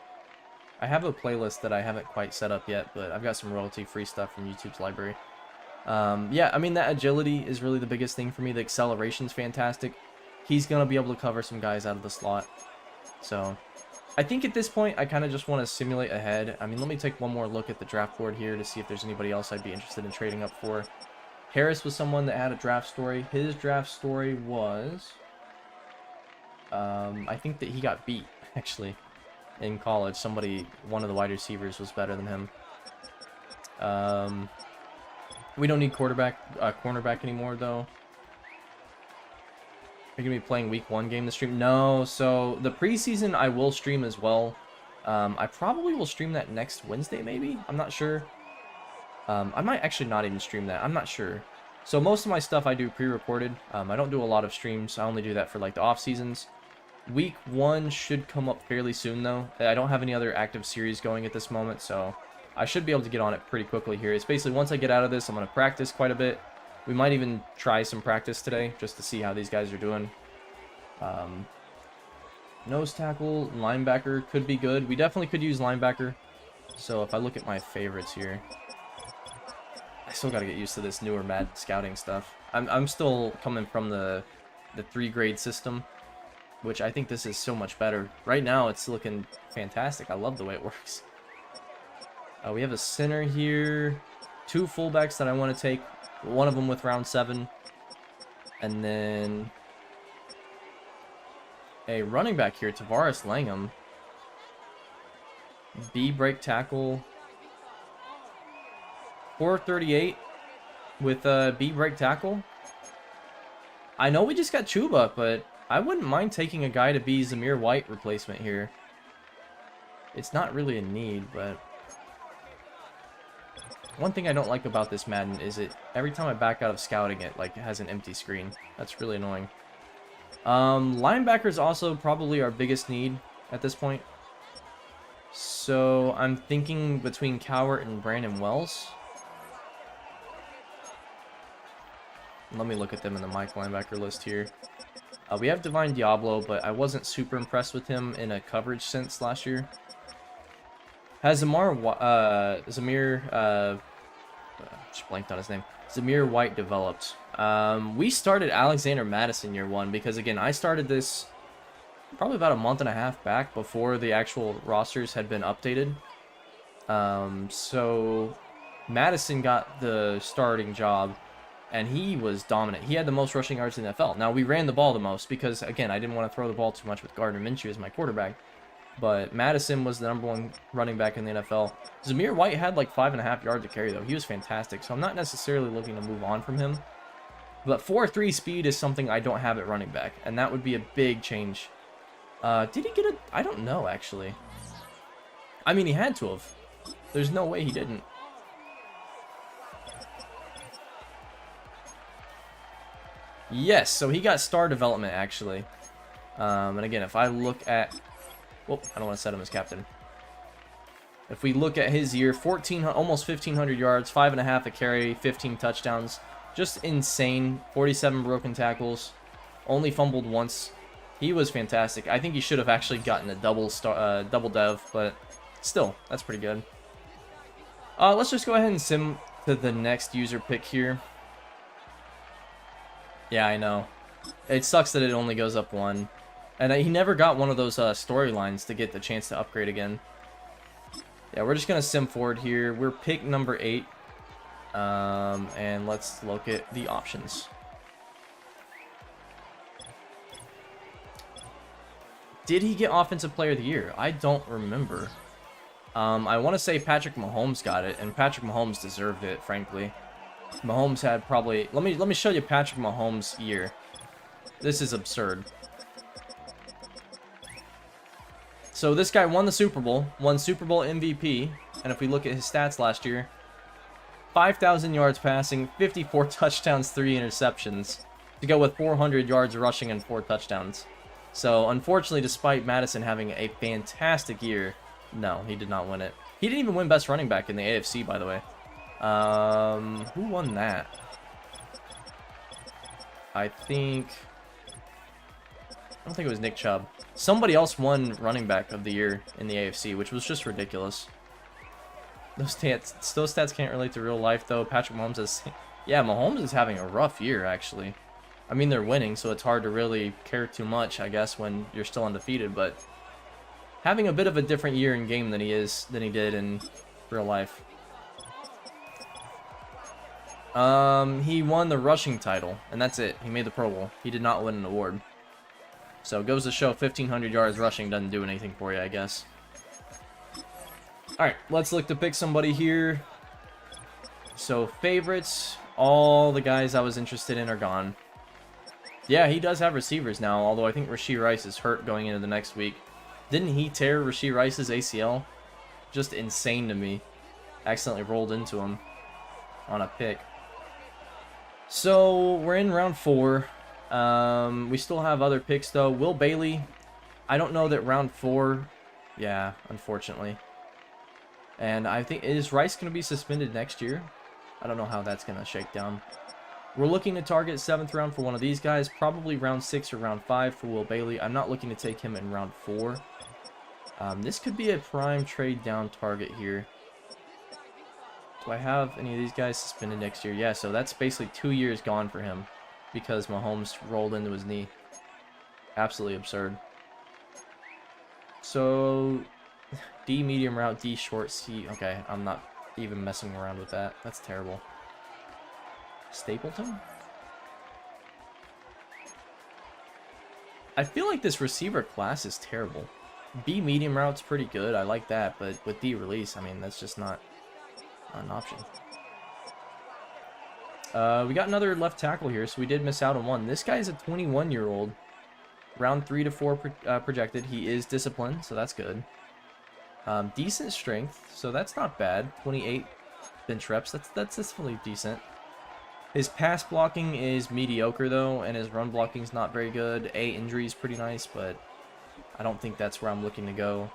I have a playlist that I haven't quite set up yet, but I've got some royalty-free stuff from YouTube's library. Yeah, I mean, that agility is really the biggest thing for me. The acceleration's fantastic. He's going to be able to cover some guys out of the slot. So, I think at this point, I kind of just want to simulate ahead. I mean, let me take one more look at the draft board here to see if there's anybody else I'd be interested in trading up for. Harris was someone that had a draft story. His draft story was... I think that he got beat, actually, in college. One of the wide receivers was better than him. We don't need cornerback anymore, though. Are you going to be playing week 1 game to stream? No, so the preseason I will stream as well. I probably will stream that next Wednesday, maybe? I'm not sure. I might actually not even stream that. I'm not sure. So most of my stuff I do pre-recorded. I don't do a lot of streams. I only do that for like the off seasons. Week 1 should come up fairly soon, though. I don't have any other active series going at this moment, so I should be able to get on it pretty quickly here. It's basically once I get out of this, I'm going to practice quite a bit. We might even try some practice today just to see how these guys are doing. Nose tackle, linebacker could be good. We definitely could use linebacker. So if I look at my favorites here, I still got to get used to this newer Madden scouting stuff. I'm still coming from the 3-grade system, which I think this is so much better. Right now, it's looking fantastic. I love the way it works. We have a center here. 2 fullbacks that I want to take. One of them with round 7. And then a running back here, Tavares Langham. B break tackle. 438 with a B break tackle. I know we just got Chuba, but I wouldn't mind taking a guy to be Zamir White replacement here. It's not really a need, but one thing I don't like about this Madden is every time I back out of scouting it has an empty screen. That's really annoying. Linebacker is also probably our biggest need at this point. So I'm thinking between Cowart and Brandon Wells. Let me look at them in the Mike linebacker list here. We have Divine Diablo, but I wasn't super impressed with him in a coverage sense last year. Has just blanked on his name. Zamir White developed. We started Alexander Madison year 1 because, again, I started this probably about a month and a half back before the actual rosters had been updated. So Madison got the starting job, and he was dominant. He had the most rushing yards in the NFL. Now, we ran the ball the most because, again, I didn't want to throw the ball too much with Gardner Minshew as my quarterback. But Madison was the #1 running back in the NFL. Zamir White had like 5.5 yards to carry, though. He was fantastic, so I'm not necessarily looking to move on from him. But 4.3 speed is something I don't have at running back, and that would be a big change. Did he get a... I don't know, actually. I mean, he had to have. There's no way he didn't. Yes, so he got star development, actually. And again, if I look at... Whoop, I don't want to set him as captain. If we look at his year, almost 1,500 yards, 5.5 a carry, 15 touchdowns. Just insane. 47 broken tackles. Only fumbled once. He was fantastic. I think he should have actually gotten a double dev, but still, that's pretty good. Let's just go ahead and sim to the next user pick here. Yeah, I know. It sucks that it only goes up 1. And he never got one of those storylines to get the chance to upgrade again. Yeah, we're just going to sim forward here. We're pick number 8. And let's look at the options. Did he get Offensive Player of the Year? I don't remember. I want to say Patrick Mahomes got it, and Patrick Mahomes deserved it, frankly. Mahomes had probably... Let me show you Patrick Mahomes' year. This is absurd. So this guy won the Super Bowl, won Super Bowl MVP, and if we look at his stats last year, 5,000 yards passing, 54 touchdowns, 3 interceptions, to go with 400 yards rushing and 4 touchdowns. So unfortunately, despite Madison having a fantastic year, no, he did not win it. He didn't even win Best Running Back in the AFC, by the way. Who won that? I don't think it was Nick Chubb. Somebody else won Running Back of the Year in the AFC, which was just ridiculous. Those stats can't relate to real life, though. Patrick Mahomes is... Yeah, Mahomes is having a rough year, actually. I mean, they're winning, so it's hard to really care too much, I guess, when you're still undefeated, but... having a bit of a different year in game than he did in real life. He won the rushing title, and that's it. He made the Pro Bowl. He did not win an award. So it goes to show 1,500 yards rushing doesn't do anything for you, I guess. Alright, let's look to pick somebody here. So favorites, all the guys I was interested in are gone. Yeah, he does have receivers now, although I think Rashee Rice is hurt going into the next week. Didn't he tear Rashee Rice's ACL? Just insane to me. Accidentally rolled into him on a pick. So we're in round 4. We still have other picks though. Will Bailey, I don't know that round 4. Yeah, unfortunately. And I think, is Rice going to be suspended next year? I don't know how that's going to shake down. We're looking to target 7th round for one of these guys. Probably round 6 or round 5 for Will Bailey. I'm not looking to take him in round 4. This could be a prime trade down target here. Do I have any of these guys suspended next year? Yeah, so that's basically 2 years gone for him because Mahomes rolled into his knee. Absolutely absurd. So, D medium route, D short, C. Okay, I'm not even messing around with that. That's terrible. Stapleton? I feel like this receiver class is terrible. B medium route's pretty good. I like that, but with D release, I mean, that's just not an option. We got another left tackle here, so we did miss out on one. This guy is a 21-year-old. Round 3 to 4 projected. He is disciplined, so that's good. Decent strength, so that's not bad. 28 bench reps. That's definitely decent. His pass blocking is mediocre though, and his run blocking is not very good. Injury is pretty nice, but I don't think that's where I'm looking to go.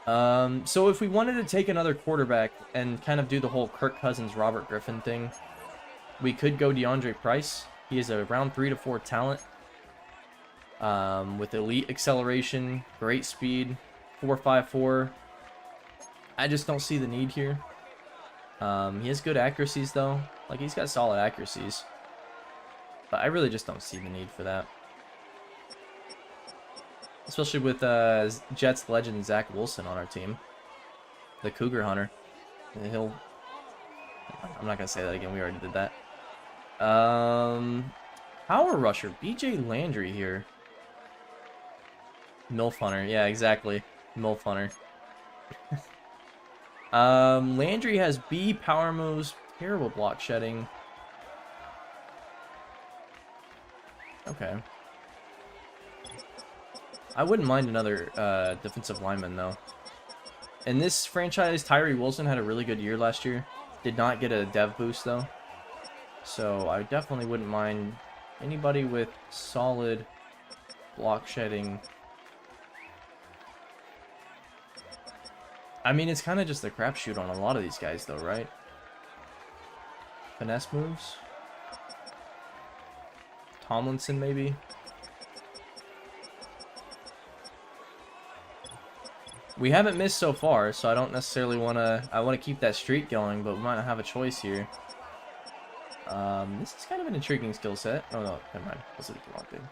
So if we wanted to take another quarterback and kind of do the whole Kirk Cousins, Robert Griffin thing, we could go DeAndre Price. He is a round 3 to 4 talent with elite acceleration, great speed, 4.54. I just don't see the need here. He has good accuracies though. Like, he's got solid accuracies. But I really just don't see the need for that. Especially with Jets legend Zach Wilson on our team. The Cougar Hunter. And I'm not going to say that again. We already did that. Power Rusher. BJ Landry here. MILF Hunter. Yeah, exactly. MILF Hunter. Landry has B power moves, terrible block shedding. Okay. I wouldn't mind another defensive lineman though. In this franchise, Tyree Wilson had a really good year last year. Did not get a dev boost though. So I definitely wouldn't mind anybody with solid block shedding. I mean, it's kind of just a crapshoot on a lot of these guys, though, right? Finesse moves. Tomlinson, maybe. We haven't missed so far, so I don't necessarily want to... I want to keep that streak going, but we might not have a choice here. This is kind of an intriguing skill set. Oh, no, never mind. Let's look at the wrong thing.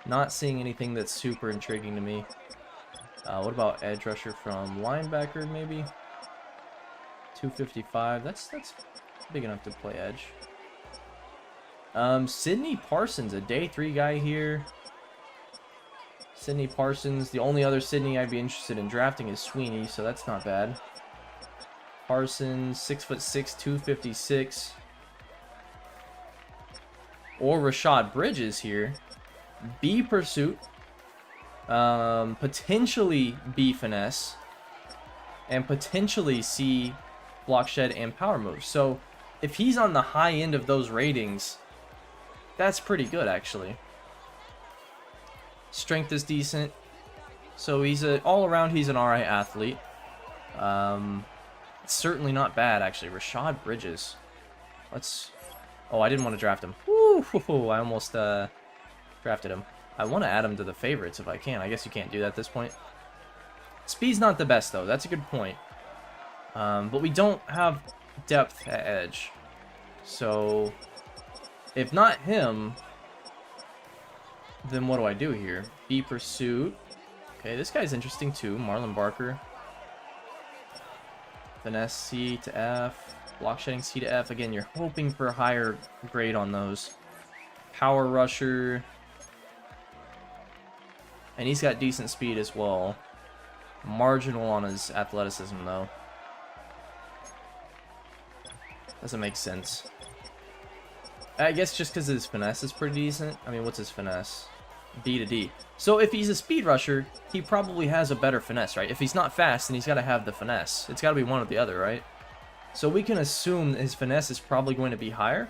Not seeing anything that's super intriguing to me. What about edge rusher from linebacker, maybe? 255. That's big enough to play edge. Sidney Parsons, a day 3 guy here. Sidney Parsons. The only other Sidney I'd be interested in drafting is Sweeney, so that's not bad. Parsons, 6'6", 256. Or Rashad Bridges here. B pursuit, potentially B finesse, and potentially C block shed and power moves. So if he's on the high end of those ratings, that's pretty good actually. Strength is decent, so he's all around he's an alright athlete. It's certainly not bad actually. Rashad Bridges. Oh, I didn't want to draft him. Woo, I almost drafted him. I want to add him to the favorites if I can. I guess you can't do that at this point. Speed's not the best though. That's a good point. But we don't have depth at edge. So if not him, then what do I do here? B pursuit. Okay, this guy's interesting too. Marlon Barker. Finesse C to F. Block shedding C to F. Again, you're hoping for a higher grade on those. Power rusher. And he's got decent speed as well. Marginal on his athleticism, though. Doesn't make sense. I guess just because his finesse is pretty decent. I mean, what's his finesse? B to D. So if he's a speed rusher, he probably has a better finesse, right? If he's not fast, then he's got to have the finesse. It's got to be one or the other, right? So we can assume his finesse is probably going to be higher,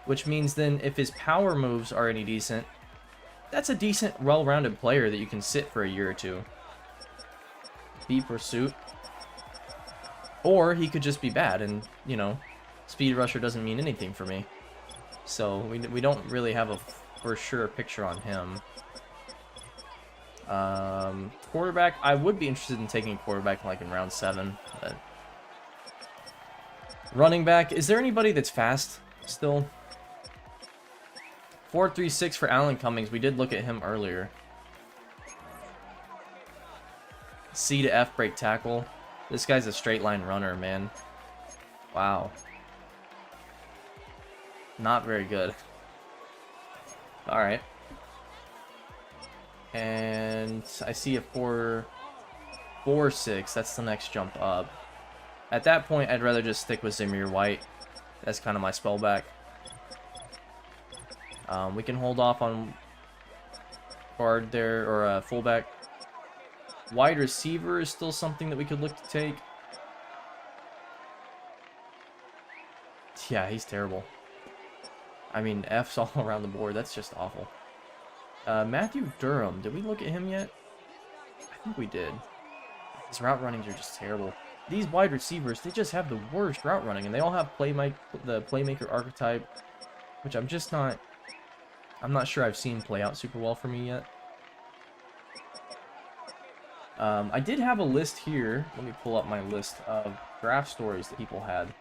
which means then if his power moves are any decent, that's a decent, well-rounded player that you can sit for a year or two. B pursuit. Or he could just be bad, and, you know, speed rusher doesn't mean anything for me. So we don't really have a for sure picture on him. Quarterback, I would be interested in taking a quarterback like in round 7. But running back, is there anybody that's fast still? 4.36 for Alan Cummings. We did look at him earlier. C to F break tackle. This guy's a straight line runner, man. Wow. Not very good. Alright. And I see a 4.46. That's the next jump up. At that point, I'd rather just stick with Zamir White. That's kind of my spellback. We can hold off on guard there, or fullback. Wide receiver is still something that we could look to take. Yeah, he's terrible. I mean, F's all around the board. That's just awful. Matthew Durham. Did we look at him yet? I think we did. His route runnings are just terrible. These wide receivers, they just have the worst route running, and they all have the playmaker archetype, which I'm not sure I've seen play out super well for me yet. I did have a list here. Let me pull up my list of draft stories that people had.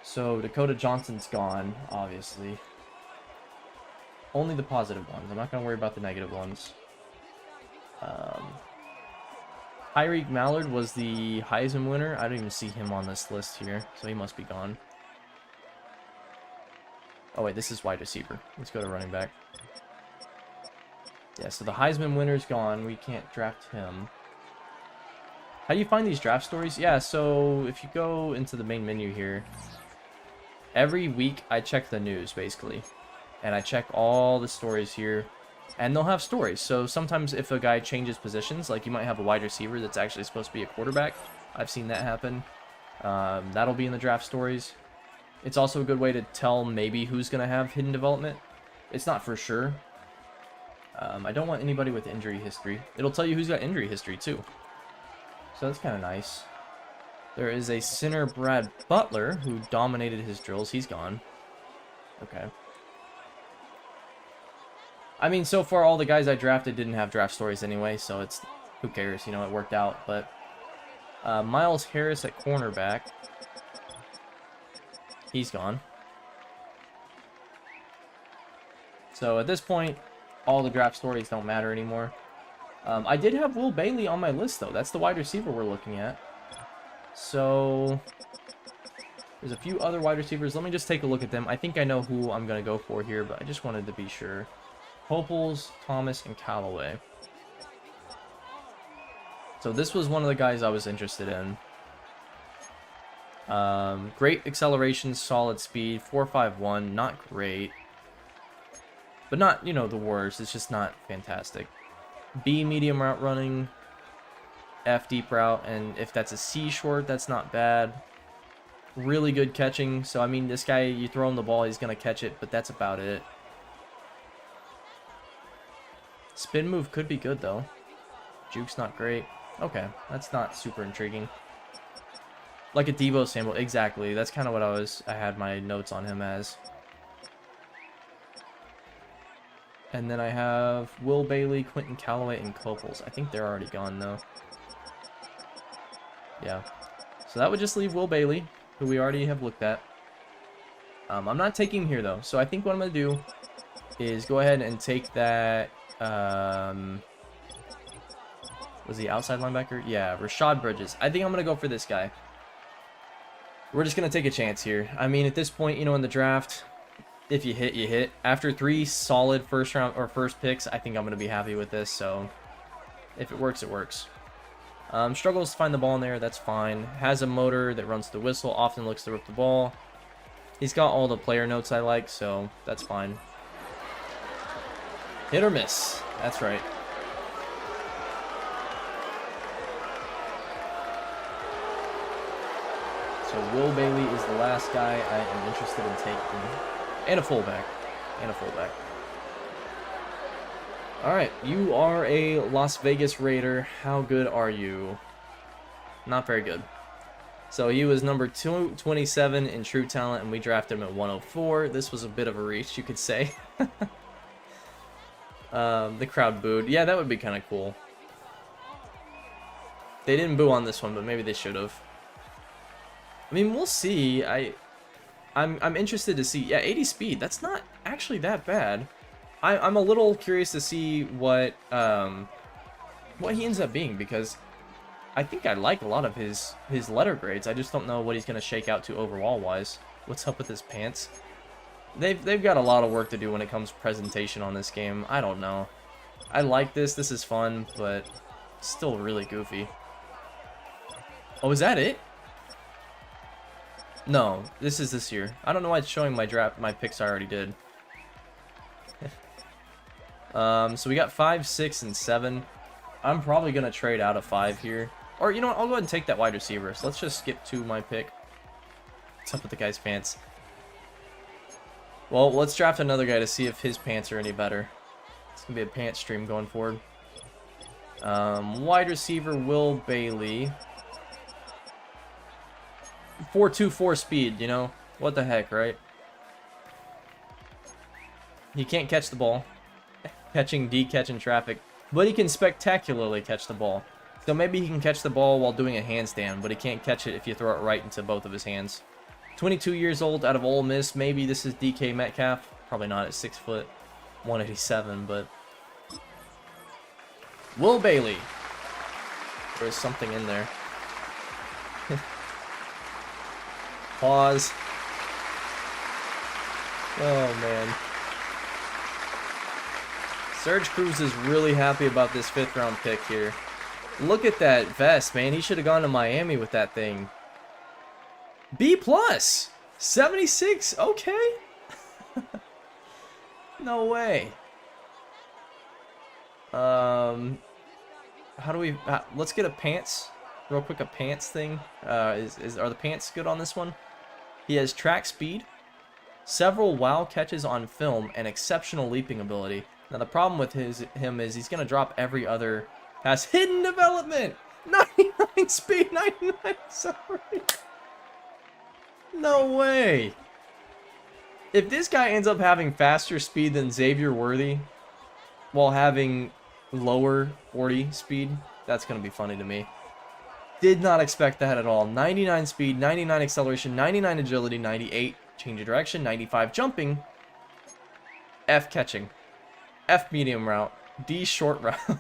So Dakota Johnson's gone, obviously. Only the positive ones. I'm not going to worry about the negative ones. Tyreek Mallard was the Heisman winner. I don't even see him on this list here, so he must be gone. Oh wait, this is wide receiver. Let's go to running back. Yeah, so the Heisman winner's gone. We can't draft him. How do you find these draft stories? Yeah, so if you go into the main menu here, every week I check the news, basically. And I check all the stories here. And they'll have stories. So sometimes if a guy changes positions, like you might have a wide receiver that's actually supposed to be a quarterback. I've seen that happen. That'll be in the draft stories. It's also a good way to tell maybe who's going to have hidden development. It's not for sure. I don't want anybody with injury history. It'll tell you who's got injury history too. So that's kind of nice. There is a center, Brad Butler, who dominated his drills. He's gone. Okay. I mean, so far all the guys I drafted didn't have draft stories anyway, so it's, who cares, you know, it worked out. But Miles Harris at cornerback. He's gone. So at this point, all the draft stories don't matter anymore. I did have Will Bailey on my list, though. That's the wide receiver we're looking at. So there's a few other wide receivers. Let me just take a look at them. I think I know who I'm going to go for here, but I just wanted to be sure. Hopels, Thomas, and Callaway. So this was one of the guys I was interested in. Great acceleration, solid speed, 4.51, not great. But not, you know, the worst. It's just not fantastic. B, medium route running. F, deep route. And if that's a C short, that's not bad. Really good catching. So, I mean, this guy, you throw him the ball, he's going to catch it. But that's about it. Spin move could be good, though. Juke's not great. Okay, that's not super intriguing. Like a Deebo Samuel. Exactly. That's kind of what I had my notes on him as. And then I have Will Bailey, Quentin Callaway, and Copels. I think they're already gone, though. Yeah. So that would just leave Will Bailey, who we already have looked at. I'm not taking him here, though. So I think what I'm going to do is go ahead and take that. Was he outside linebacker? Yeah, Rashad Bridges. I think I'm going to go for this guy. We're just going to take a chance here. I mean, at this point, you know, in the draft, if you hit, you hit. After 3 solid first picks, I think I'm going to be happy with this. So if it works, it works. Struggles to find the ball in there. That's fine. Has a motor that runs the whistle. Often looks to rip the ball. He's got all the player notes I like, so that's fine. Hit or miss. That's right. So Will Bailey is the last guy I am interested in taking. And a fullback. And a fullback. Alright, you are a Las Vegas Raider. How good are you? Not very good. So he was number 227 in true talent, and we drafted him at 104. This was a bit of a reach, you could say. The crowd booed. Yeah, that would be kind of cool. They didn't boo on this one, but maybe they should have. I mean, we'll see. I'm interested to see. Yeah, 80 speed. That's not actually that bad. I'm a little curious to see what he ends up being, because I think I like a lot of his letter grades. I just don't know what he's gonna shake out to overall wise. What's up with his pants? They've got a lot of work to do when it comes to presentation on this game. I don't know. I like this. This is fun, but still really goofy. Oh, is that it? No, this is this year. I don't know why it's showing my picks I already did. So we got 5, 6, and 7. I'm probably gonna trade out of 5 here. Or you know what, I'll go ahead and take that wide receiver. So let's just skip to my pick. What's up with the guy's pants? Well, let's draft another guy to see if his pants are any better. It's gonna be a pants stream going forward. Wide receiver Will Bailey. 4.24 speed, you know? What the heck, right? He can't catch the ball. Catching traffic. But he can spectacularly catch the ball. So maybe he can catch the ball while doing a handstand, but he can't catch it if you throw it right into both of his hands. 22 years old, out of Ole Miss. Maybe this is DK Metcalf. Probably not at 6 foot, 187, but... Will Bailey. There's something in there. Pause. Oh, man. Serge Cruz is really happy about this 5th round pick here. Look at that vest, man. He should have gone to Miami with that thing. B+. 76. Okay. No way. How do we... let's get a pants. Real quick, a pants thing. Are the pants good on this one? He has track speed, several wow catches on film, and exceptional leaping ability. Now the problem with him is he's gonna drop every other pass. Hidden development, 99 speed, 99 acceleration. No way. If this guy ends up having faster speed than Xavier Worthy, while having lower 40 speed, that's gonna be funny to me. Did not expect that at all. 99 speed, 99 acceleration, 99 agility, 98 change of direction, 95 jumping, F catching, F medium route, D short route.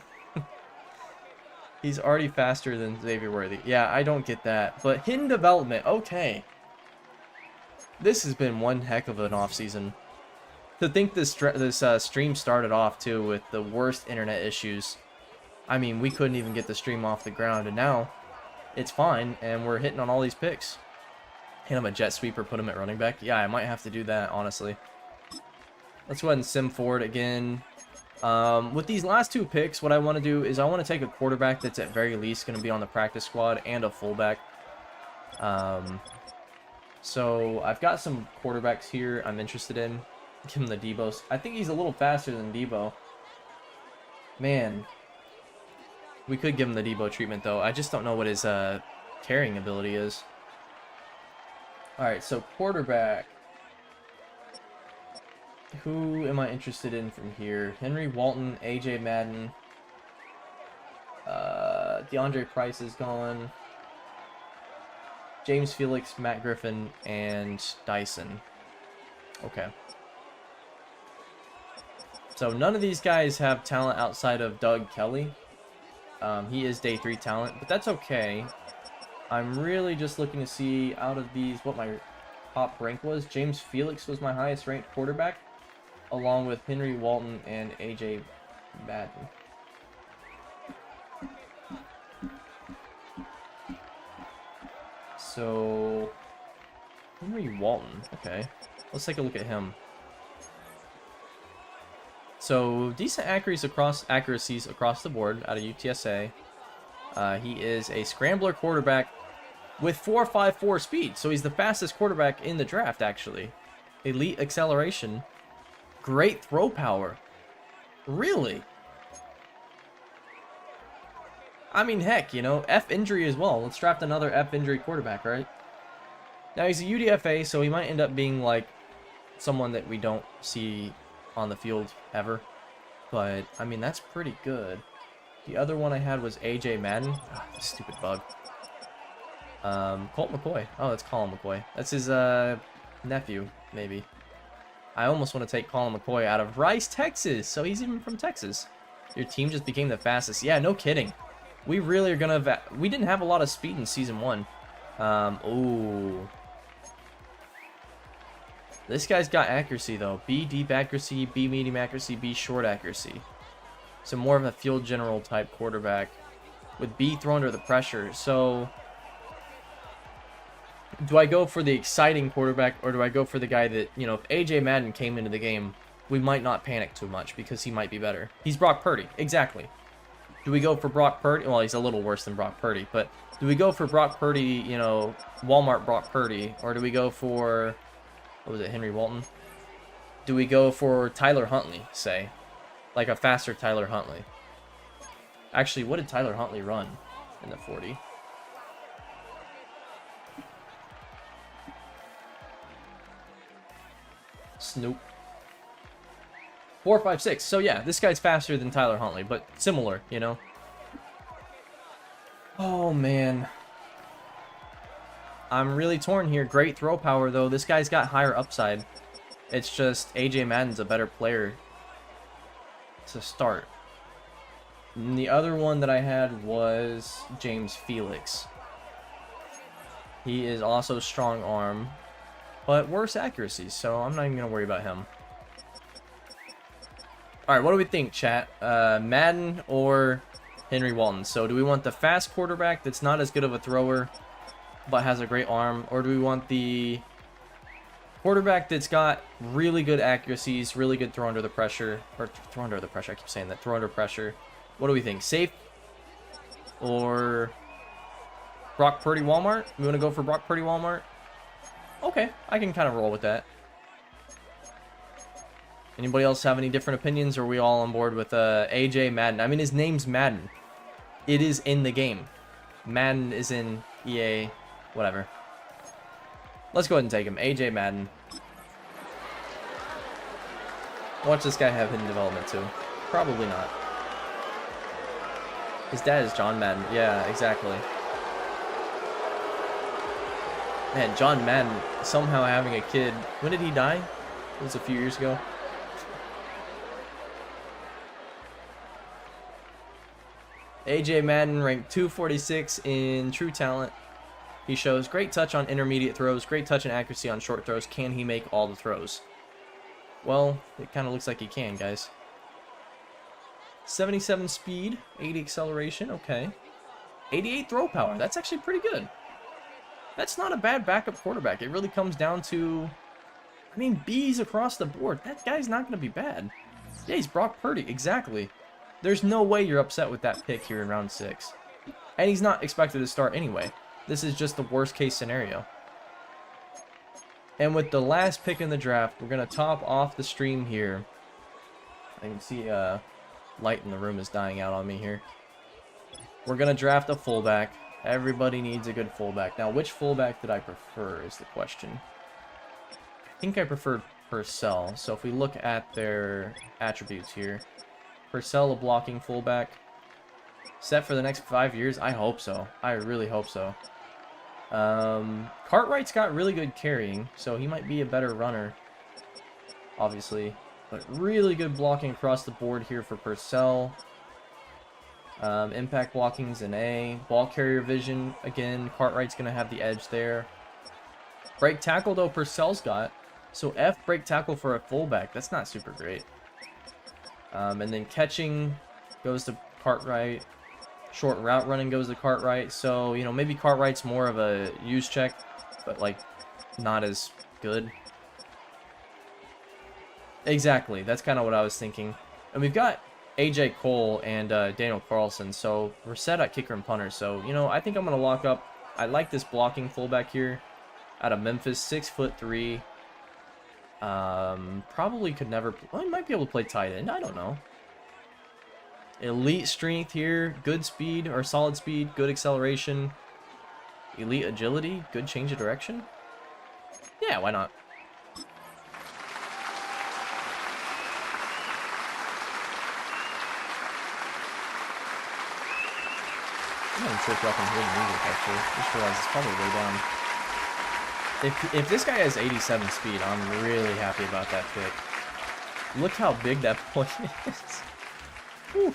He's already faster than Xavier Worthy. Yeah, I don't get that. But hidden development, okay. This has been one heck of an offseason. To think this stream started off, too, with the worst internet issues. I mean, we couldn't even get the stream off the ground, and now... it's fine, and we're hitting on all these picks. Hit him a jet sweep or put him at running back. Yeah, I might have to do that, honestly. Let's go ahead and sim forward again. With these last 2 picks, what I want to do is I want to take a quarterback that's at very least going to be on the practice squad and a fullback. So I've got some quarterbacks here I'm interested in. Give him the Debo. I think he's a little faster than Debo. Man. We could give him the Debo treatment, though. I just don't know what his carrying ability is. Alright, so quarterback. Who am I interested in from here? Henry Walton, AJ Madden. DeAndre Price is gone. James Felix, Matt Griffin, and Dyson. Okay. So none of these guys have talent outside of Doug Kelly. He is day 3 talent, but that's okay. I'm really just looking to see out of these what my top rank was. James Felix was my highest ranked quarterback, along with Henry Walton and AJ Madden. So, Henry Walton, okay. Let's take a look at him. So, decent accuracies across the board out of UTSA. He is a scrambler quarterback with 4.54 speed. So, he's the fastest quarterback in the draft, actually. Elite acceleration. Great throw power. Really? I mean, heck, you know, F injury as well. Let's draft another F injury quarterback, right? Now, he's a UDFA, so he might end up being, like, someone that we don't see on the field ever. But, I mean, that's pretty good. The other one I had was AJ Madden. Ah, this stupid bug. Colt McCoy. Oh, that's Colin McCoy. That's his, nephew, maybe. I almost want to take Colin McCoy out of Rice, Texas. So he's even from Texas. Your team just became the fastest. Yeah, no kidding. We really are going to... We didn't have a lot of speed in Season 1. Ooh. This guy's got accuracy, though. B deep accuracy, B medium accuracy, B short accuracy. So more of a field general type quarterback. With B thrown under the pressure. So... do I go for the exciting quarterback, or do I go for the guy that, you know, if AJ Madden came into the game, we might not panic too much because he might be better. He's Brock Purdy. Exactly. Do we go for Brock Purdy? Well, he's a little worse than Brock Purdy, but do we go for Brock Purdy, you know, Walmart Brock Purdy, or do we go for, what was it, Henry Walton? Do we go for Tyler Huntley, say? Like a faster Tyler Huntley. Actually, what did Tyler Huntley run in the 40? Snoop. 4.56. So yeah, this guy's faster than Tyler Huntley, but similar, you know. Oh man, I'm really torn here. Great throw power though. This guy's got higher upside. It's just AJ Madden's a better player to start. And the other one that I had was James Felix. He is also strong arm, but worse accuracy, so I'm not even gonna worry about him. Alright, what do we think, chat? Madden or Henry Walton? So do we want the fast quarterback that's not as good of a thrower but has a great arm? Or do we want the quarterback that's got really good accuracies, really good throw under the pressure? Or throw under the pressure, I keep saying that. Throw under pressure. What do we think? Safe or Brock Purdy Walmart? We want to go for Brock Purdy Walmart? Okay, I can kind of roll with that. Anybody else have any different opinions, or are we all on board with AJ Madden? I mean, his name's Madden. It is in the game. Madden is in EA, whatever. Let's go ahead and take him. AJ Madden. Watch this guy have hidden development too. Probably not. His dad is John Madden. Yeah, exactly. Man, John Madden somehow having a kid. When did he die? It was a few years ago. AJ Madden ranked 246 in true talent. He shows great touch on intermediate throws, great touch and accuracy on short throws. Can he make all the throws? Well, it kind of looks like he can, guys. 77 speed, 80 acceleration, okay. 88 throw power, that's actually pretty good. That's not a bad backup quarterback. It really comes down to, I mean, B's across the board. That guy's not going to be bad. Yeah, he's Brock Purdy, exactly. There's no way you're upset with that pick here in round 6. And he's not expected to start anyway. This is just the worst case scenario. And with the last pick in the draft, we're going to top off the stream here. I can see light in the room is dying out on me here. We're going to draft a fullback. Everybody needs a good fullback. Now, which fullback did I prefer is the question. I think I preferred Purcell. So if we look at their attributes here. Purcell, a blocking fullback. Set for the next 5 years? I hope so. I really hope so. Cartwright's got really good carrying, so he might be a better runner. Obviously. But really good blocking across the board here for Purcell. Impact blocking's an A. Ball carrier vision, again, Cartwright's going to have the edge there. Break tackle, though, Purcell's got. So F break tackle for a fullback. That's not super great. And then catching goes to Cartwright. Short route running goes to Cartwright. So, you know, maybe Cartwright's more of a use check, but, like, not as good. Exactly. That's kind of what I was thinking. And we've got AJ Cole and Daniel Carlson, so we're set at kicker and punter. So, you know, I think I'm going to lock up. I like this blocking fullback here out of Memphis, 6'3". Probably could never. Well, he might be able to play tight end. I don't know. Elite strength here, good speed or solid speed, good acceleration, elite agility, good change of direction. Yeah, why not? I'm gonna trick up and hear the music actually. Just realized it's probably way down. If this guy has 87 speed, I'm really happy about that pick. Look how big that point is. Whew.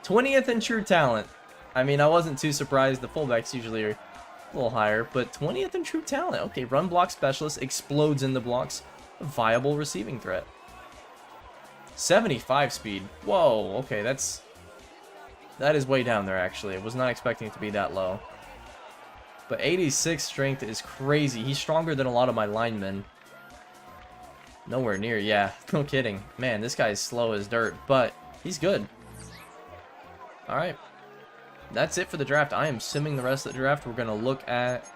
20th in true talent. I mean, I wasn't too surprised. The fullbacks usually are a little higher, but 20th in true talent. Okay, run block specialist, explodes in the blocks. A viable receiving threat. 75 speed. Whoa, okay, that is way down there, actually. I was not expecting it to be that low. But 86 strength is crazy. He's stronger than a lot of my linemen. Nowhere near, yeah. No kidding. Man, this guy's slow as dirt, but he's good. Alright. That's it for the draft. I am simming the rest of the draft. We're going to look at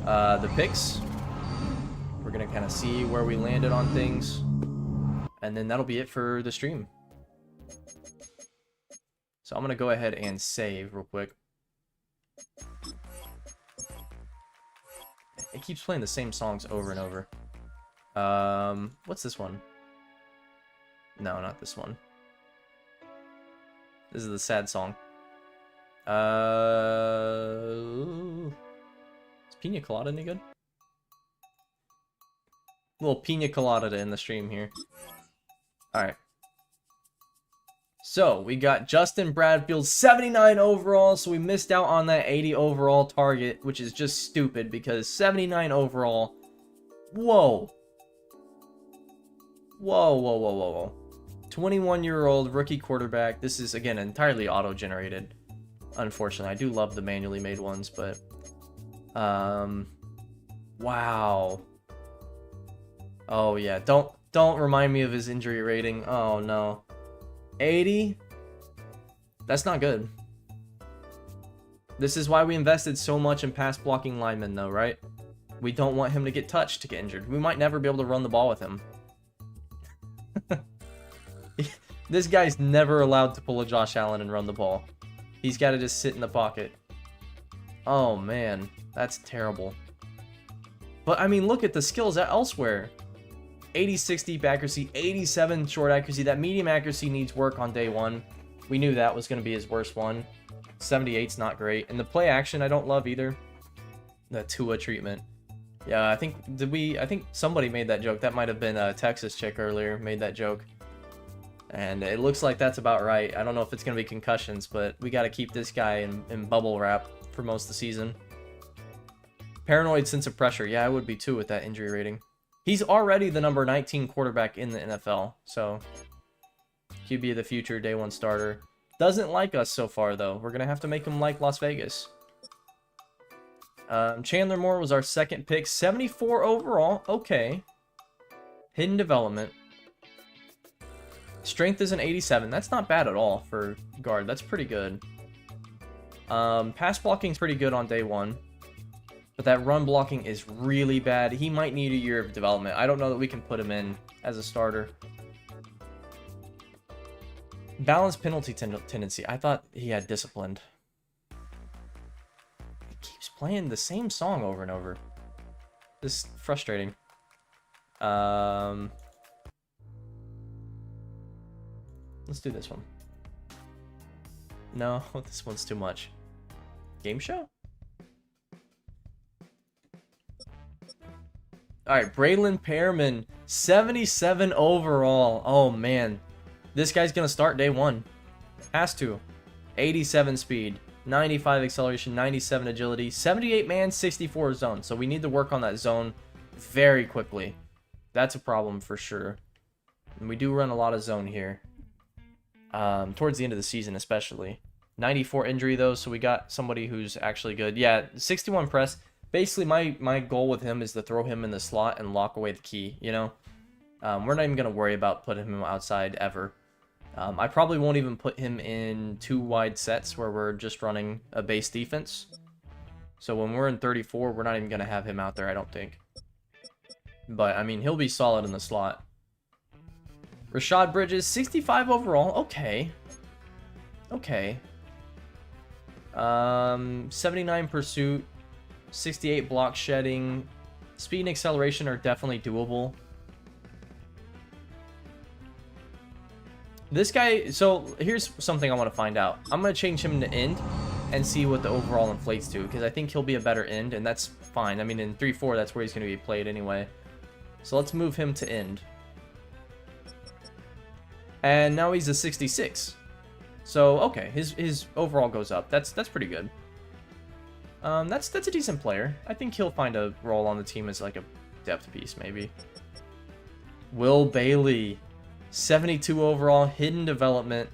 the picks. We're going to kind of see where we landed on things. And then that'll be it for the stream. So I'm going to go ahead and save real quick. It keeps playing the same songs over and over. What's this one? No, not this one. This is the sad song. Is Pina Colada any good? A little Pina Colada in the stream here. Alright. So, we got Justin Bradfield, 79 overall, so we missed out on that 80 overall target, which is just stupid, because 79 overall... Whoa. Whoa, whoa, whoa, whoa, whoa. 21-year-old rookie quarterback. This is, again, entirely auto-generated. Unfortunately, I do love the manually made ones, but... Wow. Oh, yeah. Don't remind me of his injury rating. Oh, no. 80? That's not good. This is why we invested so much in pass blocking linemen, though, right? We don't want him to get touched to get injured. We might never be able to run the ball with him. This guy's never allowed to pull a Josh Allen and run the ball. He's got to just sit in the pocket. Oh, man. That's terrible. But, I mean, look at the skills elsewhere. 86 deep accuracy, 87 short accuracy. That medium accuracy needs work on day one. We knew that was going to be his worst one. 78's not great. And the play action I don't love either. The Tua treatment. Yeah, I think somebody made that joke. That might have been a Texas chick earlier made that joke. And it looks like that's about right. I don't know if it's going to be concussions, but we got to keep this guy in bubble wrap for most of the season. Paranoid sense of pressure. Yeah, I would be too with that injury rating. He's already the number 19 quarterback in the NFL, so QB of the future, day one starter. Doesn't like us so far, though. We're going to have to make him like Las Vegas. Chandler Moore was our second pick. 74 overall. Okay. Hidden development. Strength is an 87. That's not bad at all for guard. That's pretty good. Pass blocking is pretty good on day one. But that run blocking is really bad. He might need a year of development. I don't know that we can put him in as a starter. Balanced penalty tendency. I thought he had disciplined. He keeps playing the same song over and over. This is frustrating. Let's do this one. No, this one's too much. Game show? All right, Braylon Pearman, 77 overall. Oh, man. This guy's going to start day one. Has to. 87 speed, 95 acceleration, 97 agility, 78 man, 64 zone. So we need to work on that zone very quickly. That's a problem for sure. And we do run a lot of zone here. Towards the end of the season especially. 94 injury though, so we got somebody who's actually good. Yeah, 61 press. Basically, my goal with him is to throw him in the slot and lock away the key, you know? We're not even going to worry about putting him outside ever. I probably won't even put him in 2 wide sets where we're just running a base defense. So when we're in 34, we're not even going to have him out there, I don't think. But, I mean, he'll be solid in the slot. Rashad Bridges, 65 overall. Okay. Okay. 79 pursuit. 68 block shedding. Speed and acceleration are definitely doable. This guy, so here's something I want to find out. I'm going to change him to end and see what the overall inflates to, because I think he'll be a better end, and that's fine. I mean, in 3-4, that's where he's going to be played anyway. So let's move him to end. And now he's a 66. So, okay, his overall goes up. That's pretty good. That's a decent player. I think he'll find a role on the team as like a depth piece, maybe. Will Bailey, 72 overall, hidden development.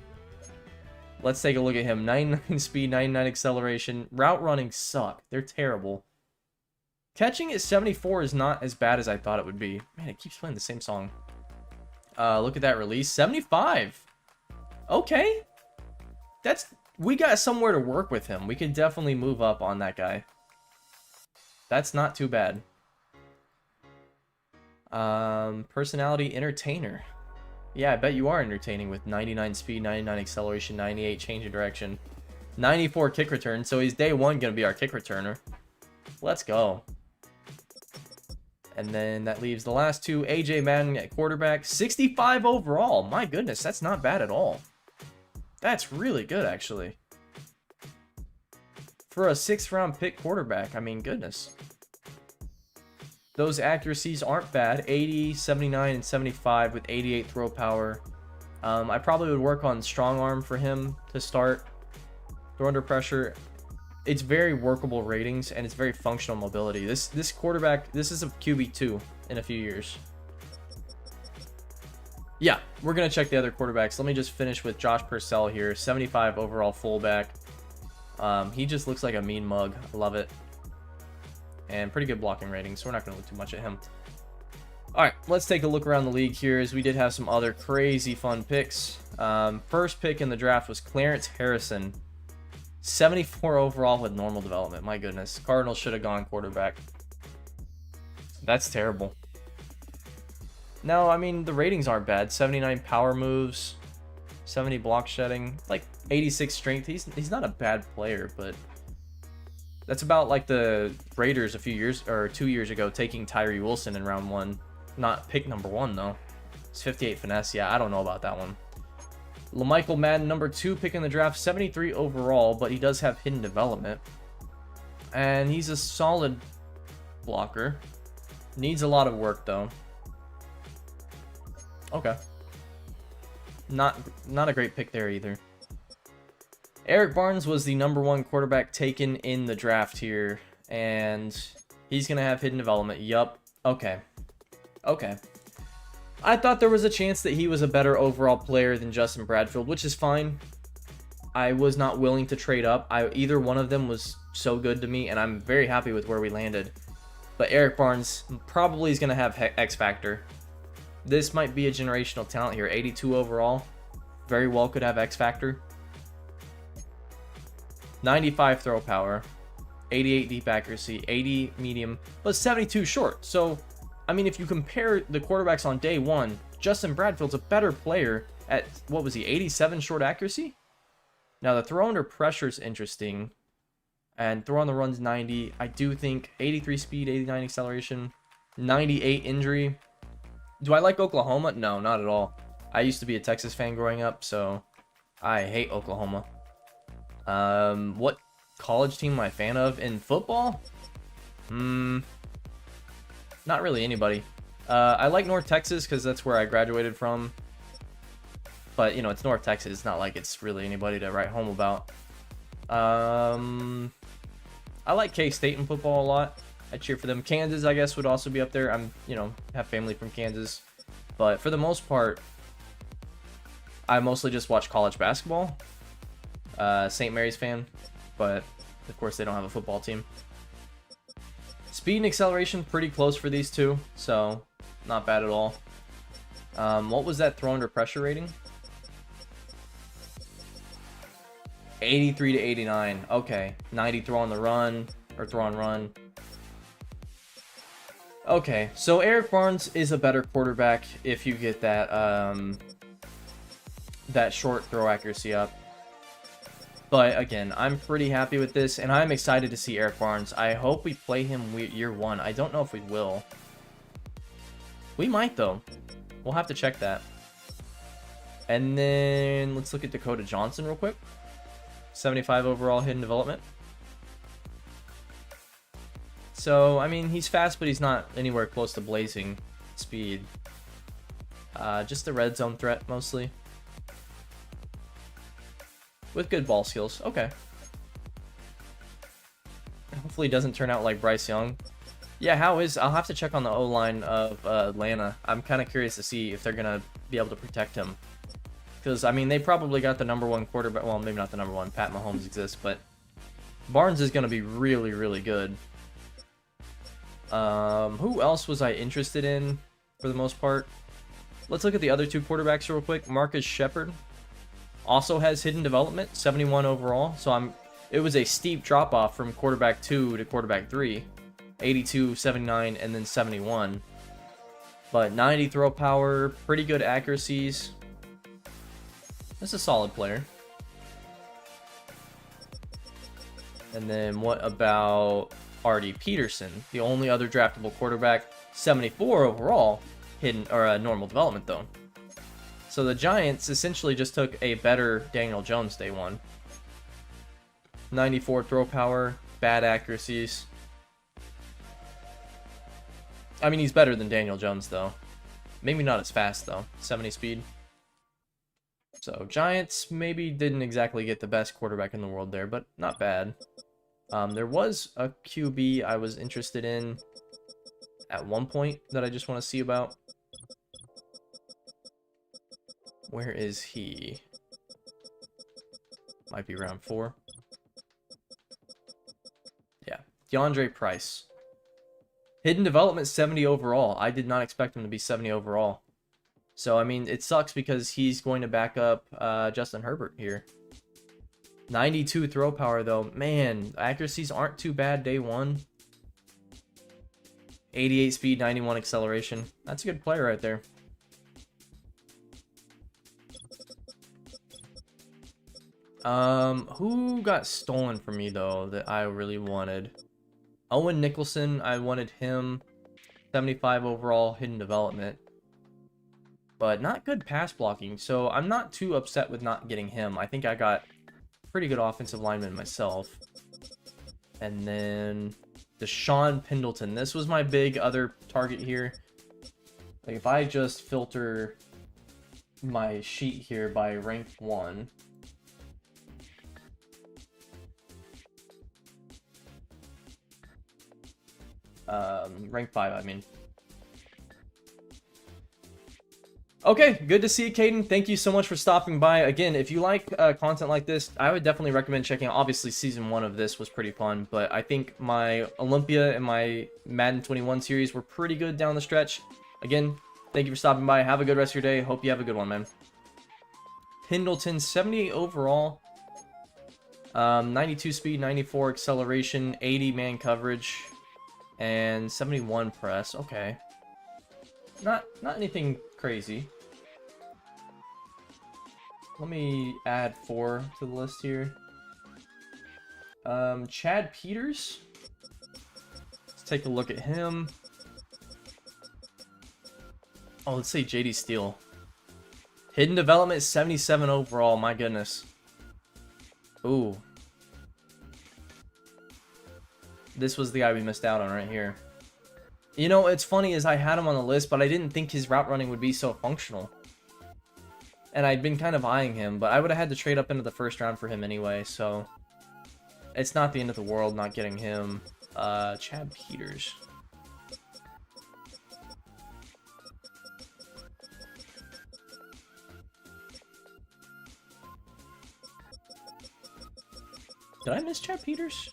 Let's take a look at him. 99 speed, 99 acceleration. Route running suck. They're terrible. Catching at 74 is not as bad as I thought it would be. Man, it keeps playing the same song. Look at that release. 75. Okay. We got somewhere to work with him. We could definitely move up on that guy. That's not too bad. Personality entertainer. Yeah, I bet you are entertaining with 99 speed, 99 acceleration, 98 change of direction, 94 kick return. So he's day one going to be our kick returner. Let's go. And then that leaves the last two. AJ Madden at quarterback, 65 overall. My goodness, that's not bad at all. That's really good, actually. For a 6th round pick quarterback, I mean, goodness. Those accuracies aren't bad. 80, 79, and 75 with 88 throw power. I probably would work on strong arm for him to start. Throw under pressure. It's very workable ratings, and it's very functional mobility. This quarterback, this is a QB2 in a few years. Yeah, we're going to check the other quarterbacks. Let me just finish with Josh Purcell here. 75 overall fullback. He just looks like a mean mug. I love it. And pretty good blocking rating, so we're not going to look too much at him. All right, let's take a look around the league here, as we did have some other crazy fun picks. First pick in the draft was Clarence Harrison. 74 overall with normal development. My goodness. Cardinals should have gone quarterback. That's terrible. No, I mean, the ratings aren't bad. 79 power moves, 70 block shedding, like 86 strength. He's not a bad player, but that's about like the Raiders a few years or 2 years ago taking Tyree Wilson in round 1. Not pick number 1 though. It's 58 finesse. Yeah, I don't know about that one. LaMichael Madden, number 2 pick in the draft, 73 overall, but he does have hidden development. And he's a solid blocker. Needs a lot of work though. Okay. Not a great pick there either. Eric Barnes was the number 1 quarterback taken in the draft here, and he's going to have hidden development. Yup. Okay. Okay. I thought there was a chance that he was a better overall player than Justin Bradfield, which is fine. I was not willing to trade up. Either one of them was so good to me, and I'm very happy with where we landed. But Eric Barnes probably is going to have X Factor. This might be a generational talent here. 82 overall. Very well could have X Factor. 95 throw power. 88 deep accuracy. 80 medium. But 72 short. So, I mean, if you compare the quarterbacks on day one, Justin Bradfield's a better player at, what was he, 87 short accuracy? Now, the throw under pressure is interesting. And throw on the run's 90. I do think 83 speed, 89 acceleration, 98 injury. Do I like Oklahoma? No, not at all. I used to be a Texas fan growing up, so I hate Oklahoma. What college team am I a fan of in football? Not Not really anybody. I like North Texas because that's where I graduated from. But, you know, it's North Texas. It's not like it's really anybody to write home about. I like K-State in football a lot. I cheer for them. Kansas, I guess, would also be up there. I'm, you know, have family from Kansas. But for the most part, I mostly just watch college basketball. St. Mary's fan. But, of course, they don't have a football team. Speed and acceleration, pretty close for these two. So, not bad at all. What was that throw under pressure rating? 83 to 89. Okay. 90 throw on the run. Or throw on run. Okay. So Eric Barnes is a better quarterback if you get that that short throw accuracy up. But again, I'm pretty happy with this, and I'm excited to see Eric Barnes. I hope we play him year one. I don't know if we will. We might, though. We'll have to check that. And then let's look at Dakota Johnson real quick. 75 overall hidden development. So, I mean, he's fast, but he's not anywhere close to blazing speed. Just the red zone threat, mostly. With good ball skills. Okay. Hopefully he doesn't turn out like Bryce Young. Yeah, I'll have to check on the O-line of Atlanta. I'm kind of curious to see if they're going to be able to protect him. Because, I mean, they probably got the #1 quarterback. Well, maybe not the #1. Pat Mahomes exists, but Barnes is going to be really, really good. Who else was I interested in for the most part? Let's look at the other two quarterbacks real quick. Marcus Shepard also has hidden development, 71 overall. So it was a steep drop off from quarterback 2 to quarterback 3. 82, 79, and then 71. But 90 throw power, pretty good accuracies. That's a solid player. And then what about R.D. Peterson, the only other draftable quarterback, 74 overall, hidden or normal development though. So the Giants essentially just took a better Daniel Jones day one. 94 throw power, bad accuracies. I mean, he's better than Daniel Jones though. Maybe not as fast though. 70 speed. So Giants maybe didn't exactly get the best quarterback in the world there, but not bad. There was a QB I was interested in at one point that I just want to see about. Where is he? Might be round 4. Yeah, DeAndre Price. Hidden development 70 overall. I did not expect him to be 70 overall. So, I mean, it sucks because he's going to back up Justin Herbert here. 92 throw power, though. Man, accuracies aren't too bad day one. 88 speed, 91 acceleration. That's a good player right there. Who got stolen from me, though, that I really wanted? Owen Nicholson, I wanted him. 75 overall, hidden development. But not good pass blocking, so I'm not too upset with not getting him. I think I got pretty good offensive lineman myself. And then Deshaun Pendleton. This was my big other target here. Like, if I just filter my sheet here by rank 1... rank 5, I mean. Okay, good to see you, Caden. Thank you so much for stopping by. Again, if you like content like this, I would definitely recommend checking out. Obviously, Season 1 of this was pretty fun, but I think my Olympia and my Madden 21 series were pretty good down the stretch. Again, thank you for stopping by. Have a good rest of your day. Hope you have a good one, man. Pendleton, 78 overall. 92 speed, 94 acceleration, 80 man coverage, and 71 press. Okay. Not anything crazy. Let me add 4 to the list here. Chad Peters. Let's take a look at him. Oh, let's say JD Steele. Hidden development 77 overall. My goodness. Ooh. This was the guy we missed out on right here. You know, it's funny is I had him on the list, but I didn't think his route running would be so functional. And I'd been kind of eyeing him, but I would have had to trade up into the first round for him anyway, so it's not the end of the world not getting him. Chad Peters. Did I miss Chad Peters?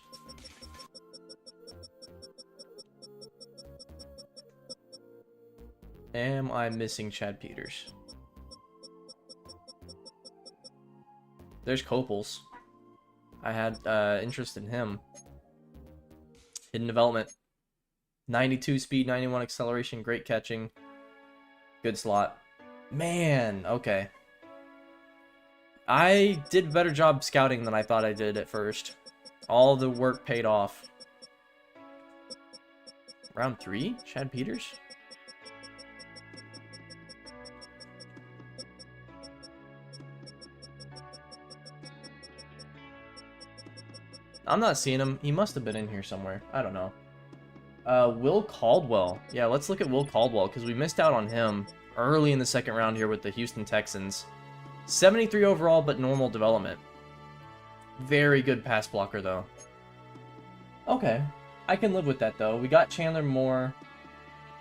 Am I missing Chad Peters? There's Copels. I had interest in him. Hidden development. 92 speed, 91 acceleration, great catching. Good slot. Man, okay. I did a better job scouting than I thought I did at first. All the work paid off. Round 3? Chad Peters? I'm not seeing him. He must have been in here somewhere. I don't know. Will Caldwell. Yeah, let's look at Will Caldwell because we missed out on him early in the second round here with the Houston Texans. 73 overall, but normal development. Very good pass blocker, though. Okay. I can live with that, though. We got Chandler Moore.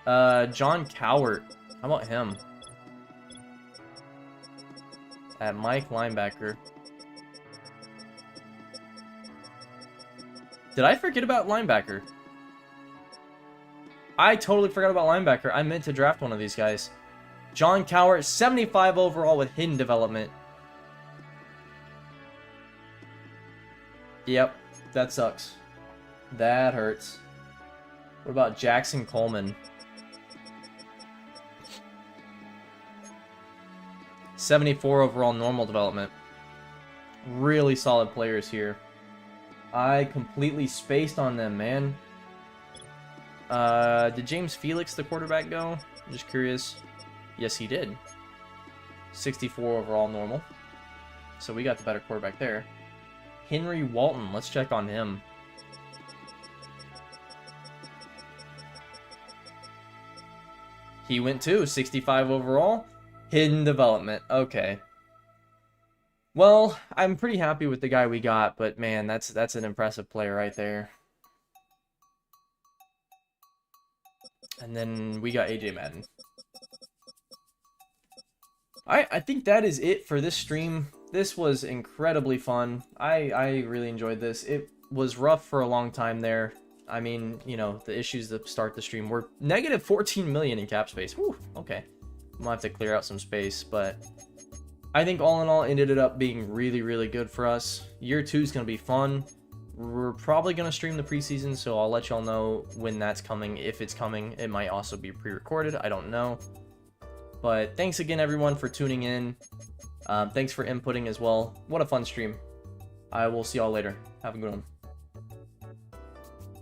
John Cowart. How about him? At Mike linebacker. Did I forget about linebacker? I totally forgot about linebacker. I meant to draft one of these guys. John Cowart, 75 overall with hidden development. Yep, that sucks. That hurts. What about Jackson Coleman? 74 overall normal development. Really solid players here. I completely spaced on them, man. Did James Felix, the quarterback, go? I'm just curious. Yes, he did. 64 overall normal. So we got the better quarterback there. Henry Walton, let's check on him. He went too, 65 overall. Hidden development, okay. Well, I'm pretty happy with the guy we got, but man, that's an impressive player right there. And then we got AJ Madden. Alright, I think that is it for this stream. This was incredibly fun. I really enjoyed this. It was rough for a long time there. I mean, you know, the issues that start the stream were negative 14 million in cap space. Whew, okay. We'll have to clear out some space, but I think all in all, ended it up being really, really good for us. Year 2 is going to be fun. We're probably going to stream the preseason, so I'll let y'all know when that's coming. If it's coming, it might also be pre-recorded. I don't know. But thanks again, everyone, for tuning in. Thanks for inputting as well. What a fun stream. I will see y'all later. Have a good one.